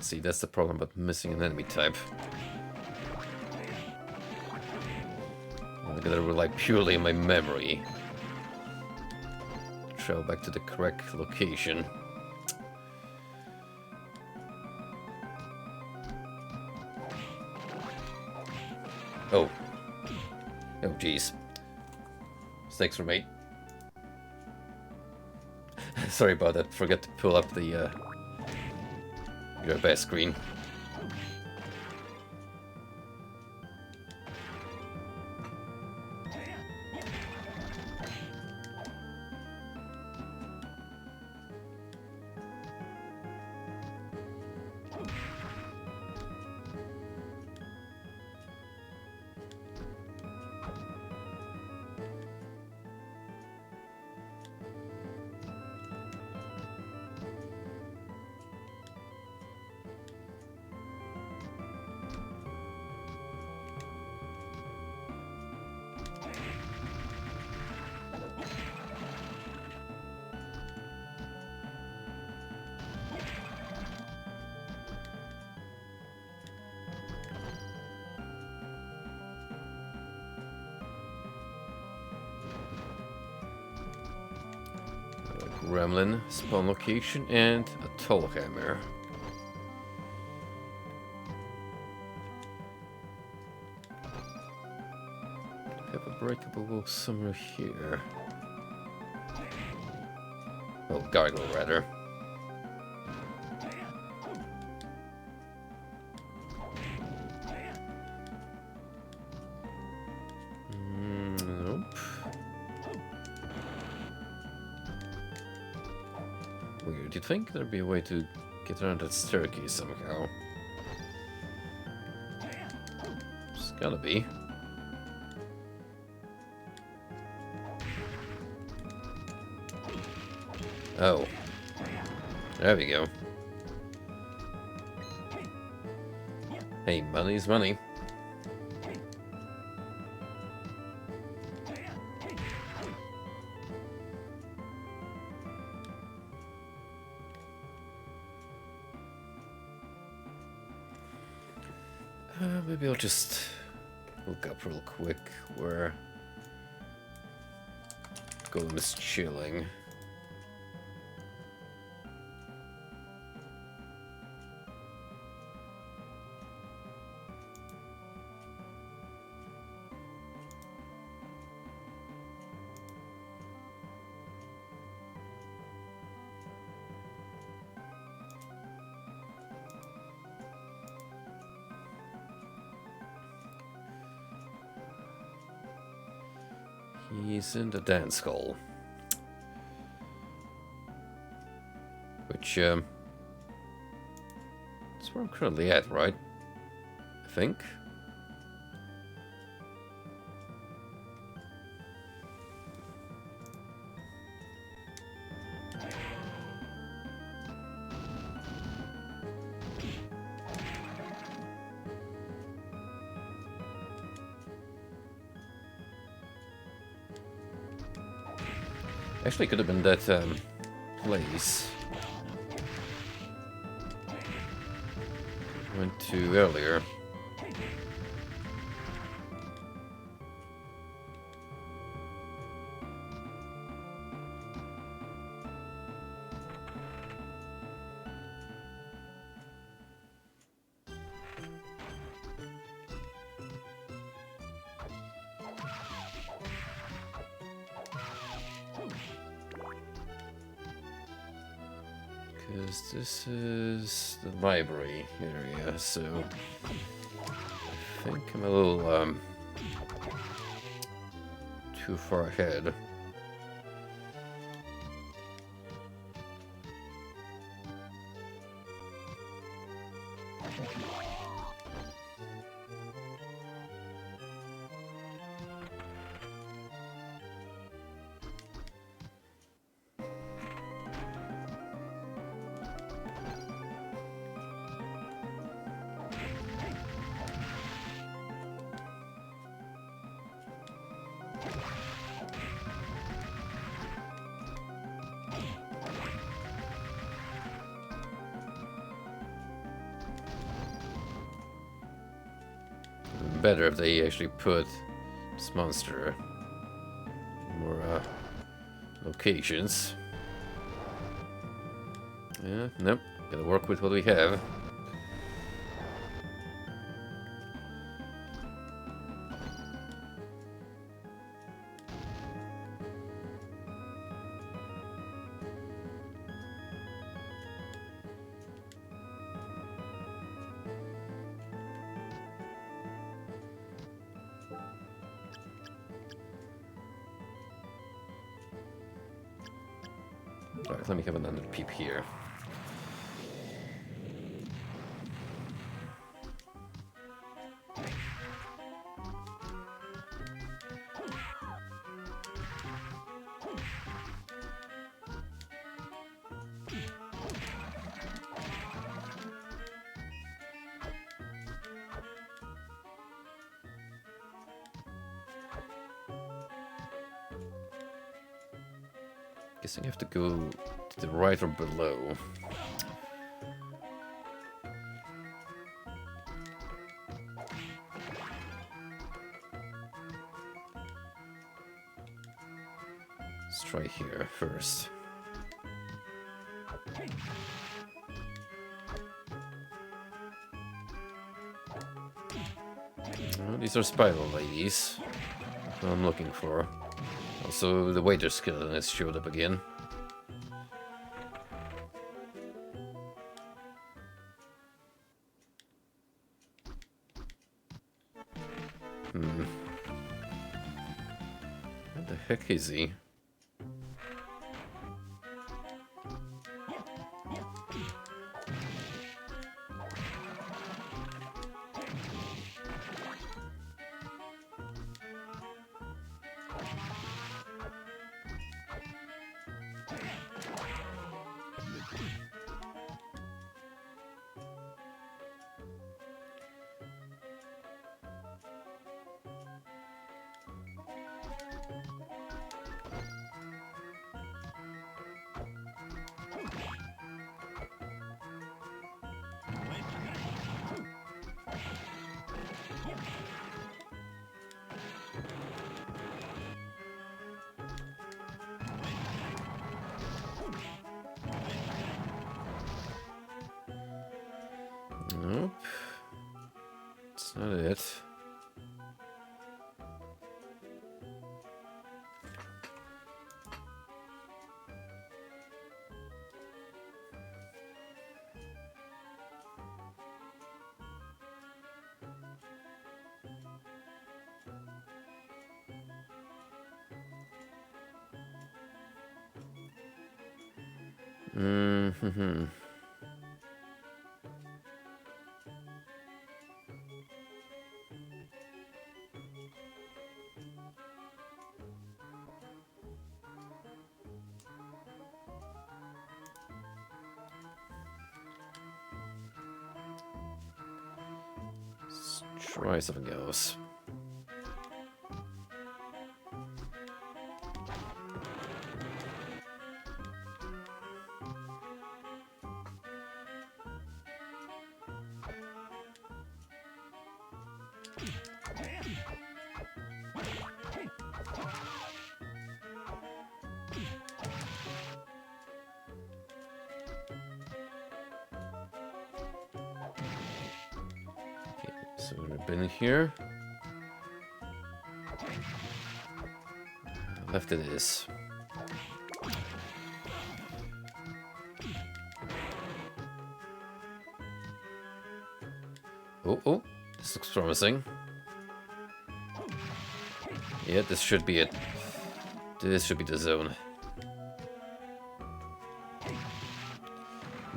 See, that's the problem about missing an enemy type. I gotta rely purely on my memory to travel back to the correct location. Oh. Oh, jeez. Mistakes were made. Sorry about that. Forgot to pull up the your best screen. Gremlin spawn location and a toll hammer. Have a breakable wall somewhere here. Oh, gargle rather. weird. You'd think there'd be a way to get around that staircase somehow. There's gotta be. Oh. There we go. Hey, money's money. Maybe I'll just look up real quick where Golem is chilling. He's in the dance hall. Which, that's where I'm currently at, right? I think. Actually, could have been that place I went to earlier. Because this is the library area, so I think I'm a little too far ahead. Better if they actually put this monster in more locations. Yeah, nope. Gotta work with what we have. Alright, let me have another peep here. Guessing I have to go to the right or below. Let's try here first. Oh, these are spiral ladies. That's what I'm looking for. Also, the waiter skeleton has showed up again. What the heck is he? Nope. That's not it. Mm-hmm. Let's try something else. Okay, so we've been here. Left it is. Oh, this looks promising. Yeah, this should be it. This should be the zone.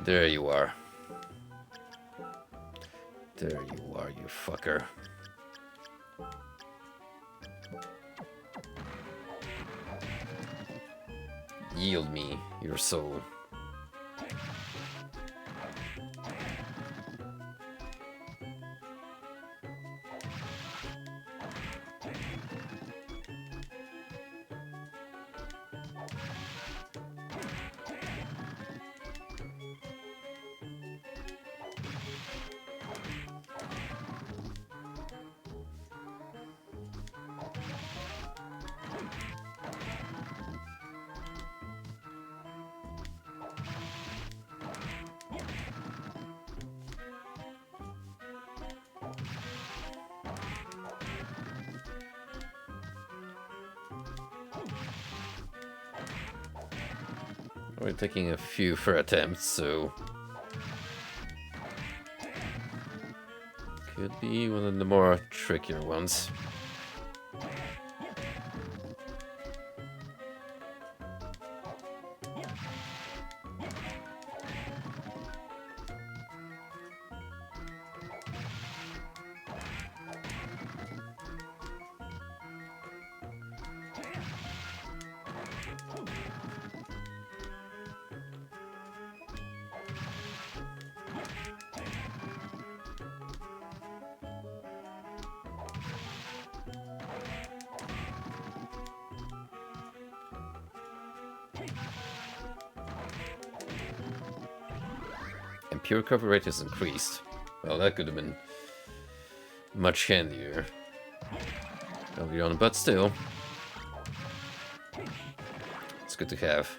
There you are. There you are, you fucker. Yield me your soul. We're taking a few fair attempts, so could be one of the more trickier ones. And pure cover rate is increased. Well, that could have been much handier earlier on, but still, it's good to have.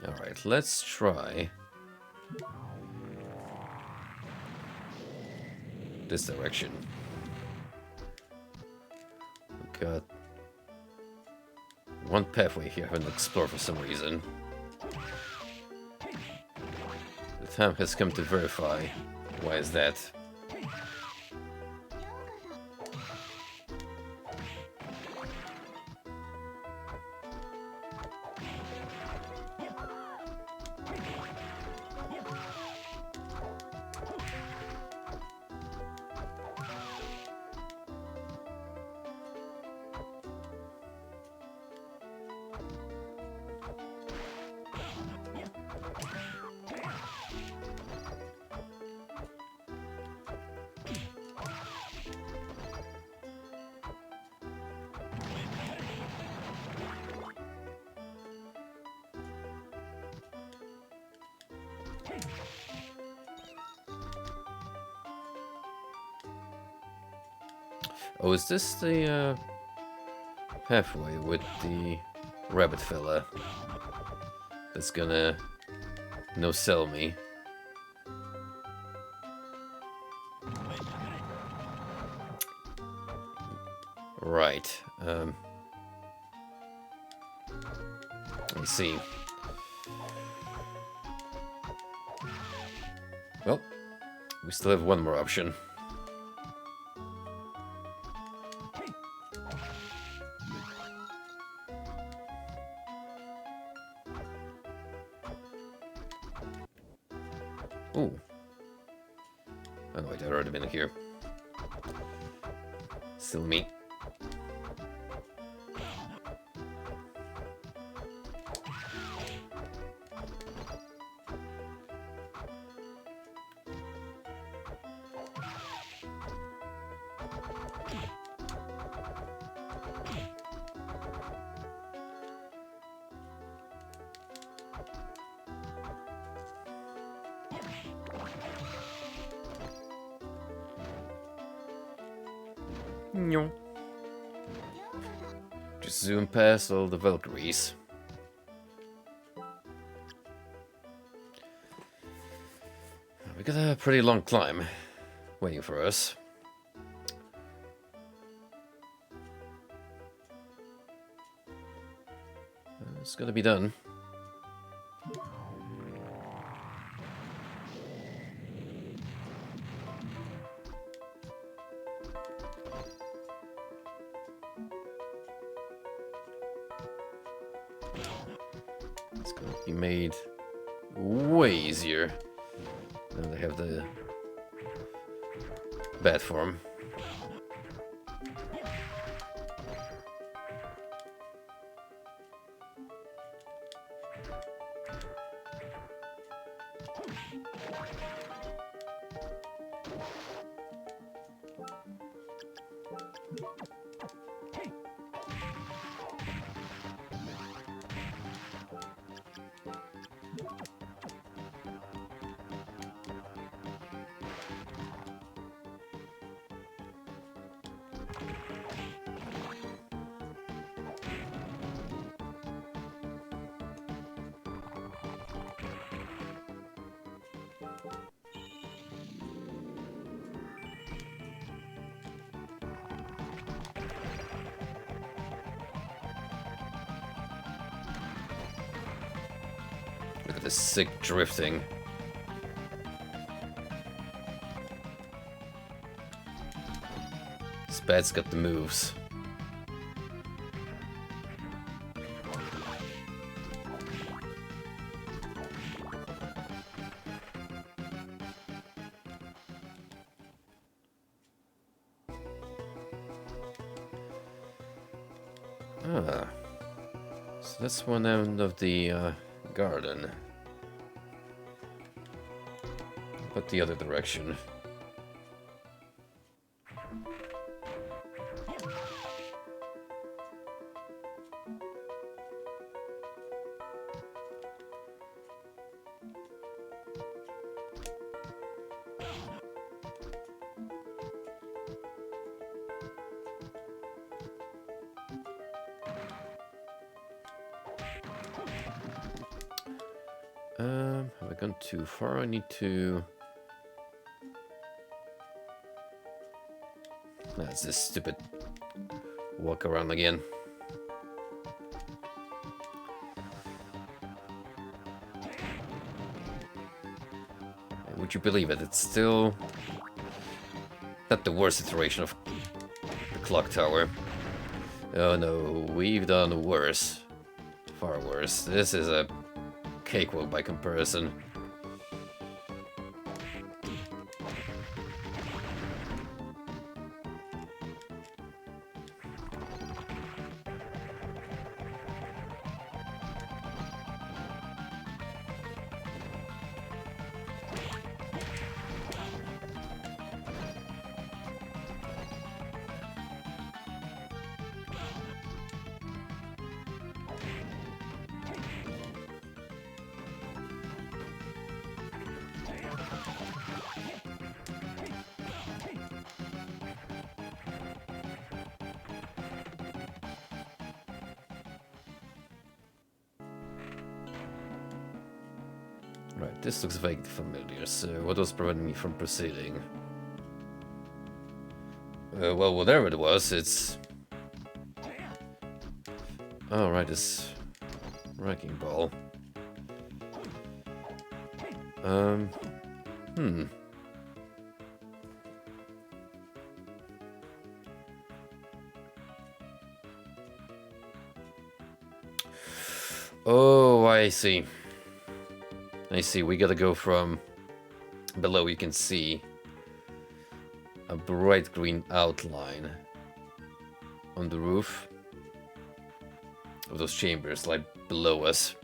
Alright, let's try this direction. We've got one pathway here I haven't explored for some reason. The time has come to verify. Why is that? Oh, is this the pathway with the rabbit fella that's gonna no-sell me? Right. Let me see. Well, we still have one more option. Ooh. Oh wait, I've already been here. Still me. No. Just zoom past all the Valkyries. We got a pretty long climb waiting for us. It's gonna be done. It's gonna be made way easier. Now they have the bad form. Look at this sick drifting. This bat's got the moves. Ah. So that's one end of the garden. But the other direction. Have I gone too far? I need to... That's this stupid walk around again. Would you believe it? It's still not the worst iteration of the clock tower. Oh no, we've done worse. Far worse. This is a cakewalk by comparison. This looks vaguely familiar, so what was preventing me from proceeding? Well, whatever it was, it's... Oh, right, this wrecking ball. Hmm. Oh, I see. I see, we gotta go from below. You can see a bright green outline on the roof of those chambers, like below us.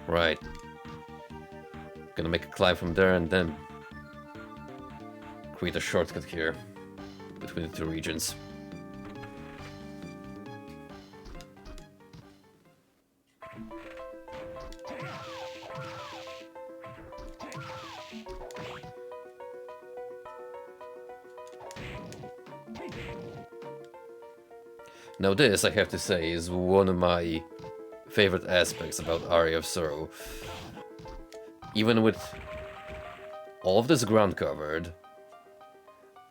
Right. Gonna make a climb from there and then create a shortcut here between the two regions. Now this, I have to say, is one of my favorite aspects about Aria of Sorrow. Even with all of this ground covered,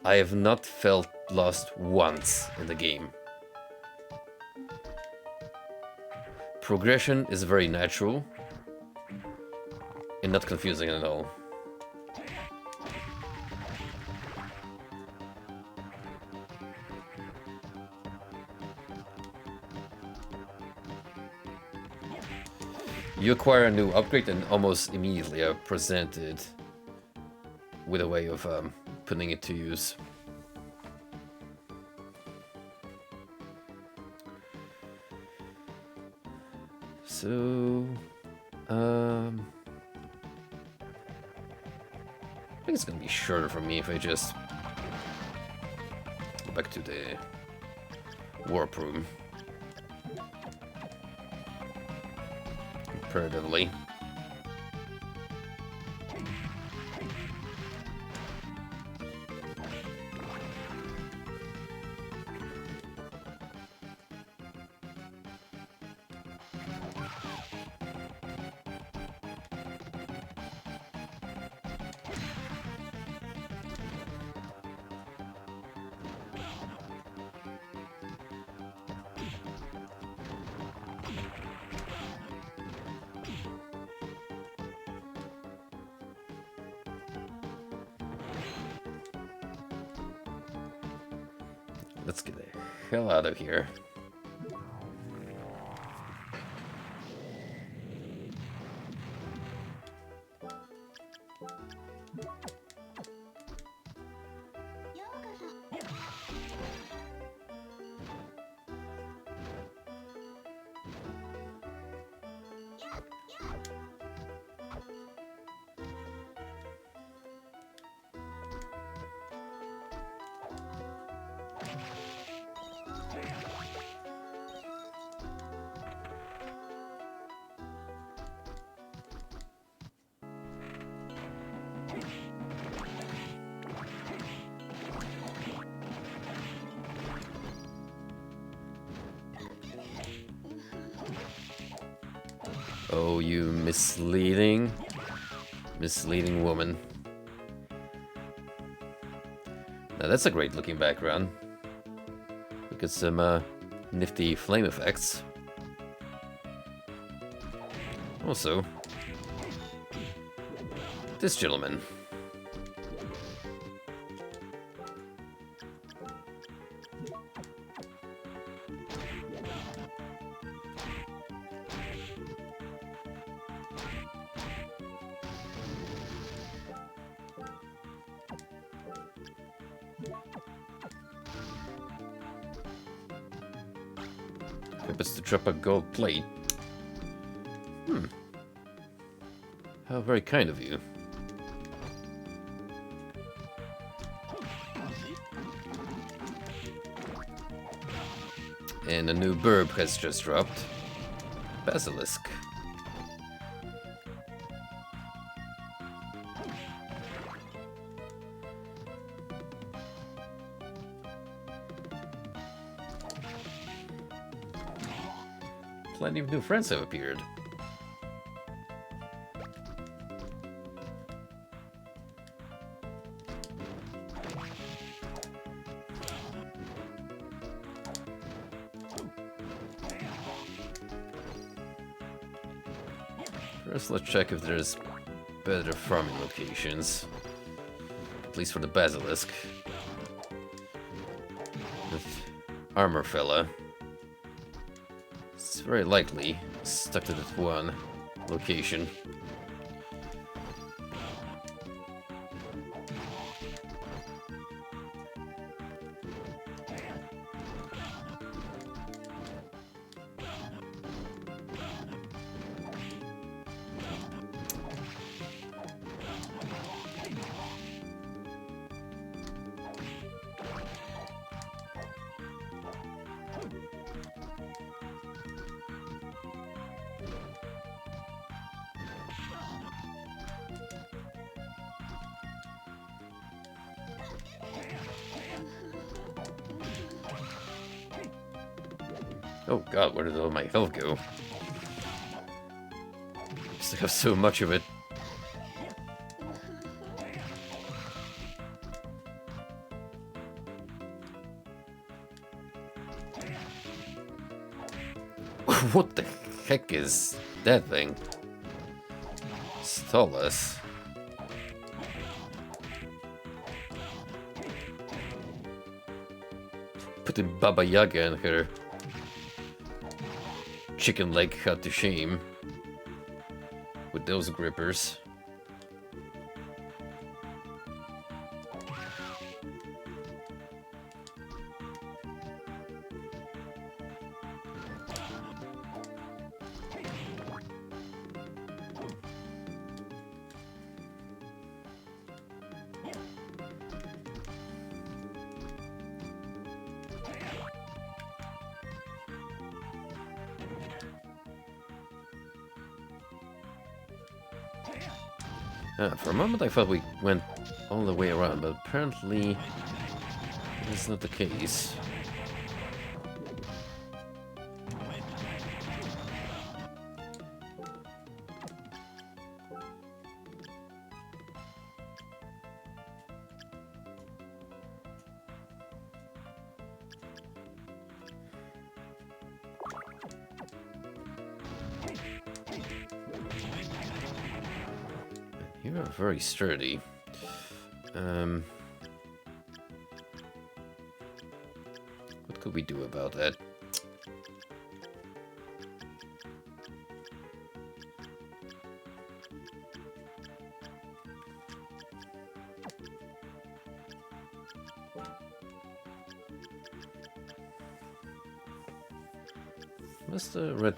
I have not felt lost once in the game. Progression is very natural and not confusing at all. You acquire a new upgrade and almost immediately are presented with a way of putting it to use. So, I think it's gonna be shorter for me if I just go back to the warp room. Comparatively. Let's get the hell out of here. Oh, you misleading woman. Now that's a great looking background. Look at some nifty flame effects. Also, this gentleman. Happens to drop a gold plate. How very kind of you. And a new burb has just dropped. Basilisk. Plenty of new friends have appeared. First, let's check if there's better farming locations. At least for the basilisk. The armor fella. It's very likely stuck to that one location. Oh god, where did all my health go? I still have so much of it. What the heck is that thing? Stall us. Putting Baba Yaga in her chicken leg hut to shame with those grippers. For a moment I thought we went all the way around, but apparently that's not the case. You're very sturdy. What could we do about that? Must have read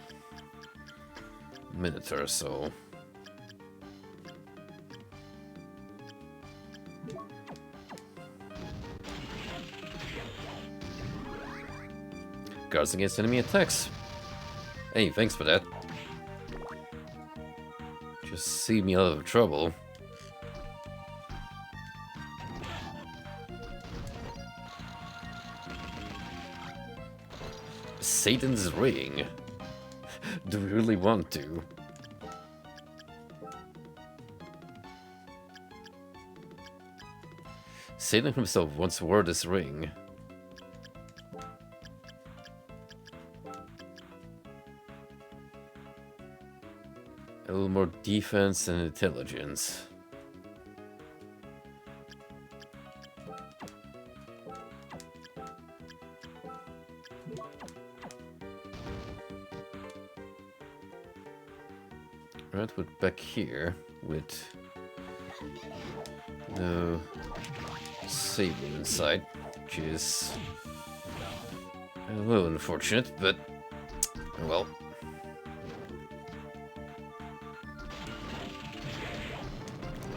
a minute or so. Guards against enemy attacks. Hey, thanks for that. Just see me out of trouble. Satan's ring. Do we really want to? Satan himself once wore this ring. A little more defense and intelligence. Right, we're back here with no saber inside, which is a little unfortunate, but well.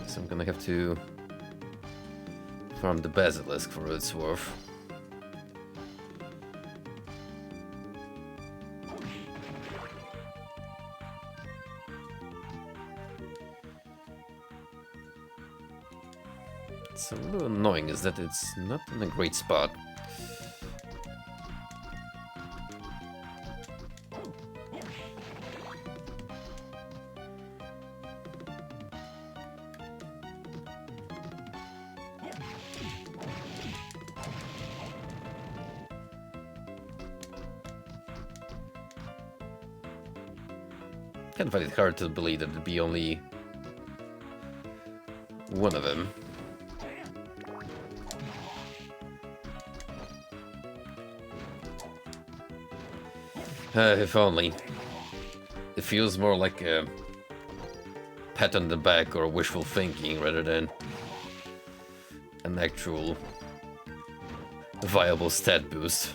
So I'm gonna have to farm the basilisk for what it's worth. It's a little annoying is that it's not in a great spot. Kind of find it hard to believe that it'd be only one of them. If only. It feels more like a pat on the back or wishful thinking rather than an actual viable stat boost.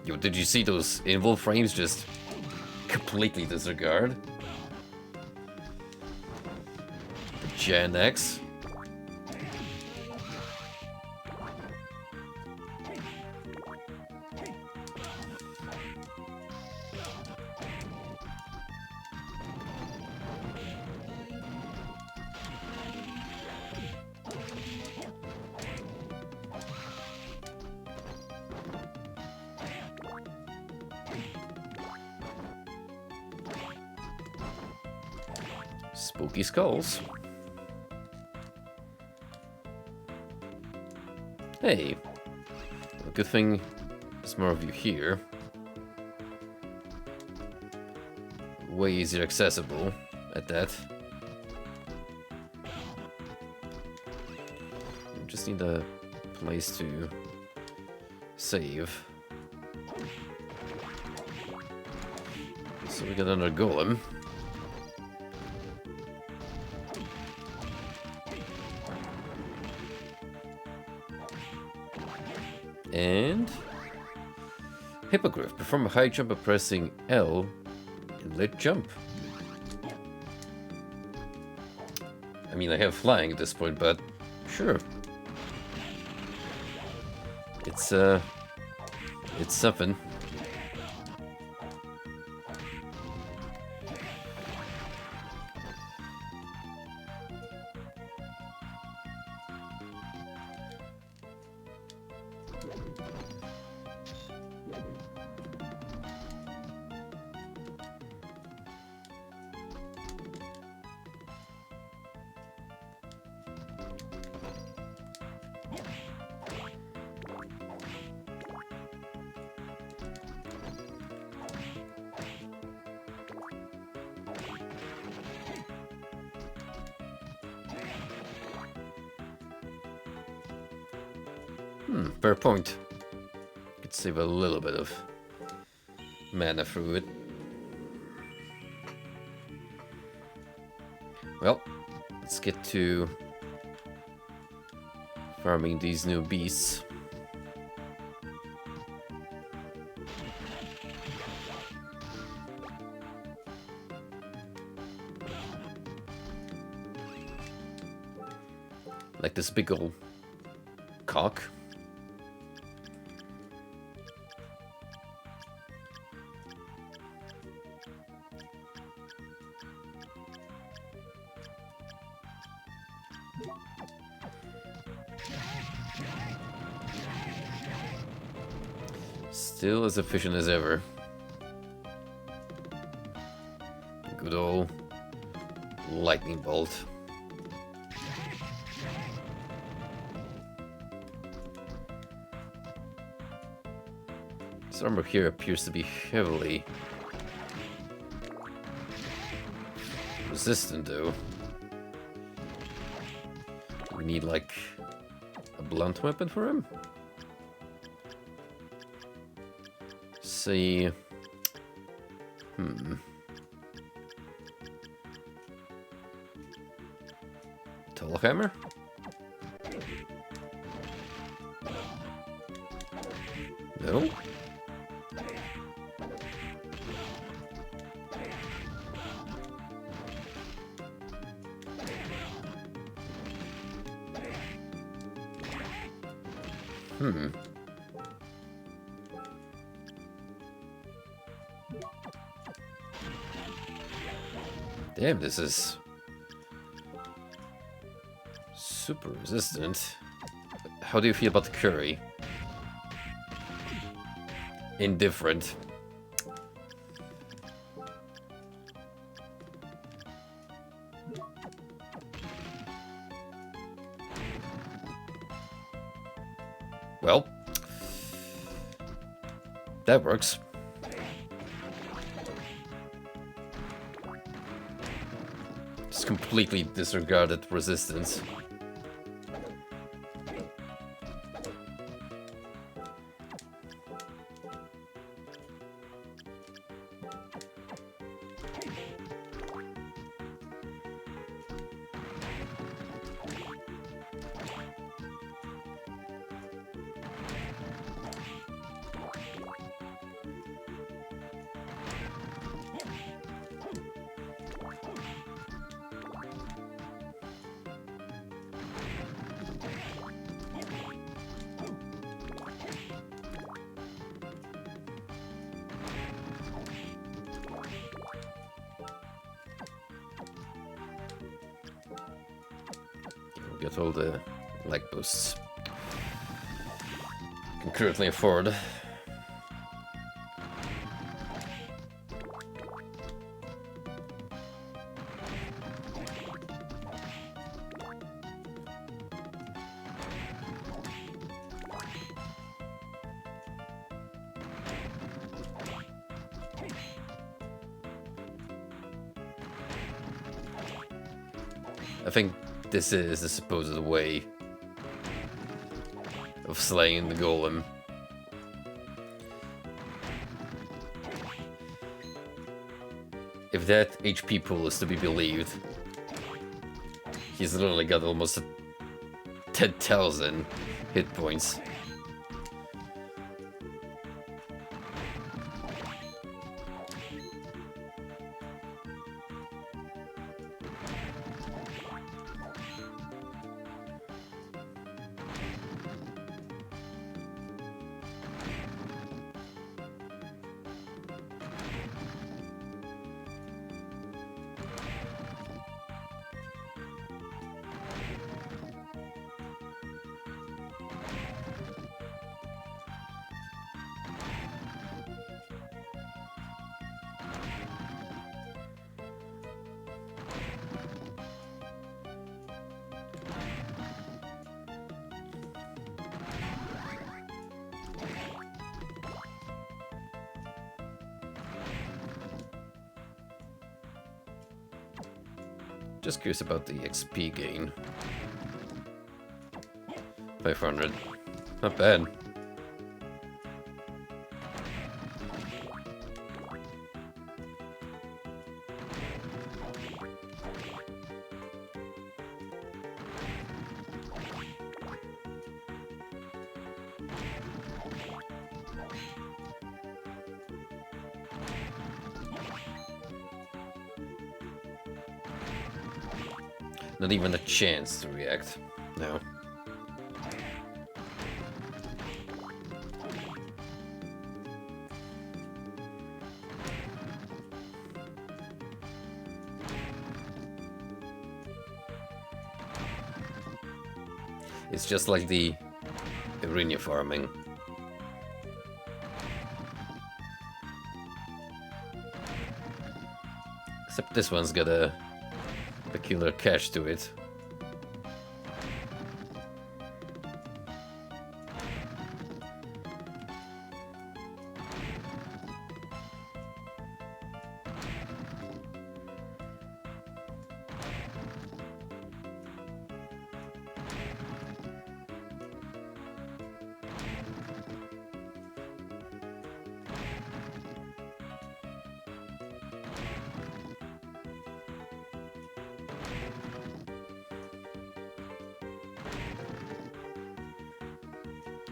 Yo, did you see those invul frames just completely disregard? Gen X. Spooky skulls. Hey, a good thing there's more of you here. Way easier accessible at that. We just need a place to save. So we got another golem. And Hippogriff. Perform a high jump by pressing L in lit jump. I mean, I have flying at this point, but sure. It's something. Fair point. Could save a little bit of mana through it. Well, let's get to farming these new beasts. Like this big old cock. Still as efficient as ever. Good old lightning bolt. This armor here appears to be heavily resistant though. We need like a blunt weapon for him? See. Tall hammer? No? Damn, this is super resistant. How do you feel about the curry? Indifferent. Well, that works. Just completely disregarded resistance. Get all the leg boosts. Can currently afford. I think this is the supposed way of slaying the golem. If that HP pool is to be believed, he's literally got almost 10,000 hit points. Just curious about the XP gain. 500. Not bad. Not even a chance to react. No. It's just like the arena farming. Except this one's got a peculiar catch to it.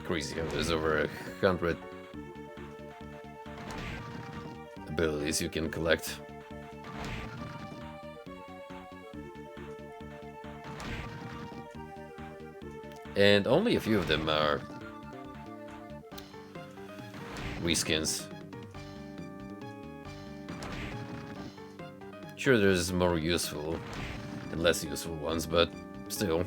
Crazy how there's over 100 abilities you can collect. And only a few of them are reskins. Sure, there's more useful and less useful ones, but still.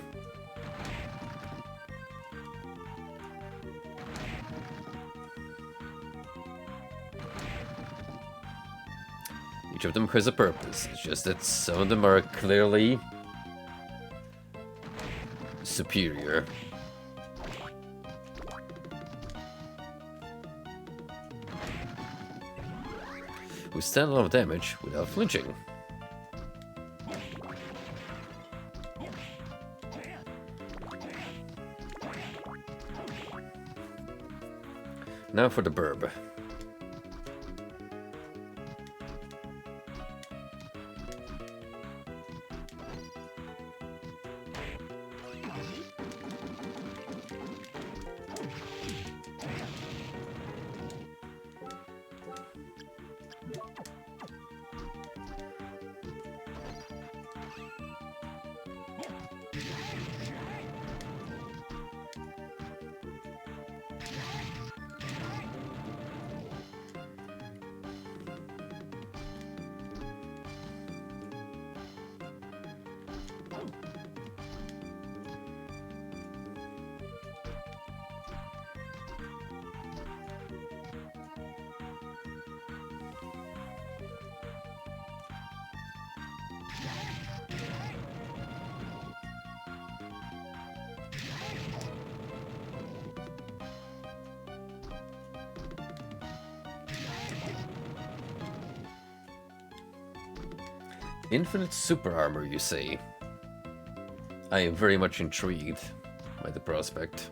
Each of them has a purpose. It's just that some of them are clearly superior. Withstand a lot of damage without flinching. Now for the burb. Infinite super armor, you say? I am very much intrigued by the prospect.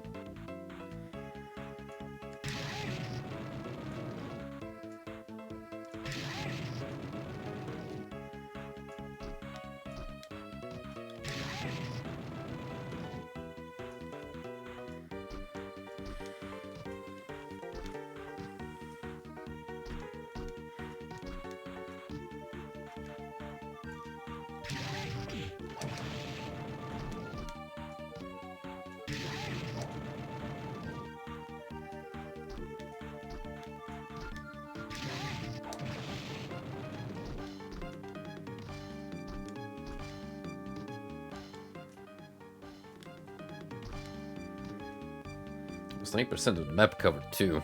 It's 9% of the map covered too.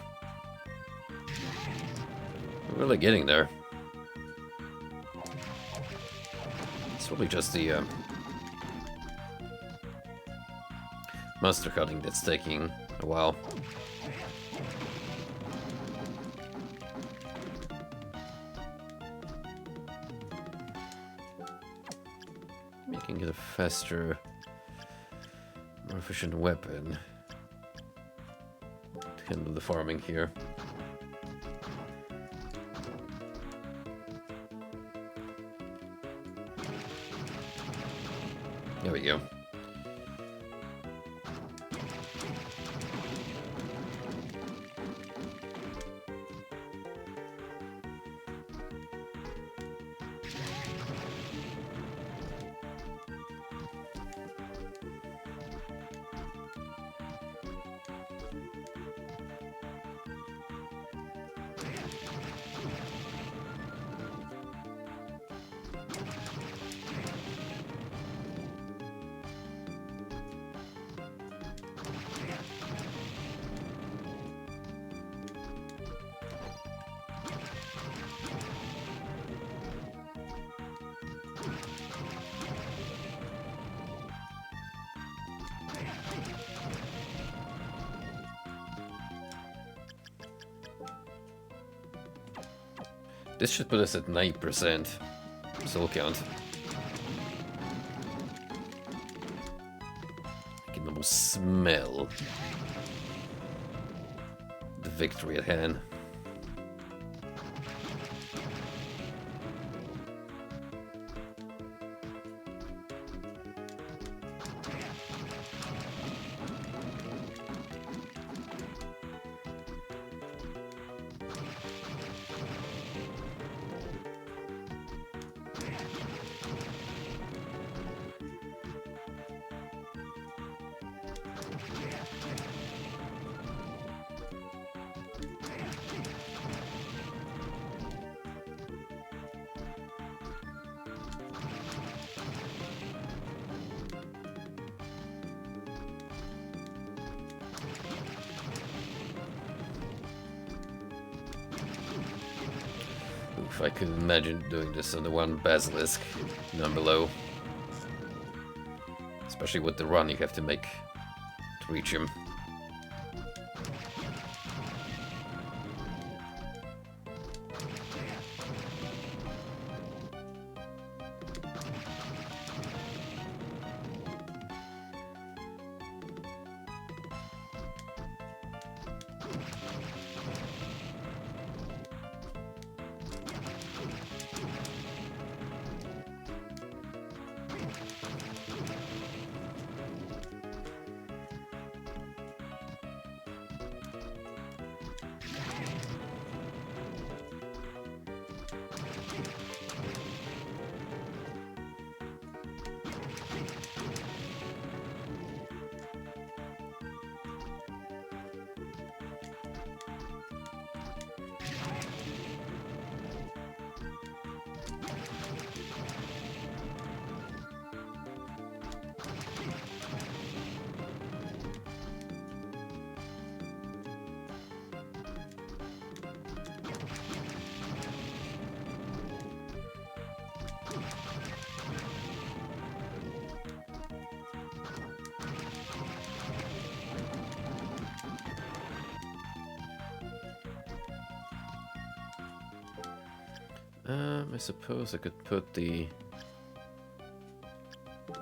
We're really getting there. It's probably just the monster cutting that's taking a while. Making it a faster, more efficient weapon to handle the farming here. There we go. This should put us at 9% soul count. I can almost smell the victory at hand. If I could imagine doing this on the one basilisk down below. Especially with the run you have to make to reach him. I suppose I could put the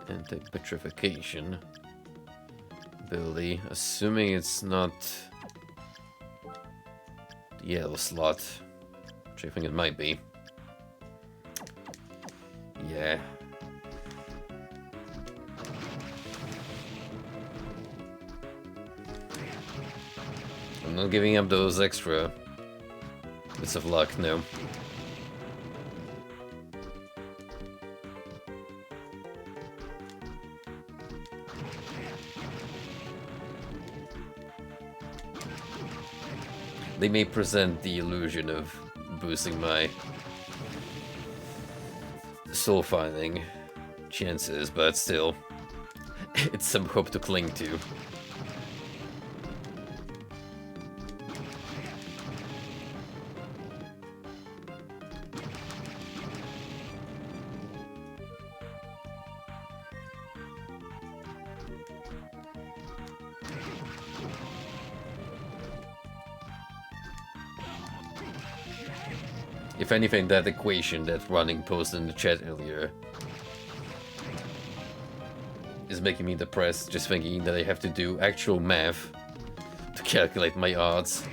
anti-petrification ability, assuming it's not the yellow slot, which I think it might be. Yeah. I'm not giving up those extra bits of luck, no. They may present the illusion of boosting my soul finding chances, but still, it's some hope to cling to. If anything, that equation that Running posted in the chat earlier is making me depressed, just thinking that I have to do actual math to calculate my odds.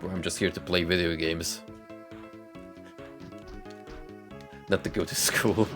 Bro, I'm just here to play video games. Not to go to school.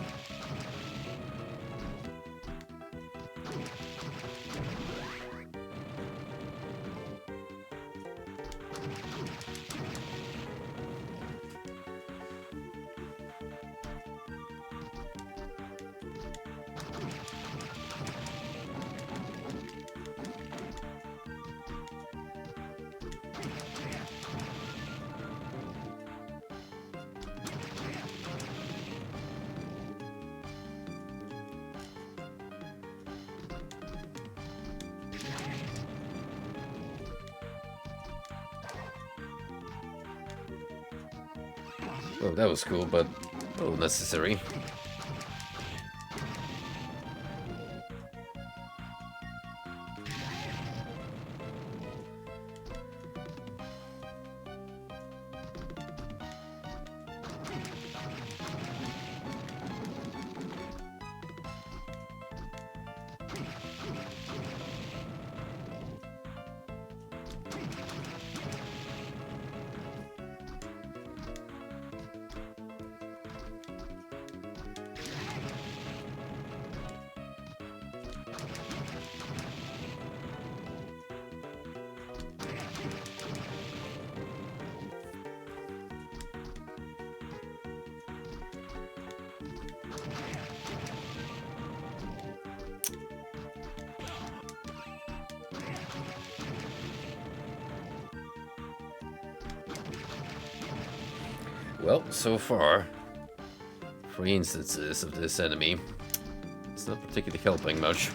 Oh, that was cool, but a little necessary. Well, so far, 3 instances of this enemy. It's not particularly helping much.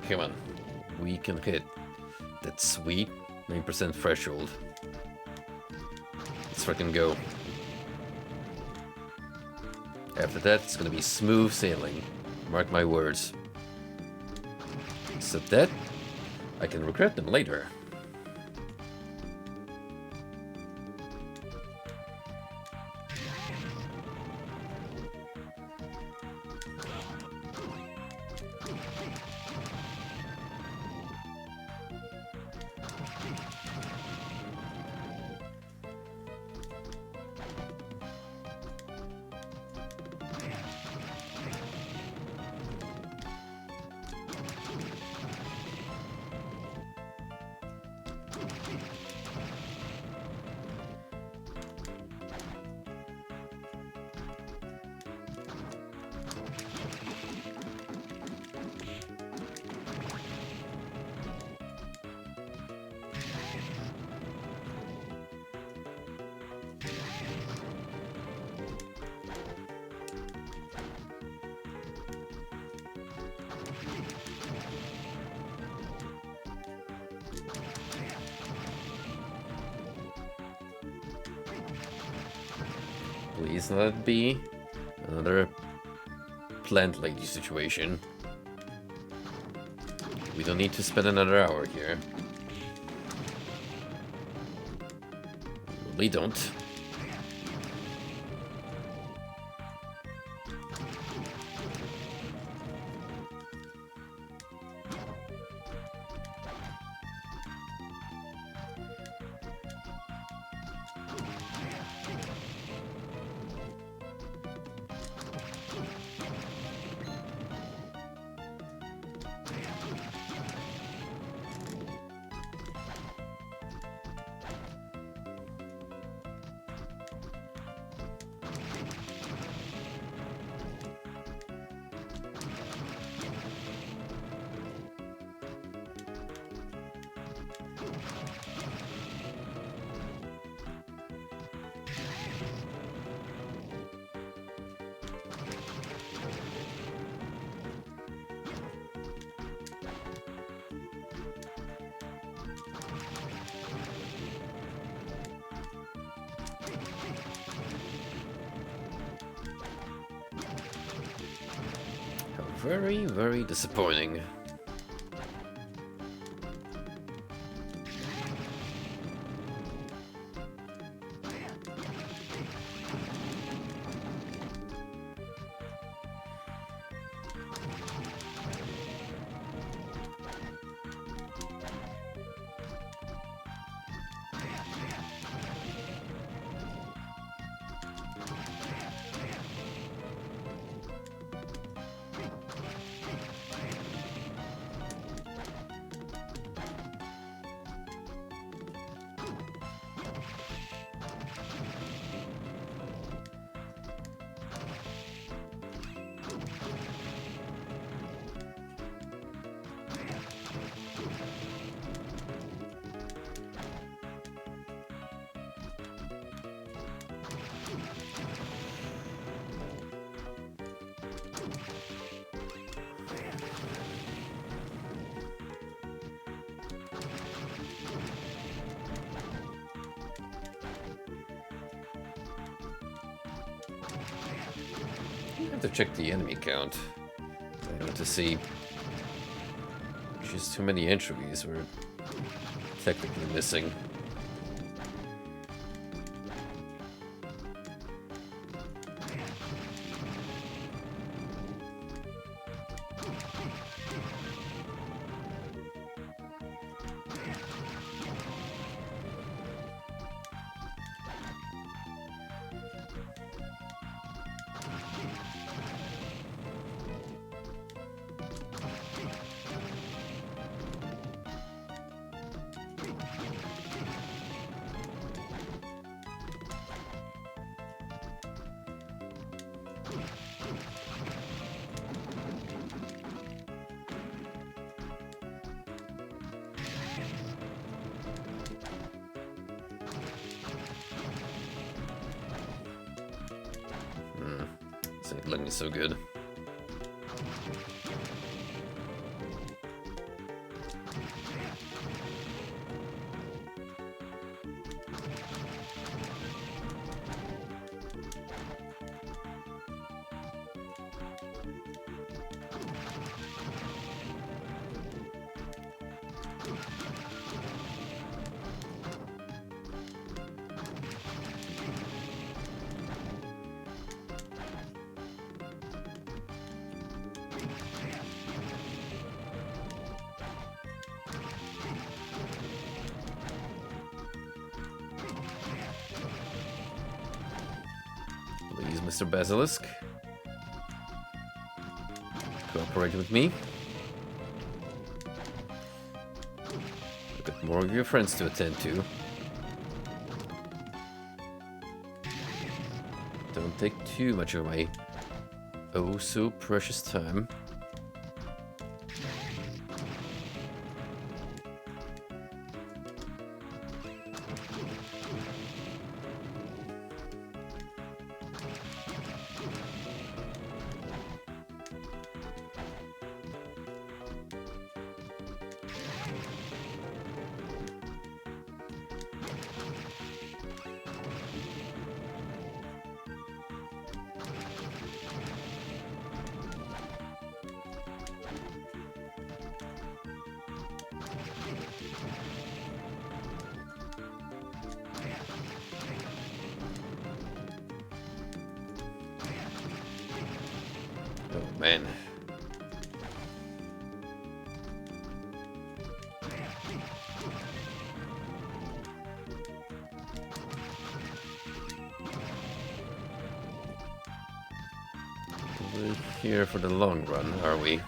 Come on, we can hit that sweet 9% threshold. Let's freaking go. After that, it's gonna be smooth sailing. Mark my words. Except that, I can regret them later. Please let it be another plant lady situation. We don't need to spend another hour here. We don't. Very, very disappointing. I have to check the enemy count. I want to see just too many entries we're technically missing. This ain't looking so good. Please, Mr. Basilisk. Cooperate with me. I've got more of your friends to attend to. Don't take too much of my oh so precious time. Oh man. We're here for the long run, are we?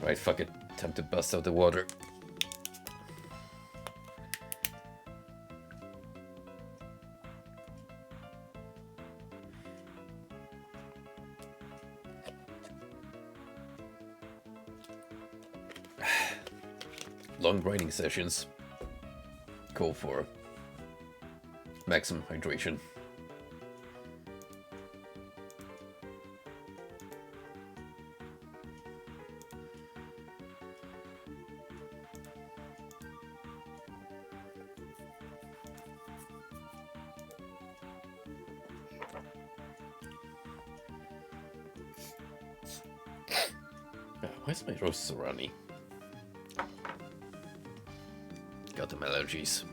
Right, fuck it. Time to bust out the water. Long grinding sessions call for maximum hydration. Why is my roast so runny? Got them allergies.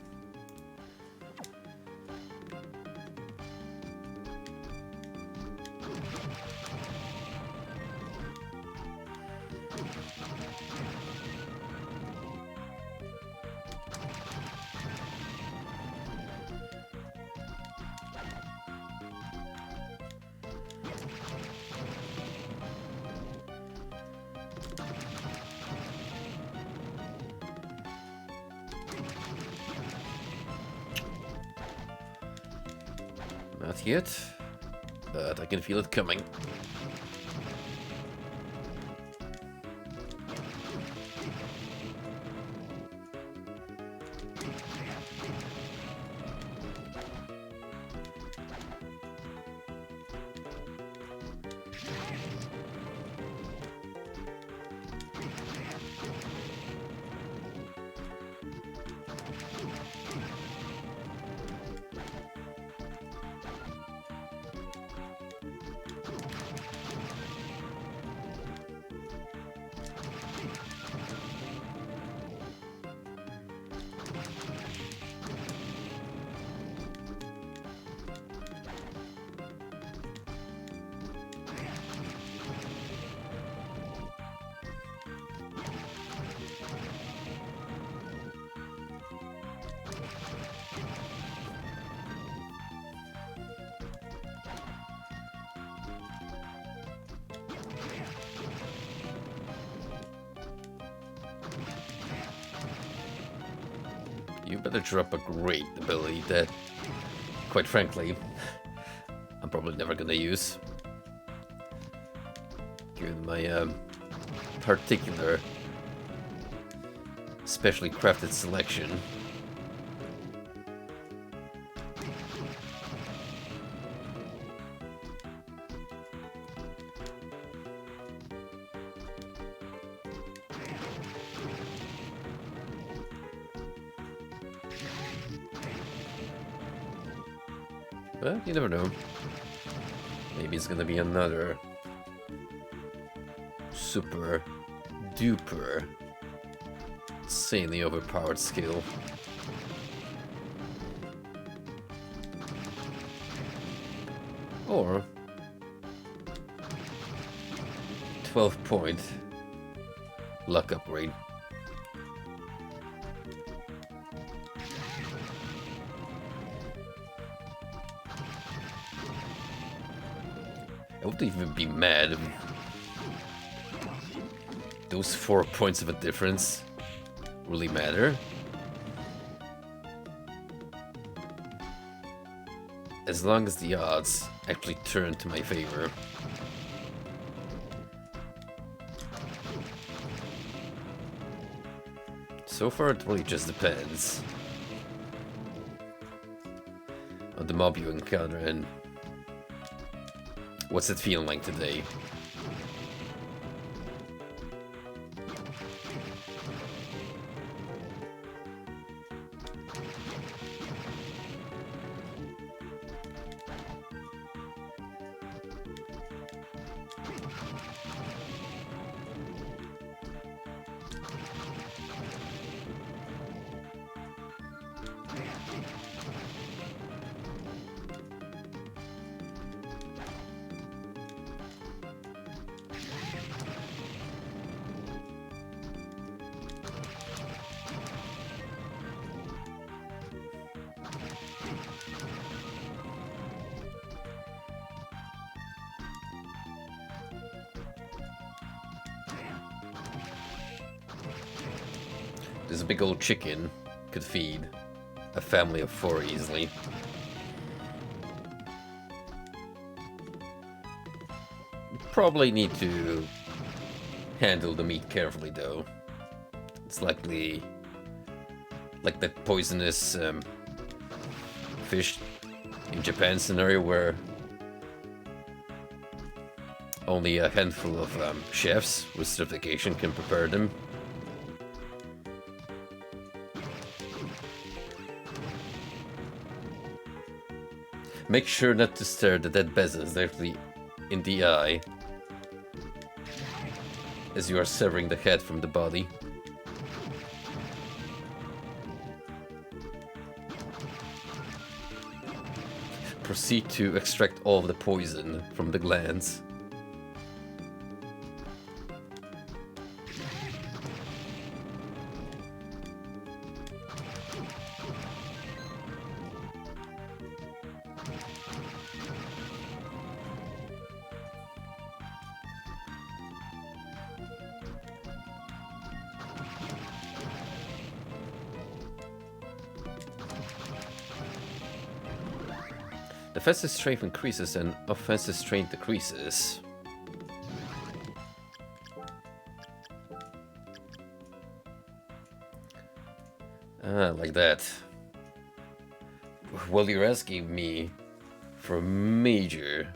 Not yet, but I can feel it coming. You better drop a great ability that, quite frankly, I'm probably never gonna use. Given my particular, specially crafted selection. But you never know. Maybe it's gonna be another super duper insanely overpowered skill. Or 12-point luck upgrade. I wouldn't even be mad if those 4 points of a difference really matter. As long as the odds actually turn to my favor. So far it really just depends on the mob you encounter and what's it feeling like today. This big old chicken could feed a family of 4 easily. Probably need to handle the meat carefully though. It's likely like that poisonous fish in Japan scenario where only a handful of chefs with certification can prepare them. Make sure not to stare the dead peasants directly in the eye as you are severing the head from the body. Proceed to extract all of the poison from the glands. Defensive strength increases and offensive strength decreases. Ah, like that. Well, you're asking me for a major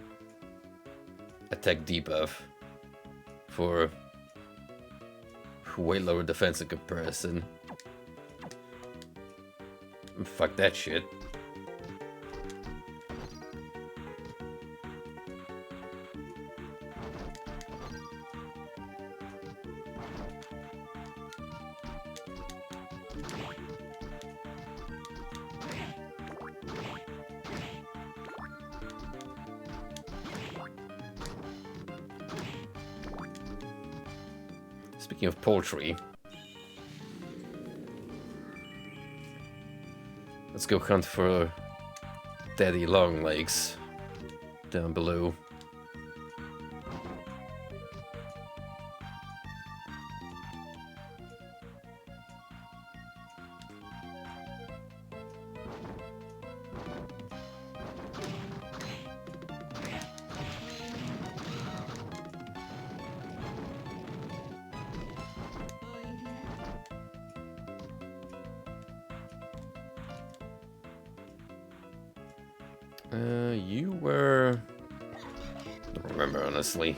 attack debuff for way lower defense in comparison. Fuck that shit. Speaking of poultry, let's go hunt for daddy long legs down below. You were... I don't remember, honestly.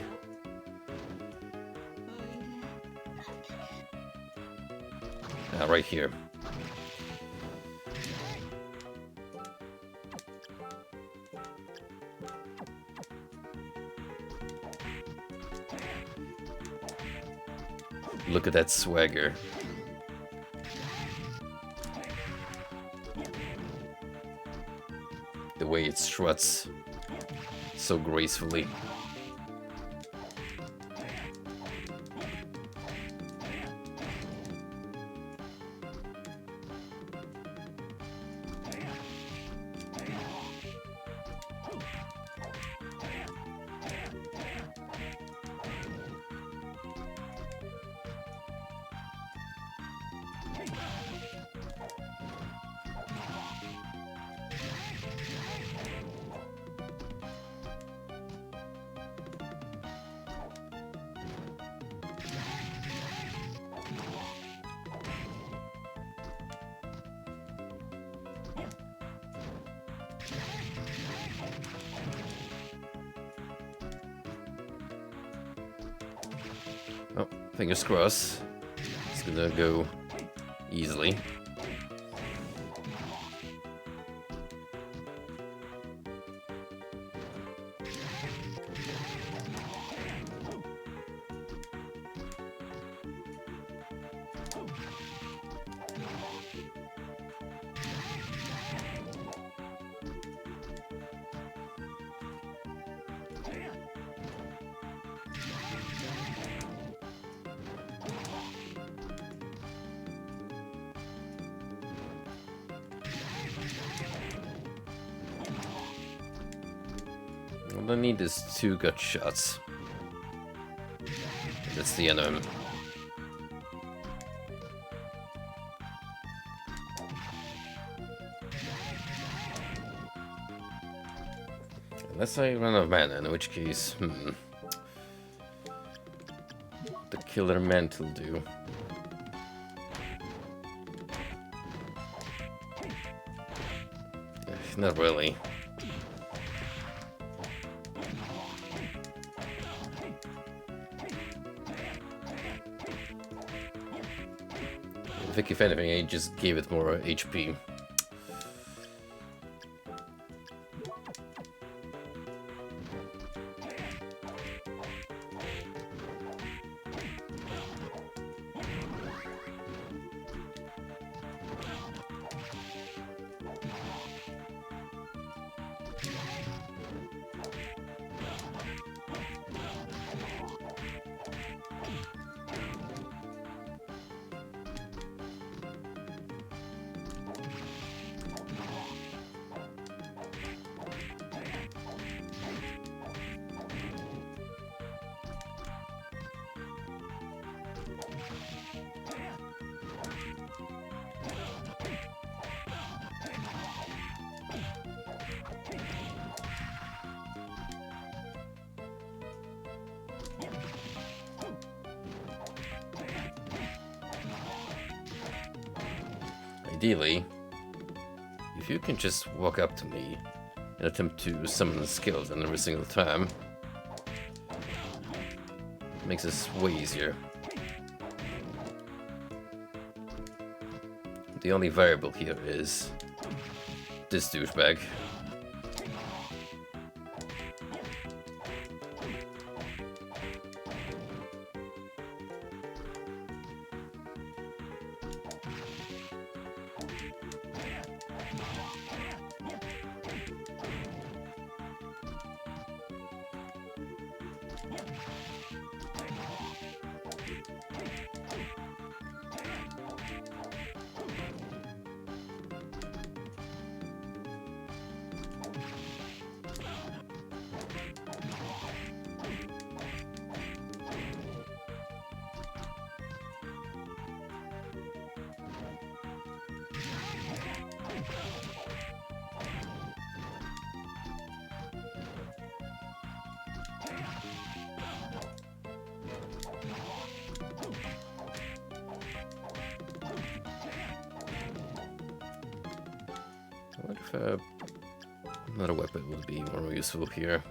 Ah, right here. Look at that swagger. The way it struts so gracefully. Oh, fingers crossed. It's gonna go easily. All I need is 2 gut shots. That's the end of him. Unless I run out of mana, in which case, the killer mantle do. Not really. I think if anything, I just gave it more HP. Ideally, if you can just walk up to me and attempt to summon the skeleton every single time, it makes this way easier. The only variable here is this douchebag. I wonder if another weapon would be more useful here.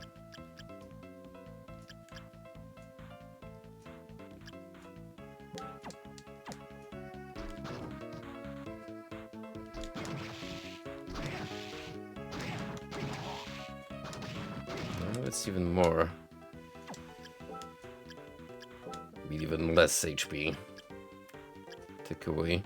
Now it's even more. With even less HP. Take away.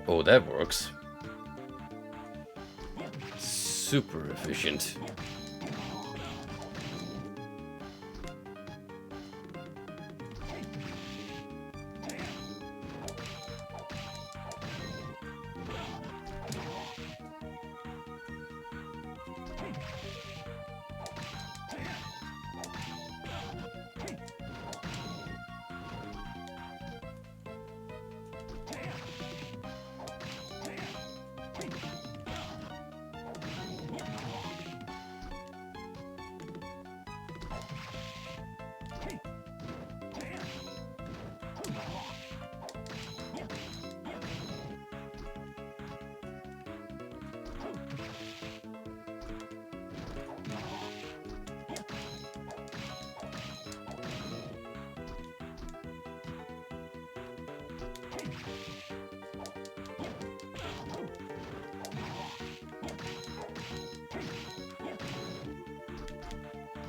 Oh, that works. Super efficient.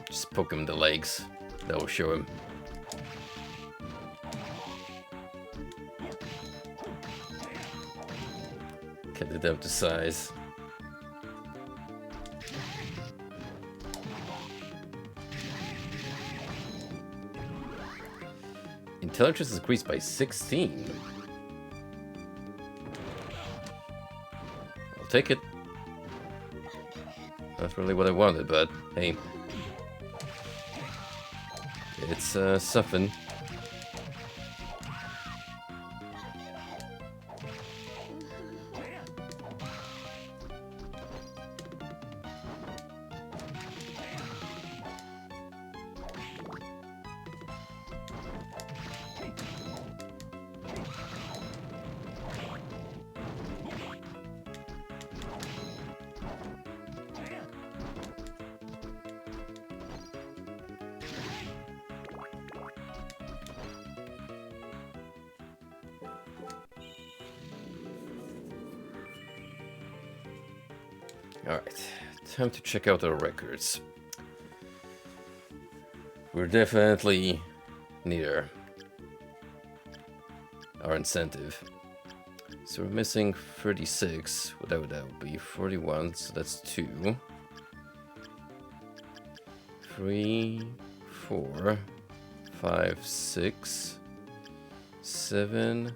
Just poke him in the legs. That will show him. Cut it down to size. Intelligence is increased by 16. I'll take it. Not really what I wanted, but hey. It's something. Alright, time to check out our records. We're definitely near our incentive. So we're missing 36, without that would be 41, so that's 2. 3, 4, 5, 6, 7,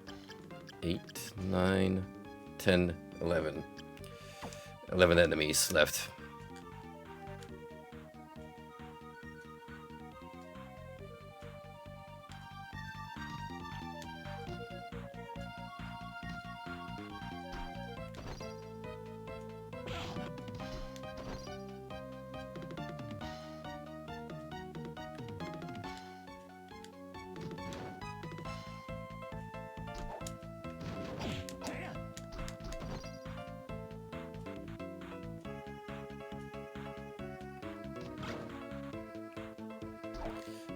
8, 9, 10, 11. 11 enemies left.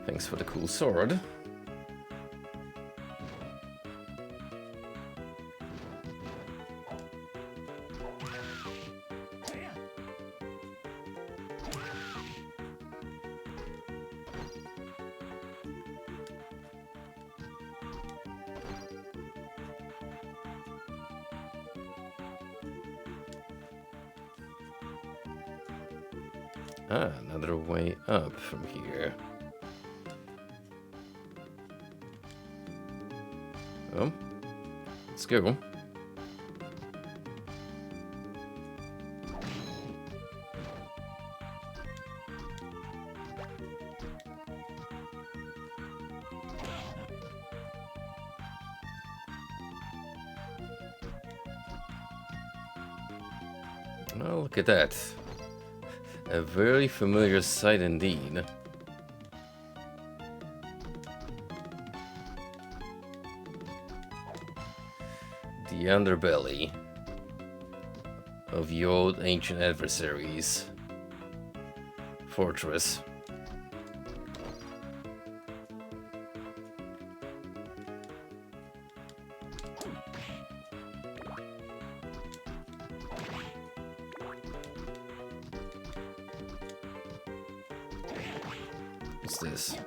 Thanks for the cool sword. Ah, another way up from here. Oh, let's go. Oh, look at that. A very familiar sight indeed. The underbelly of the old ancient adversaries' fortress. What's this?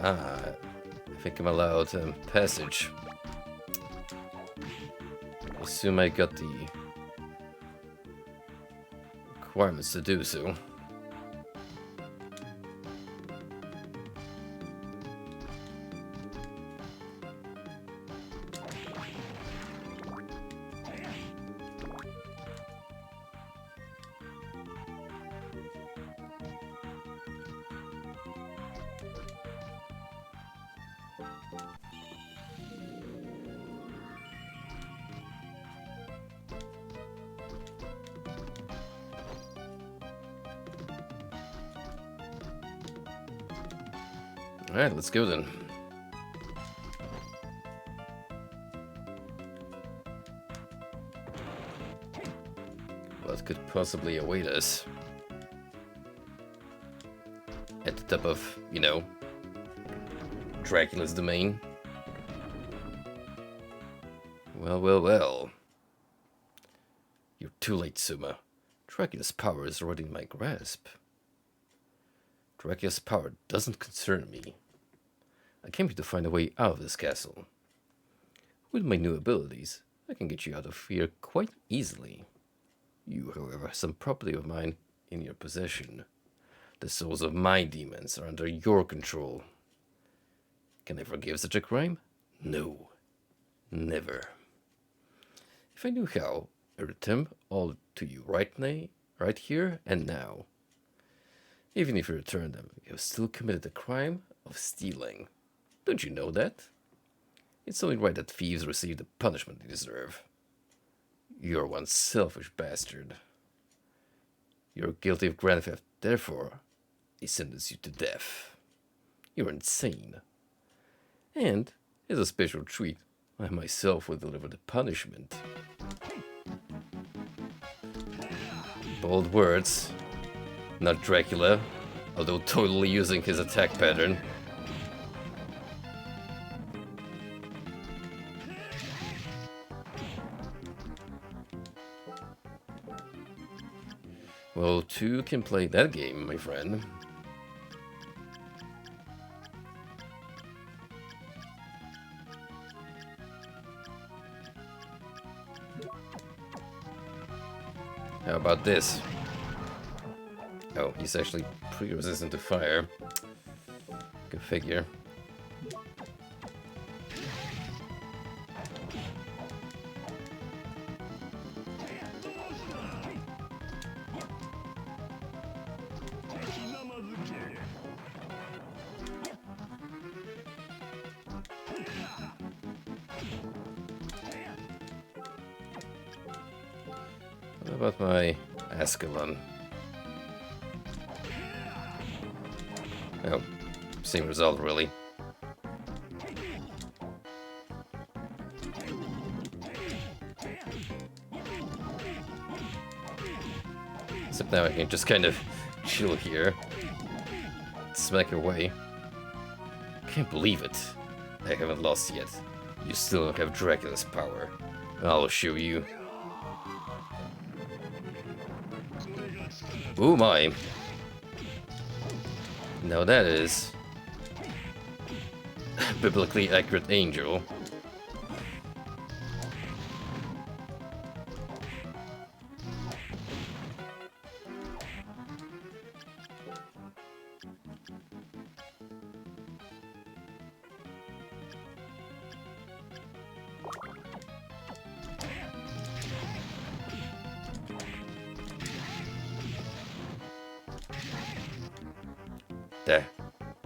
Ah, I think I'm allowed passage. I assume I got the requirements to do so. Alright, let's go then. What could possibly await us? At the top of, you know, Dracula's domain. Well, well, well. You're too late, Suma. Dracula's power is already in my grasp. Dracula's power doesn't concern me. I came here to find a way out of this castle. With my new abilities, I can get you out of here quite easily. You, however, have some property of mine in your possession. The souls of my demons are under your control. Can I forgive such a crime? No. Never. If I knew how, I would return all to you right now, right here and now. Even if you return them, you have still committed the crime of stealing. Don't you know that? It's only right that thieves receive the punishment they deserve. You're one selfish bastard. You're guilty of grand theft, therefore, I sentence you to death. You're insane. And, as a special treat, I myself will deliver the punishment. Bold words. Not Dracula, although totally using his attack pattern. Well, two can play that game, my friend. How about this? Oh, he's actually pretty resistant to fire. Go figure. What about my Ascalon? Oh, same result, really. Except now I can just kind of chill here. Smack away. Can't believe it. I haven't lost yet. You still don't have Dracula's power. I'll show you. Oh my. Now that is biblically accurate angel.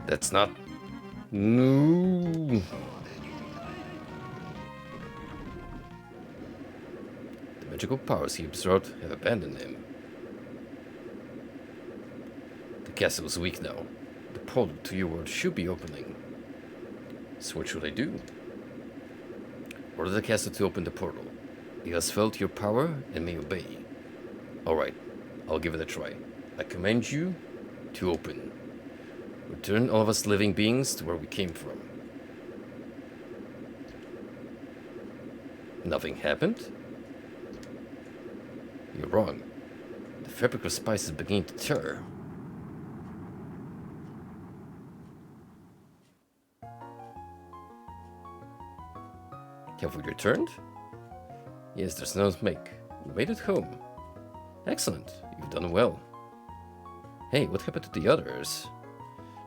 That's not... No. The magical powers he absorbed have abandoned him. The castle is weak now. The portal to your world should be opening. So what should I do? Order the castle to open the portal. He has felt your power and may obey. Alright, I'll give it a try. I command you to open. Return all of us living beings to where we came from. Nothing happened? You're wrong. The fabric of spice is beginning to tear. Have we returned? Yes, there's no make. We made it home. Excellent. You've done well. Hey, what happened to the others?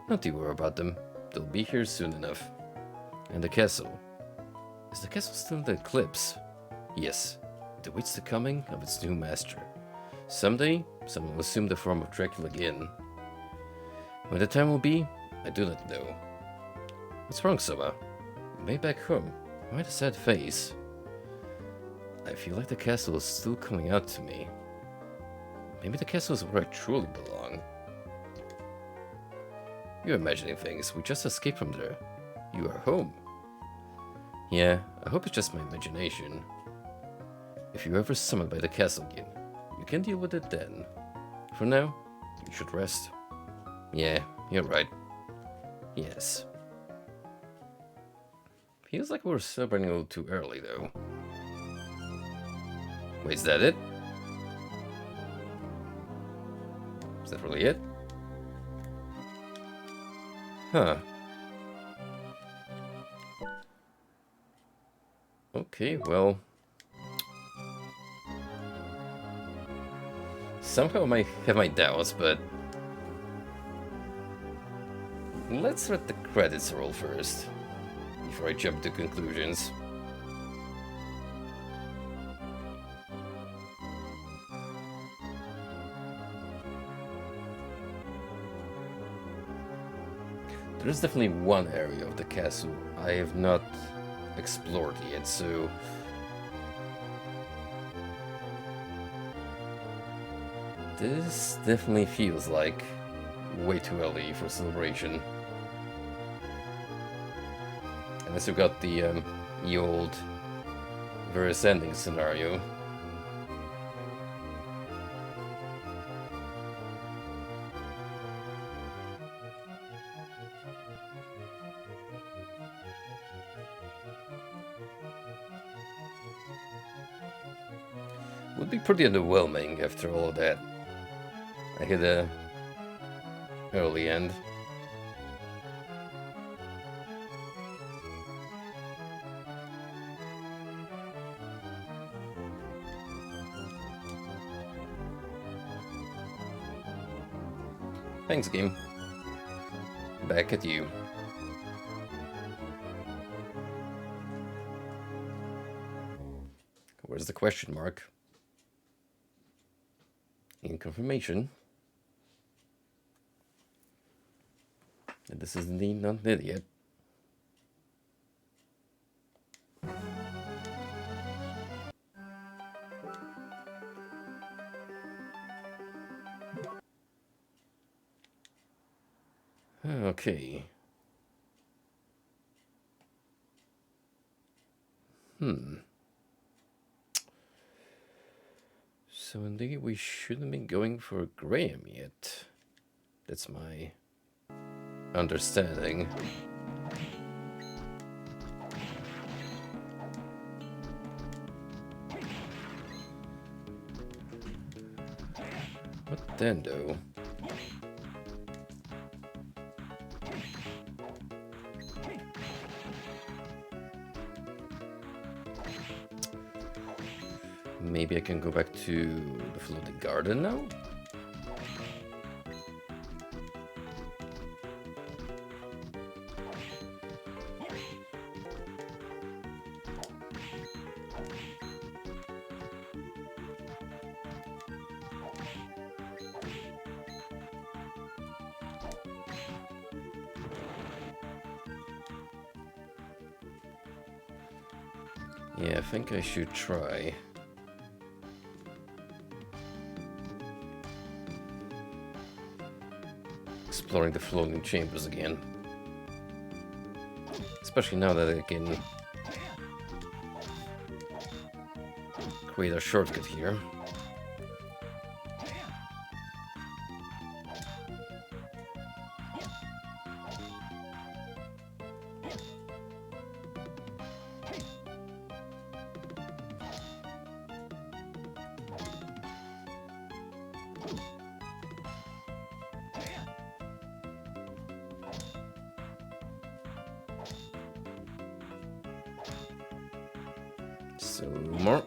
Not to worry about them. They'll be here soon enough. And the castle. Is the castle still in the eclipse? Yes. It awaits the coming of its new master. Someday, someone will assume the form of Dracula again. When the time will be, I do not know. What's wrong, Soma? Way back home. Why the sad face? I feel like the castle is still coming out to me. Maybe the castle is where I truly belong. You're imagining things. We just escaped from there. You are home. Yeah, I hope it's just my imagination. If you're ever summoned by the castle again, you can deal with it then. For now, you should rest. Yeah, you're right. Yes. Feels like we're celebrating a little too early, though. Wait, is that it? Is that really it? Huh. Okay, well... Somehow I might have my doubts, but... Let's let the credits roll first, before I jump to conclusions. There's definitely one area of the castle I have not explored yet, so this definitely feels like way too early for celebration. Unless we've got the old various ending scenario. Would be pretty underwhelming after all of that. I hit a early end. Thanks, game. Back at you. Where's the question mark? In confirmation that this is indeed not lit yet. Okay. So indeed we shouldn't be going for Graham yet. That's my understanding. What then, though? Maybe I can go back to the floating garden now? Yeah, I think I should try. Exploring the floating chambers again. Especially now that I can create a shortcut here. So more.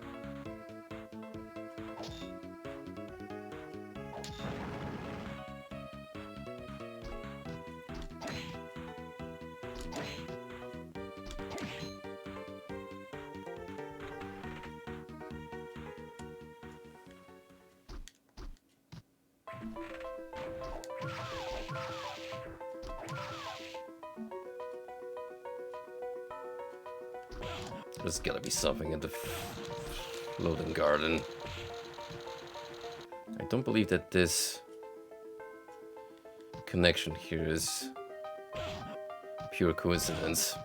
There's gotta be something in the floating garden. I don't believe that this connection here is pure coincidence.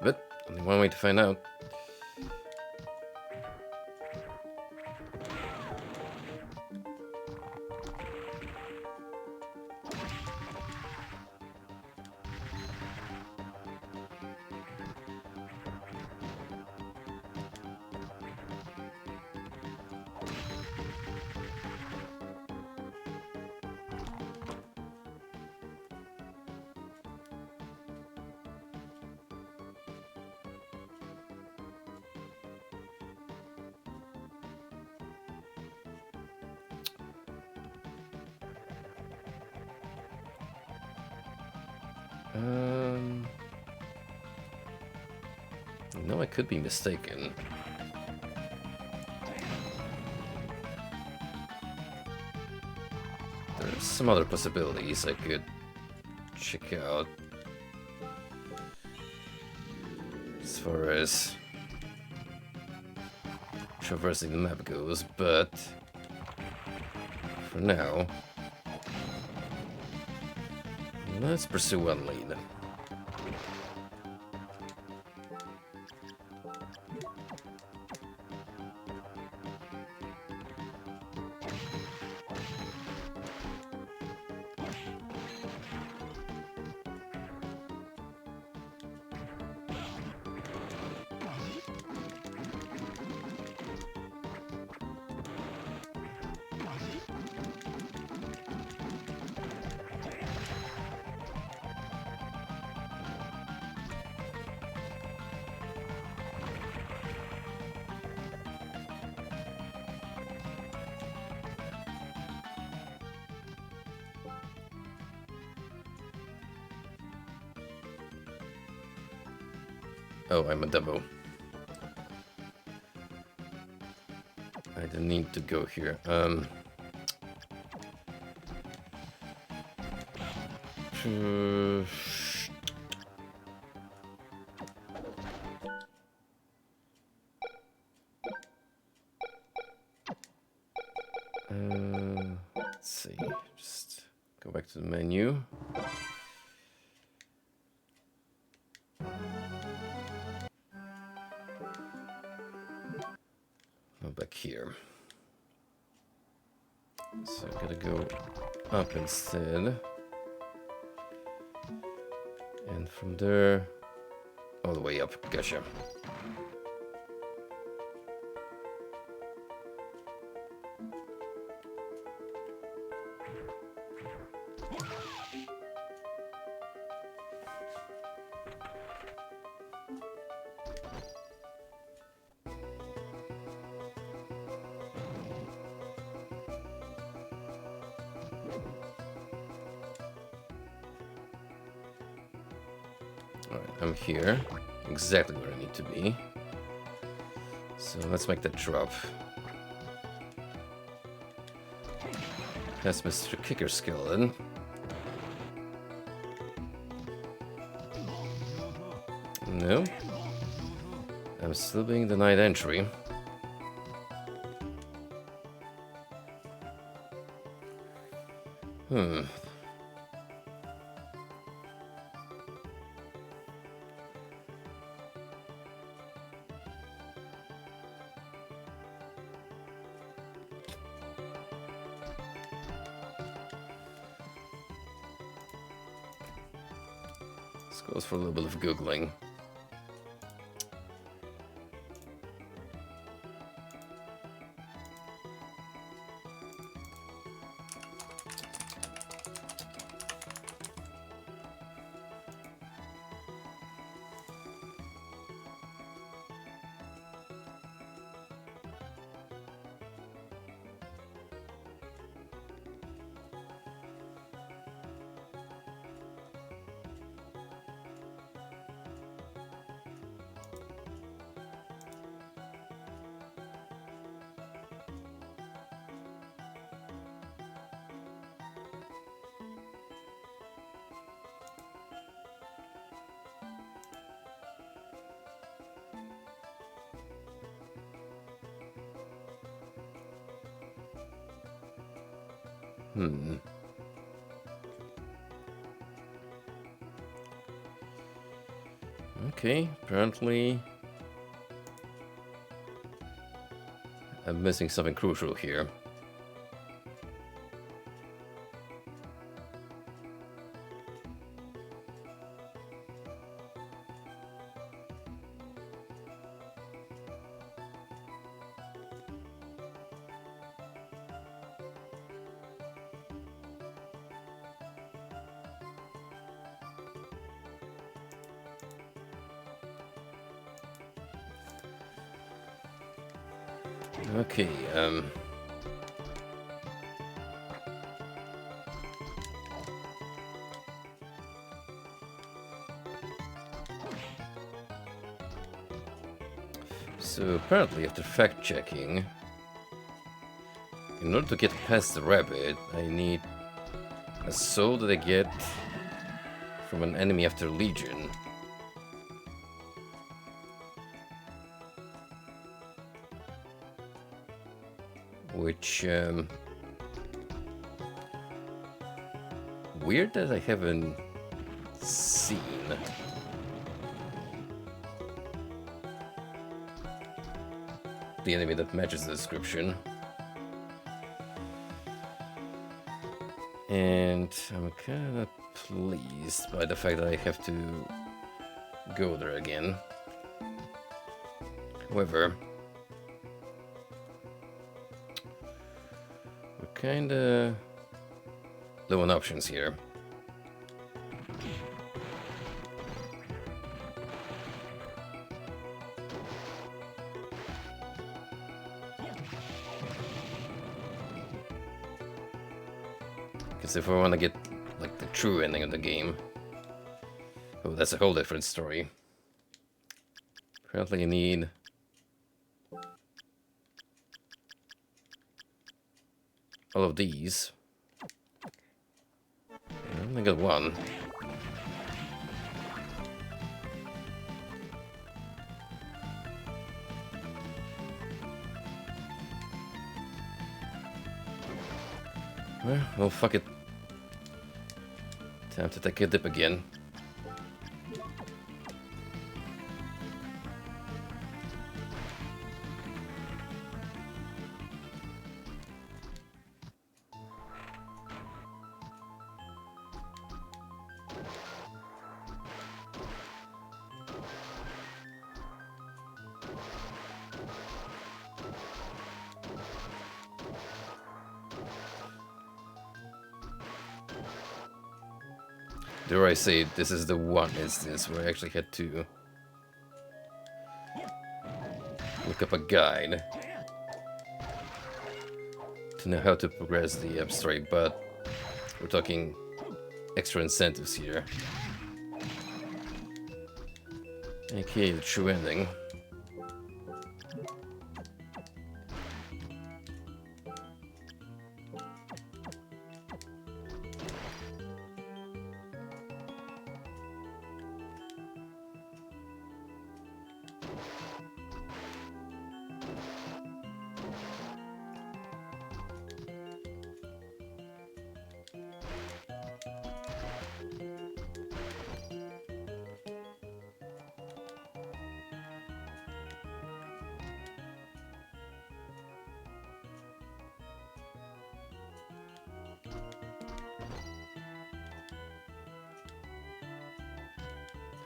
But only one way to find out. No, I could be mistaken. There's some other possibilities I could check out as far as traversing the map goes, but for now, let's pursue one lead. Oh, I'm a demo. I didn't need to go here. Let's see. Just go back to the menu. Back here. So I gotta go up instead. And from there, all the way up. Gotcha. Alright, I'm here. Exactly where I need to be. So let's make that drop. That's Mr. Kicker Skeleton. No. I'm still being denied entry. This goes for a little bit of googling. Okay, apparently I'm missing something crucial here. Okay, so apparently after fact-checking, in order to get past the rabbit, I need A soul that I get from an enemy after Legion. Which, weird that I haven't seen. The enemy that matches the description. And I'm kinda pleased by the fact that I have to go there again. However, we're kinda low on options here. Because if I want to get like the true ending of the game, oh, that's a whole different story. Apparently you need all of these. I only got one. Well, fuck it. Time to take a dip again. Dare I say, this is the one instance where I actually had to look up a guide to know how to progress the story, but we're talking extra incentives here. AKA the true ending.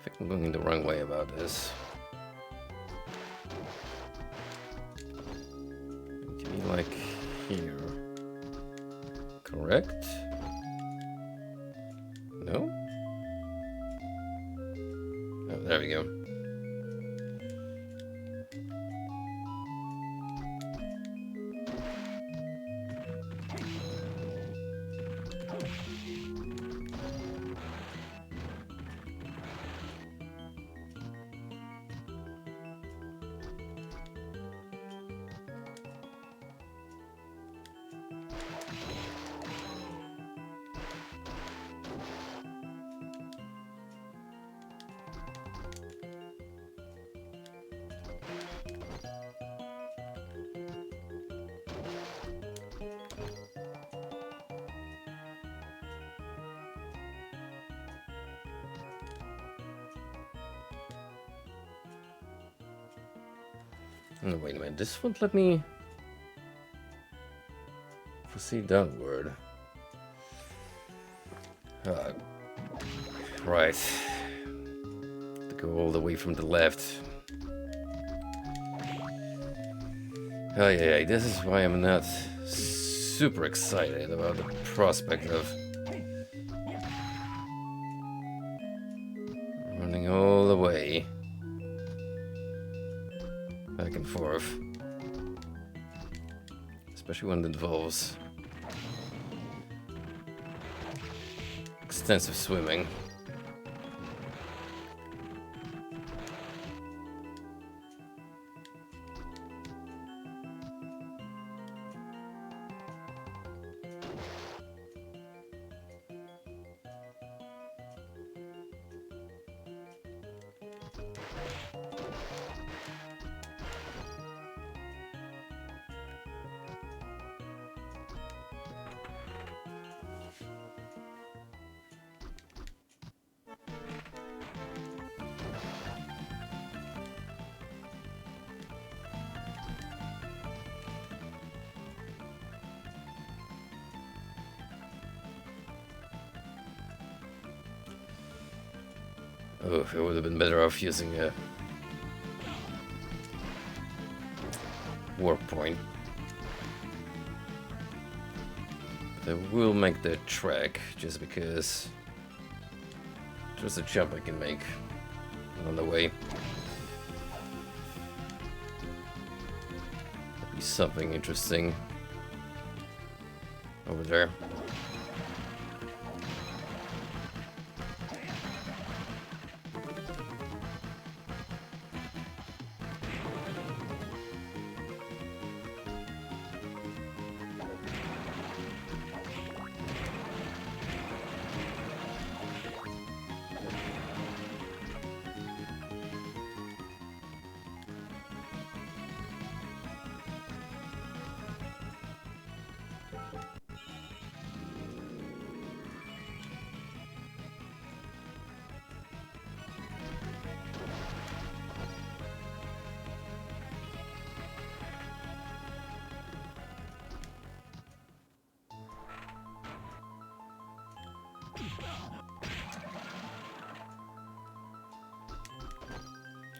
I think I'm going the wrong way about this. To be like here. Correct? No? Oh, there we go. Oh, wait a minute, this won't let me proceed downward. Right. To go all the way from the left. Oh yeah, this is why I'm not super excited about the prospect of running all the way back and forth. Especially when it involves extensive swimming. Oh, it would have been better off using a warp point. But I will make the trek just because there's a jump I can make on the way. That'd be something interesting over there.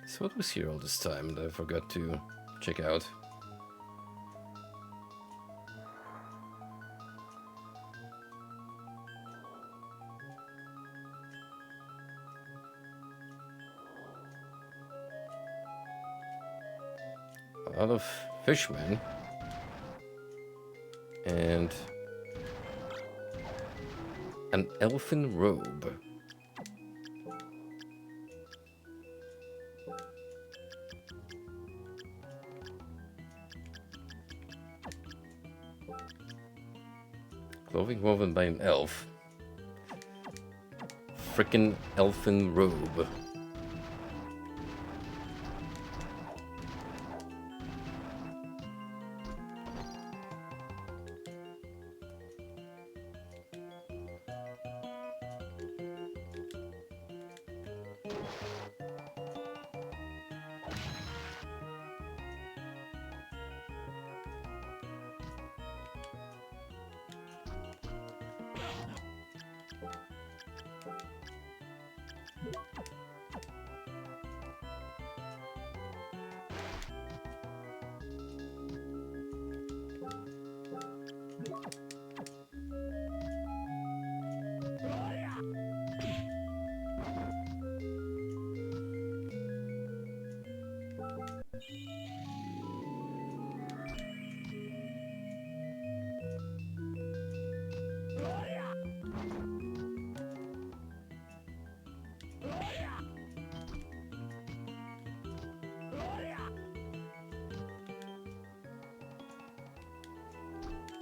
So what was here all this time that I forgot to check out? A lot of fishmen and an elfin robe. Clothing woven by an elf. Frickin' elfin robe.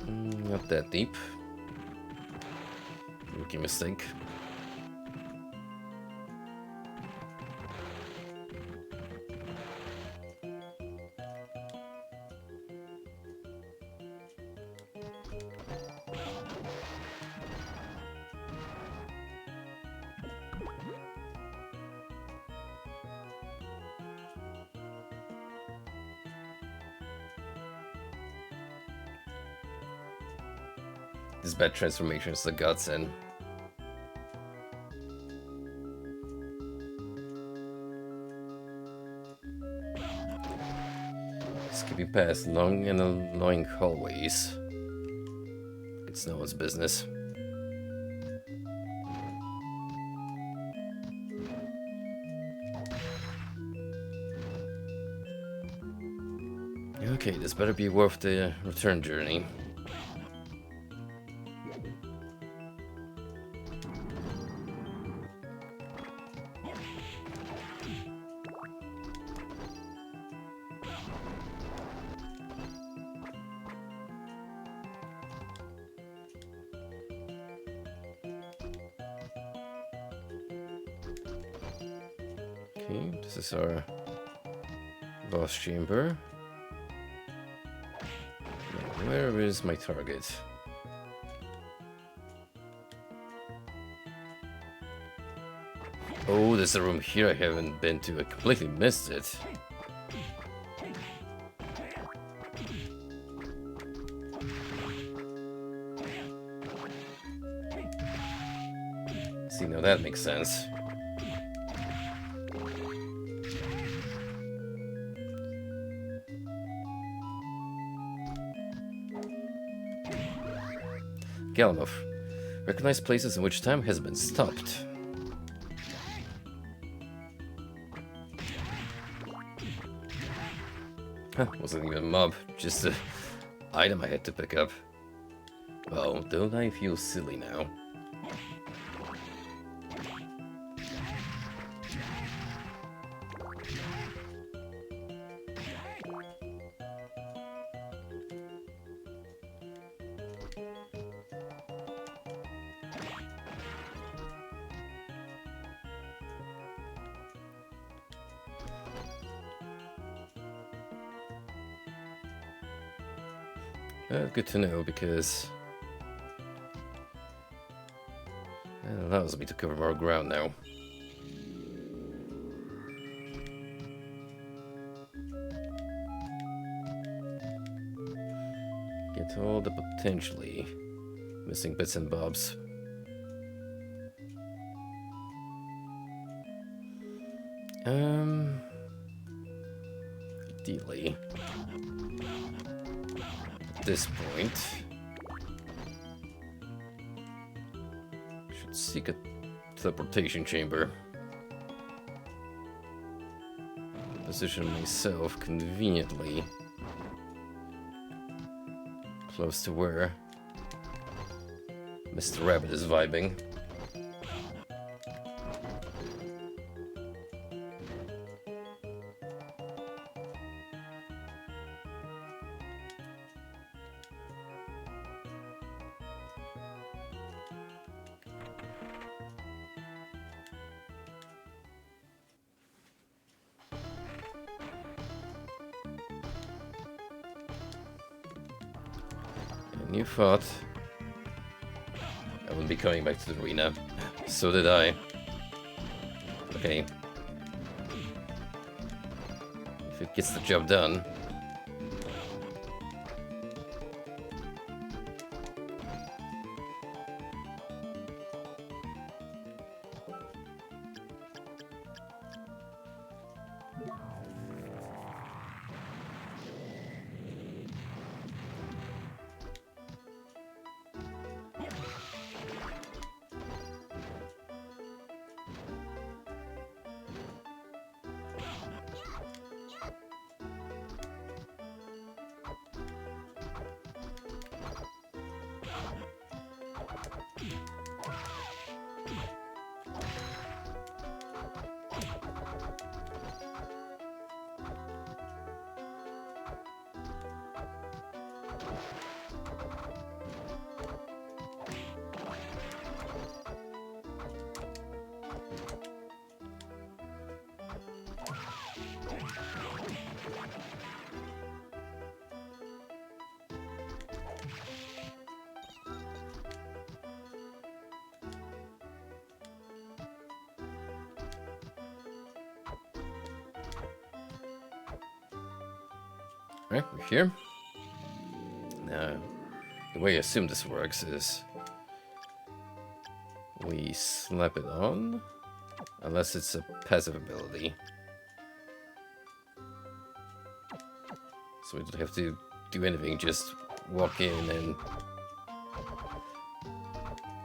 Not that deep. Rookie mistake. This bad transformation is the godsend. Skipping past long and annoying hallways. It's no one's business. Okay, this better be worth the return journey. Okay, this is our boss chamber. Now, where is my target? Oh, there's a room here I haven't been to. I completely missed it. See, now that makes sense. Galmov. Recognize places in which time has been stopped. Huh, wasn't even a mob, just an item I had to pick up. Oh, don't I feel silly now? Good to know, because it allows me to cover more ground now. Get all the potentially missing bits and bobs. Ideally, at this point, should seek a teleportation chamber. Position myself conveniently close to where Mr. Rabbit is vibing. And you thought I wouldn't be coming back to the arena. So did I. Okay. If it gets the job done. Right, we're here. Now, the way I assume this works is we slap it on, unless it's a passive ability. So we don't have to do anything, just walk in and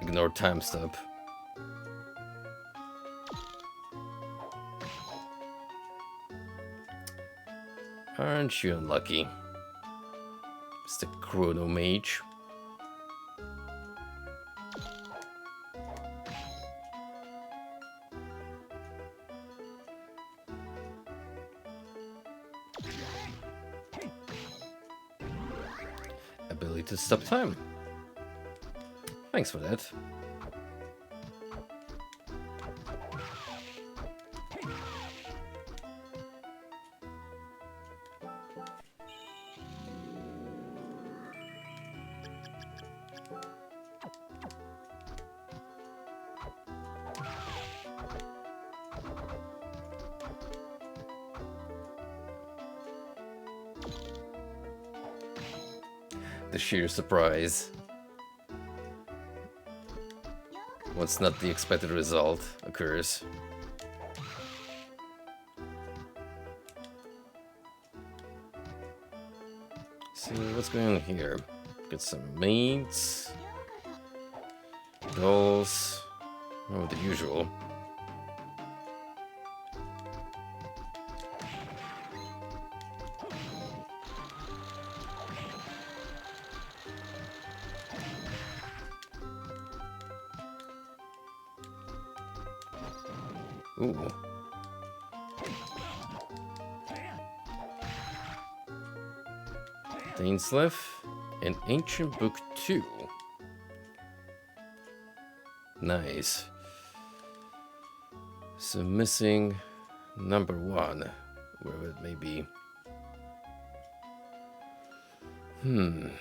ignore time stop. Aren't you unlucky, Mr. Chrono Mage? Ability to stop time. Thanks for that. The sheer surprise. Once not the expected result occurs. See what's going on here. Get some mates. Dolls. Oh, the usual. Ooh. Dainslev and Ancient Book 2. Nice. So missing number 1, wherever it may be. I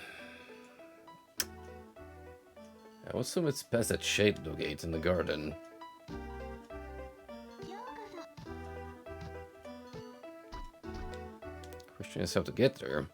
assume it's past that Shadow Gate in the garden. Question is how to get there.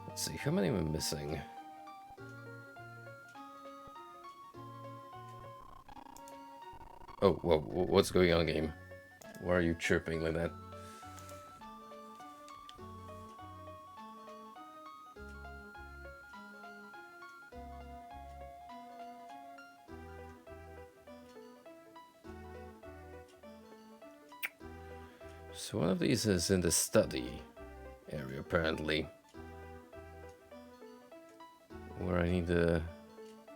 Let's see, how many am I missing? Oh, whoa, what's going on, game? Why are you chirping like that? So one of these is in the study area, apparently. Where I need a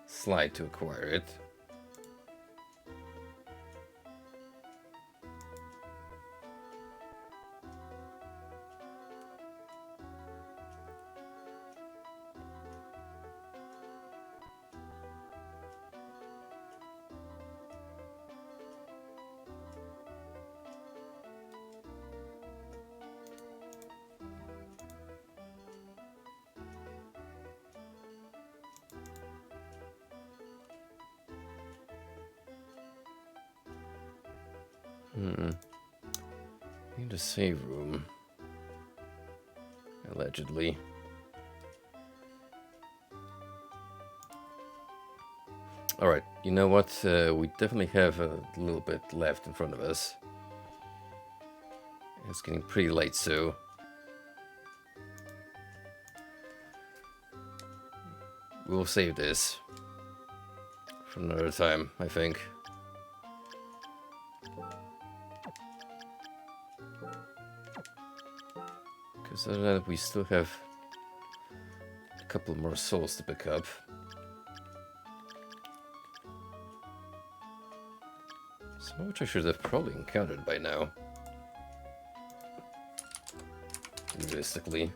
slide to acquire it. Need a save room. Allegedly. Alright, you know what? We definitely have a little bit left in front of us. It's getting pretty late, so... we'll save this for another time, I think. Because other than that, we still have a couple more souls to pick up. Some of which I should have probably encountered by now. Realistically.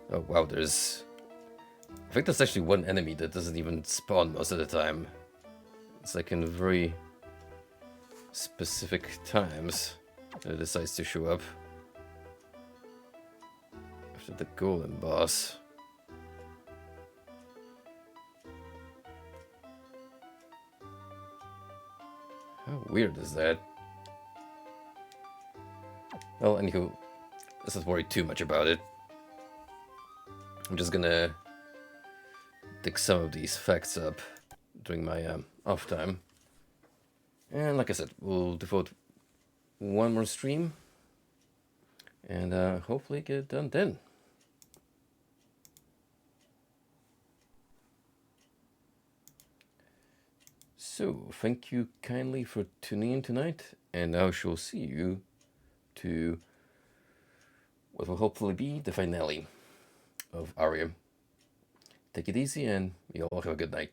Oh wow, there's... I think there's actually one enemy that doesn't even spawn most of the time. It's like in very specific times that it decides to show up. After the golem boss. How weird is that? Well, anywho, let's not worry too much about it. I'm just gonna dig some of these facts up during my off time. And like I said, we'll devote one more stream and hopefully get it done then. So, thank you kindly for tuning in tonight, and I shall see you to what will hopefully be the finale of Aria. Take it easy, and you all have a good night.